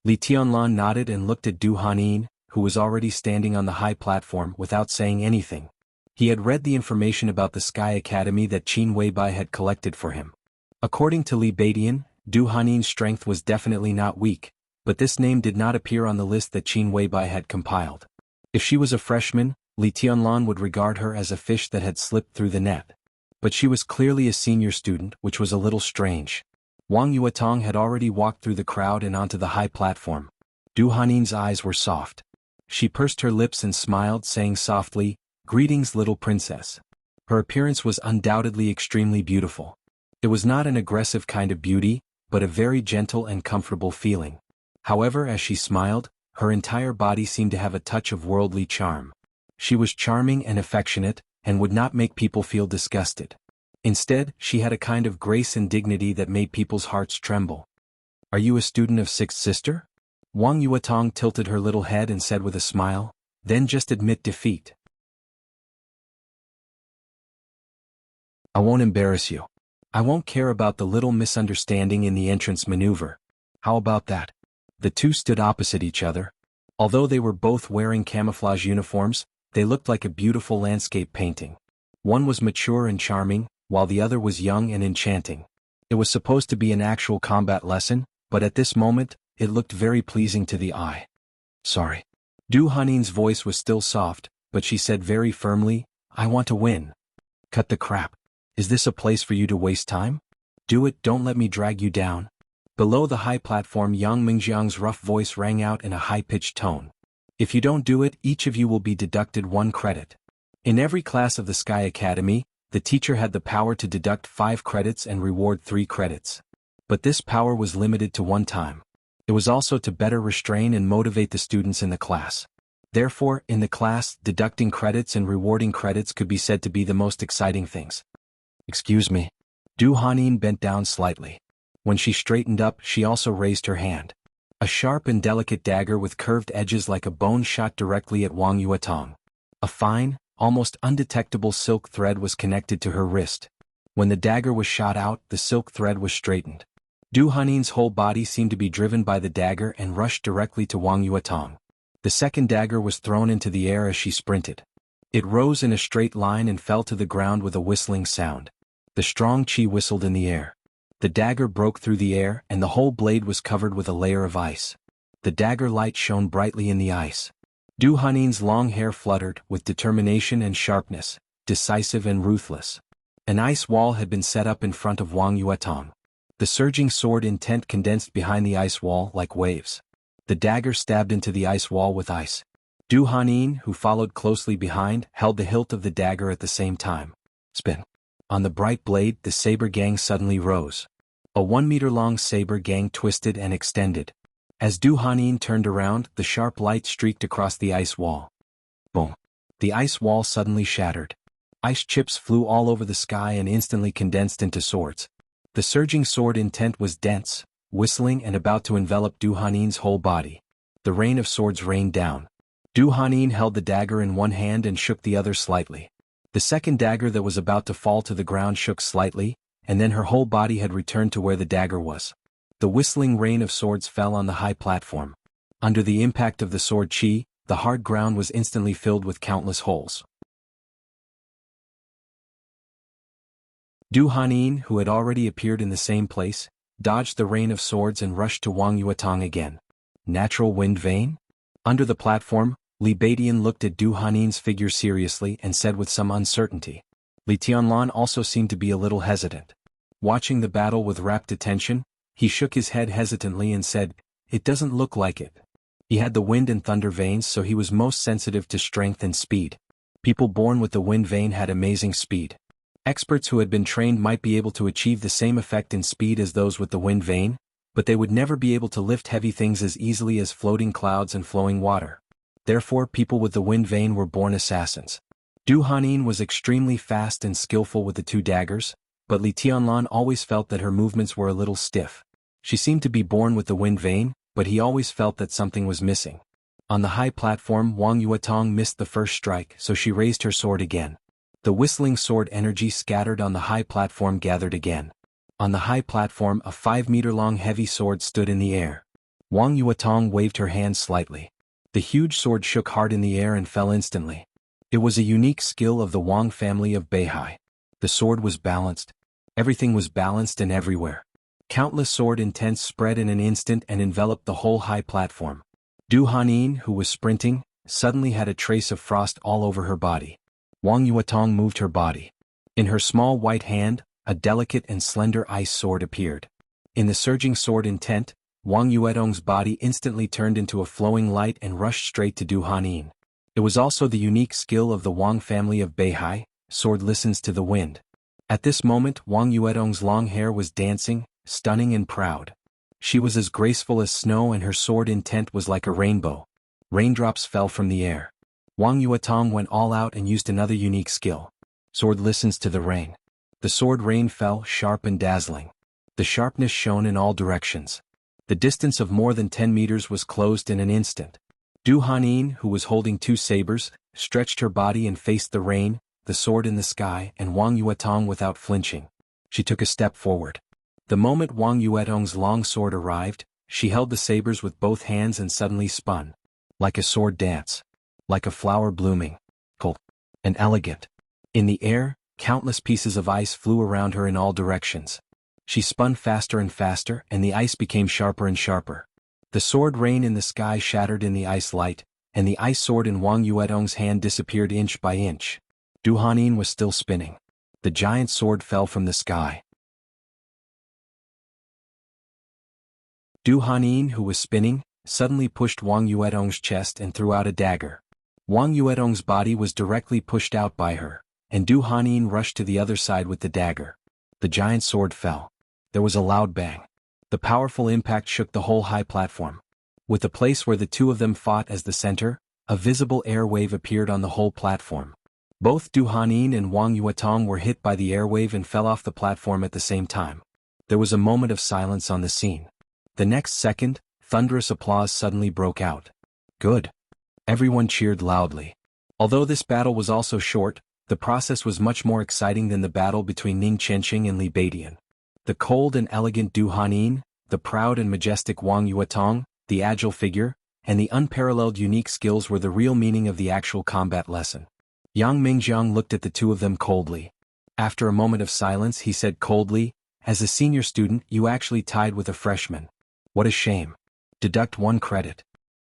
Li Tianlan nodded and looked at Du Hanin, who was already standing on the high platform without saying anything. He had read the information about the Sky Academy that Qin Weibai had collected for him. According to Li Beidian, Du Hanin's strength was definitely not weak, but this name did not appear on the list that Qin Weibai had compiled. If she was a freshman, Li Tianlan would regard her as a fish that had slipped through the net. But she was clearly a senior student, which was a little strange. Wang Yuetong had already walked through the crowd and onto the high platform. Du Hanin's eyes were soft. She pursed her lips and smiled, saying softly, "Greetings, little princess." Her appearance was undoubtedly extremely beautiful. It was not an aggressive kind of beauty, but a very gentle and comfortable feeling. However, as she smiled, her entire body seemed to have a touch of worldly charm. She was charming and affectionate, and would not make people feel disgusted. Instead, she had a kind of grace and dignity that made people's hearts tremble. "Are you a student of Sixth Sister?" Wang Yuetong tilted her little head and said with a smile, "Then just admit defeat. I won't embarrass you. I won't care about the little misunderstanding in the entrance maneuver. How about that?" The two stood opposite each other. Although they were both wearing camouflage uniforms, they looked like a beautiful landscape painting. One was mature and charming, while the other was young and enchanting. It was supposed to be an actual combat lesson, but at this moment, it looked very pleasing to the eye. Sorry. Du Hannin's voice was still soft, but she said very firmly, I want to win. Cut the crap. Is this a place for you to waste time? Do it, don't let me drag you down. Below the high platform, Yang Mingjiang's rough voice rang out in a high-pitched tone. If you don't do it, each of you will be deducted 1 credit. In every class of the Sky Academy, the teacher had the power to deduct 5 credits and reward 3 credits. But this power was limited to 1 time. It was also to better restrain and motivate the students in the class. Therefore, in the class, deducting credits and rewarding credits could be said to be the most exciting things. Excuse me. Du Hannin bent down slightly. When she straightened up, she also raised her hand. A sharp and delicate dagger with curved edges like a bone shot directly at Wang Yuetong. A fine, almost undetectable silk thread was connected to her wrist. When the dagger was shot out, the silk thread was straightened. Du Hannin's whole body seemed to be driven by the dagger and rushed directly to Wang Yuetong. The second dagger was thrown into the air as she sprinted. It rose in a straight line and fell to the ground with a whistling sound. The strong qi whistled in the air. The dagger broke through the air and the whole blade was covered with a layer of ice. The dagger light shone brightly in the ice. Du Hannin's long hair fluttered with determination and sharpness, decisive and ruthless. An ice wall had been set up in front of Wang Yuetong. The surging sword intent condensed behind the ice wall like waves. The dagger stabbed into the ice wall with ice. Du Hannin, who followed closely behind, held the hilt of the dagger at the same time. Spin. On the bright blade, the saber gang suddenly rose. A 1-meter-long saber gang twisted and extended. As Du Hannin turned around, the sharp light streaked across the ice wall. Boom. The ice wall suddenly shattered. Ice chips flew all over the sky and instantly condensed into swords. The surging sword intent was dense, whistling and about to envelop Du Hannin's whole body. The rain of swords rained down. Du Hannin held the dagger in one hand and shook the other slightly. The second dagger that was about to fall to the ground shook slightly, and then her whole body had returned to where the dagger was. The whistling rain of swords fell on the high platform. Under the impact of the sword qi, the hard ground was instantly filled with countless holes. Du Hannin, who had already appeared in the same place, dodged the rain of swords and rushed to Wang Yuetong again. Natural wind vein? Under the platform, Li Beidian looked at Du Hannin's figure seriously and said with some uncertainty. Li Tianlan also seemed to be a little hesitant. Watching the battle with rapt attention, he shook his head hesitantly and said, It doesn't look like it. He had the wind and thunder veins, so he was most sensitive to strength and speed. People born with the wind vein had amazing speed. Experts who had been trained might be able to achieve the same effect in speed as those with the wind vein, but they would never be able to lift heavy things as easily as floating clouds and flowing water. Therefore, people with the wind vein were born assassins. Du Hannin was extremely fast and skillful with the 2 daggers, but Li Tianlan always felt that her movements were a little stiff. She seemed to be born with the wind vein, but he always felt that something was missing. On the high platform, Wang Yuetong missed the first strike, so she raised her sword again. The whistling sword energy scattered on the high platform gathered again. On the high platform, a 5-meter-long heavy sword stood in the air. Wang Yuetong waved her hand slightly. The huge sword shook hard in the air and fell instantly. It was a unique skill of the Wang family of Beihai. The sword was balanced. Everything was balanced and everywhere. Countless sword intents spread in an instant and enveloped the whole high platform. Du Hannin, who was sprinting, suddenly had a trace of frost all over her body. Wang Yuetong moved her body. In her small white hand, a delicate and slender ice sword appeared. In the surging sword intent, Wang Yuetong's body instantly turned into a flowing light and rushed straight to Du Hannin. It was also the unique skill of the Wang family of Beihai, sword listens to the wind. At this moment, Wang Yuetong's long hair was dancing, stunning and proud. She was as graceful as snow and her sword intent was like a rainbow. Raindrops fell from the air. Wang Yuetong went all out and used another unique skill. Sword listens to the rain. The sword rain fell sharp and dazzling. The sharpness shone in all directions. The distance of more than 10 meters was closed in an instant. Du Hannin, who was holding 2 sabers, stretched her body and faced the rain, the sword in the sky, and Wang Yuetong without flinching. She took a step forward. The moment Wang Yuetong's long sword arrived, she held the sabers with both hands and suddenly spun. Like a sword dance. Like a flower blooming. Cold. And elegant. In the air, countless pieces of ice flew around her in all directions. She spun faster and faster, and the ice became sharper and sharper. The sword rain in the sky shattered in the ice light, and the ice sword in Wang Yuetong's hand disappeared inch by inch. Du Hanyin was still spinning. The giant sword fell from the sky. Du Hanyin, who was spinning, suddenly pushed Wang Yuetong's chest and threw out a dagger. Wang Yuetong's body was directly pushed out by her, and Du Hanyin rushed to the other side with the dagger. The giant sword fell. There was a loud bang. The powerful impact shook the whole high platform. With the place where the two of them fought as the center, a visible air wave appeared on the whole platform. Both Du Hanyin and Wang Yuetong were hit by the air wave and fell off the platform at the same time. There was a moment of silence on the scene. The next second, thunderous applause suddenly broke out. Good. Everyone cheered loudly. Although this battle was also short, the process was much more exciting than the battle between Ning Chenqing and Li Beidian. The cold and elegant Du Hanyin, the proud and majestic Wang Yuetong, the agile figure, and the unparalleled unique skills were the real meaning of the actual combat lesson. Yang Mingjiang looked at the two of them coldly. After a moment of silence he said coldly, "As a senior student you actually tied with a freshman. What a shame. Deduct 1 credit."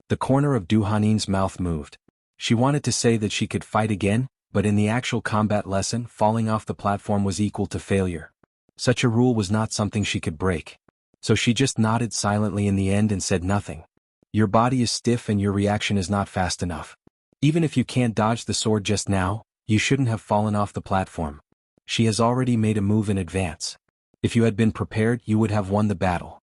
The corner of Du Hanyin's mouth moved. She wanted to say that she could fight again, but in the actual combat lesson falling off the platform was equal to failure. Such a rule was not something she could break. So she just nodded silently in the end and said nothing. Your body is stiff and your reaction is not fast enough. Even if you can't dodge the sword just now, you shouldn't have fallen off the platform. She has already made a move in advance. If you had been prepared you would have won the battle.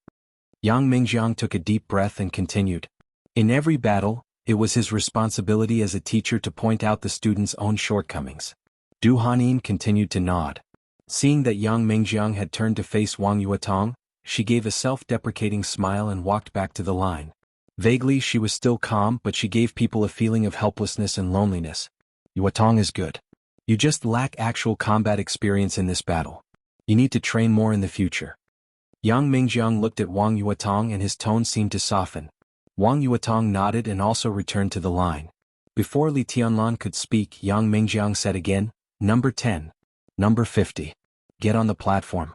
Yang Mingjiang took a deep breath and continued. In every battle, it was his responsibility as a teacher to point out the student's own shortcomings. Du Hanyin continued to nod. Seeing that Yang Mingjiang had turned to face Wang Yuetong, she gave a self-deprecating smile and walked back to the line. Vaguely she was still calm, but she gave people a feeling of helplessness and loneliness. Yuetong is good. You just lack actual combat experience in this battle. You need to train more in the future. Yang Mingjiang looked at Wang Yuetong and his tone seemed to soften. Wang Yuetong nodded and also returned to the line. Before Li Tianlan could speak, Yang Mingjiang said again, "Number 10. Number 50. Get on the platform."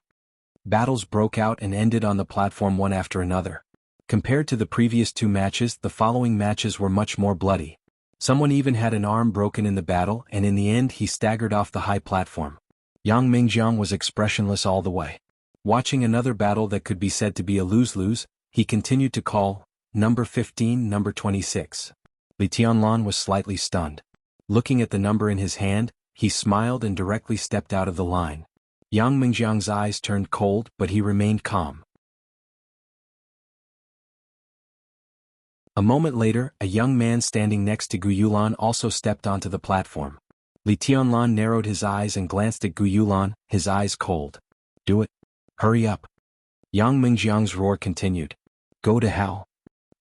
Battles broke out and ended on the platform one after another. Compared to the previous 2 matches, the following matches were much more bloody. Someone even had an arm broken in the battle, and in the end he staggered off the high platform. Yang Mingjiang was expressionless all the way. Watching another battle that could be said to be a lose-lose, he continued to call, "Number 15, number 26. Li Tianlan was slightly stunned. Looking at the number in his hand, he smiled and directly stepped out of the line. Yang Mingjiang's eyes turned cold, but he remained calm. A moment later, a young man standing next to Gu Yulan also stepped onto the platform. Li Tianlan narrowed his eyes and glanced at Gu Yulan, his eyes cold. "Do it. Hurry up." Yang Mingjiang's roar continued. "Go to hell."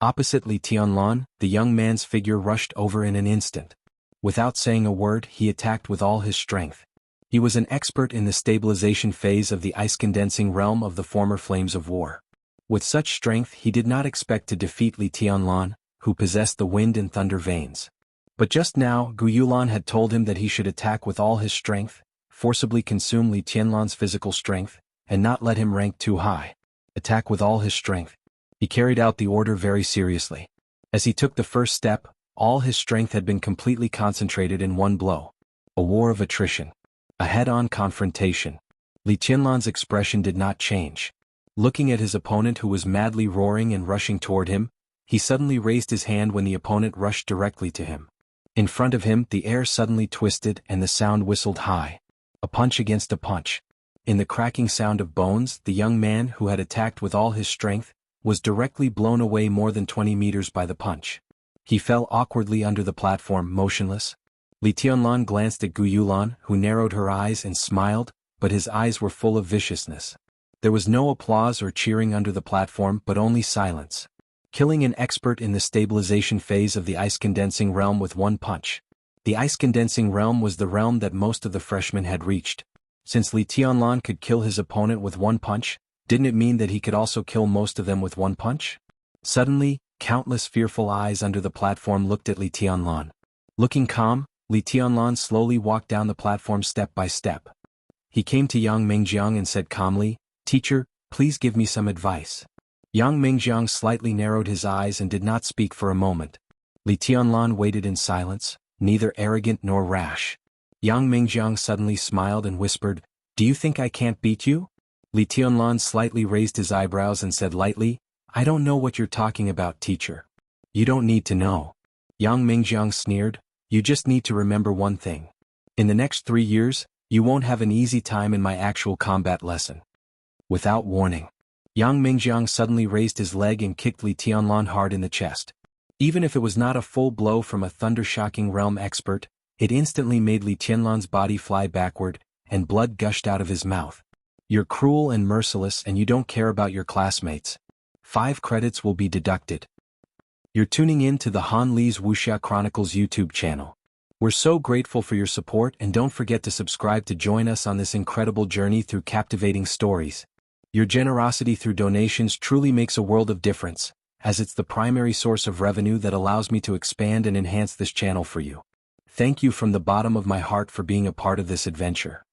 Opposite Li Tianlan, the young man's figure rushed over in an instant. Without saying a word, he attacked with all his strength. He was an expert in the stabilization phase of the ice-condensing realm of the former Flames of War. With such strength he did not expect to defeat Li Tianlan, who possessed the wind and thunder veins. But just now Gu Yulan had told him that he should attack with all his strength, forcibly consume Li Tianlan's physical strength, and not let him rank too high. Attack with all his strength. He carried out the order very seriously. As he took the first step, all his strength had been completely concentrated in one blow. A war of attrition. A head-on confrontation. Li Tianlan's expression did not change. Looking at his opponent who was madly roaring and rushing toward him, he suddenly raised his hand when the opponent rushed directly to him. In front of him, the air suddenly twisted and the sound whistled high. A punch against a punch. In the cracking sound of bones, the young man who had attacked with all his strength was directly blown away more than 20 meters by the punch. He fell awkwardly under the platform, motionless. Li Tianlan glanced at Gu Yulan, who narrowed her eyes and smiled, but his eyes were full of viciousness. There was no applause or cheering under the platform, but only silence. Killing an expert in the stabilization phase of the ice-condensing realm with one punch. The ice-condensing realm was the realm that most of the freshmen had reached. Since Li Tianlan could kill his opponent with one punch, didn't it mean that he could also kill most of them with one punch? Suddenly, countless fearful eyes under the platform looked at Li Tianlan. Looking calm, Li Tianlan slowly walked down the platform step by step. He came to Yang Mingjiang and said calmly, Teacher, please give me some advice. Yang Mingjiang slightly narrowed his eyes and did not speak for a moment. Li Tianlan waited in silence, neither arrogant nor rash. Yang Mingjiang suddenly smiled and whispered, "Do you think I can't beat you?" Li Tianlan slightly raised his eyebrows and said lightly, "I don't know what you're talking about, teacher." "You don't need to know." Yang Mingjiang sneered, "You just need to remember one thing. In the next 3 years, you won't have an easy time in my actual combat lesson." Without warning, Yang Mingjiang suddenly raised his leg and kicked Li Tianlan hard in the chest. Even if it was not a full blow from a thunder-shocking realm expert, it instantly made Li Tianlan's body fly backward, and blood gushed out of his mouth. "You're cruel and merciless and you don't care about your classmates. 5 credits will be deducted." You're tuning in to the Han Li's Wuxia Chronicles YouTube channel. We're so grateful for your support, and don't forget to subscribe to join us on this incredible journey through captivating stories. Your generosity through donations truly makes a world of difference, as it's the primary source of revenue that allows me to expand and enhance this channel for you. Thank you from the bottom of my heart for being a part of this adventure.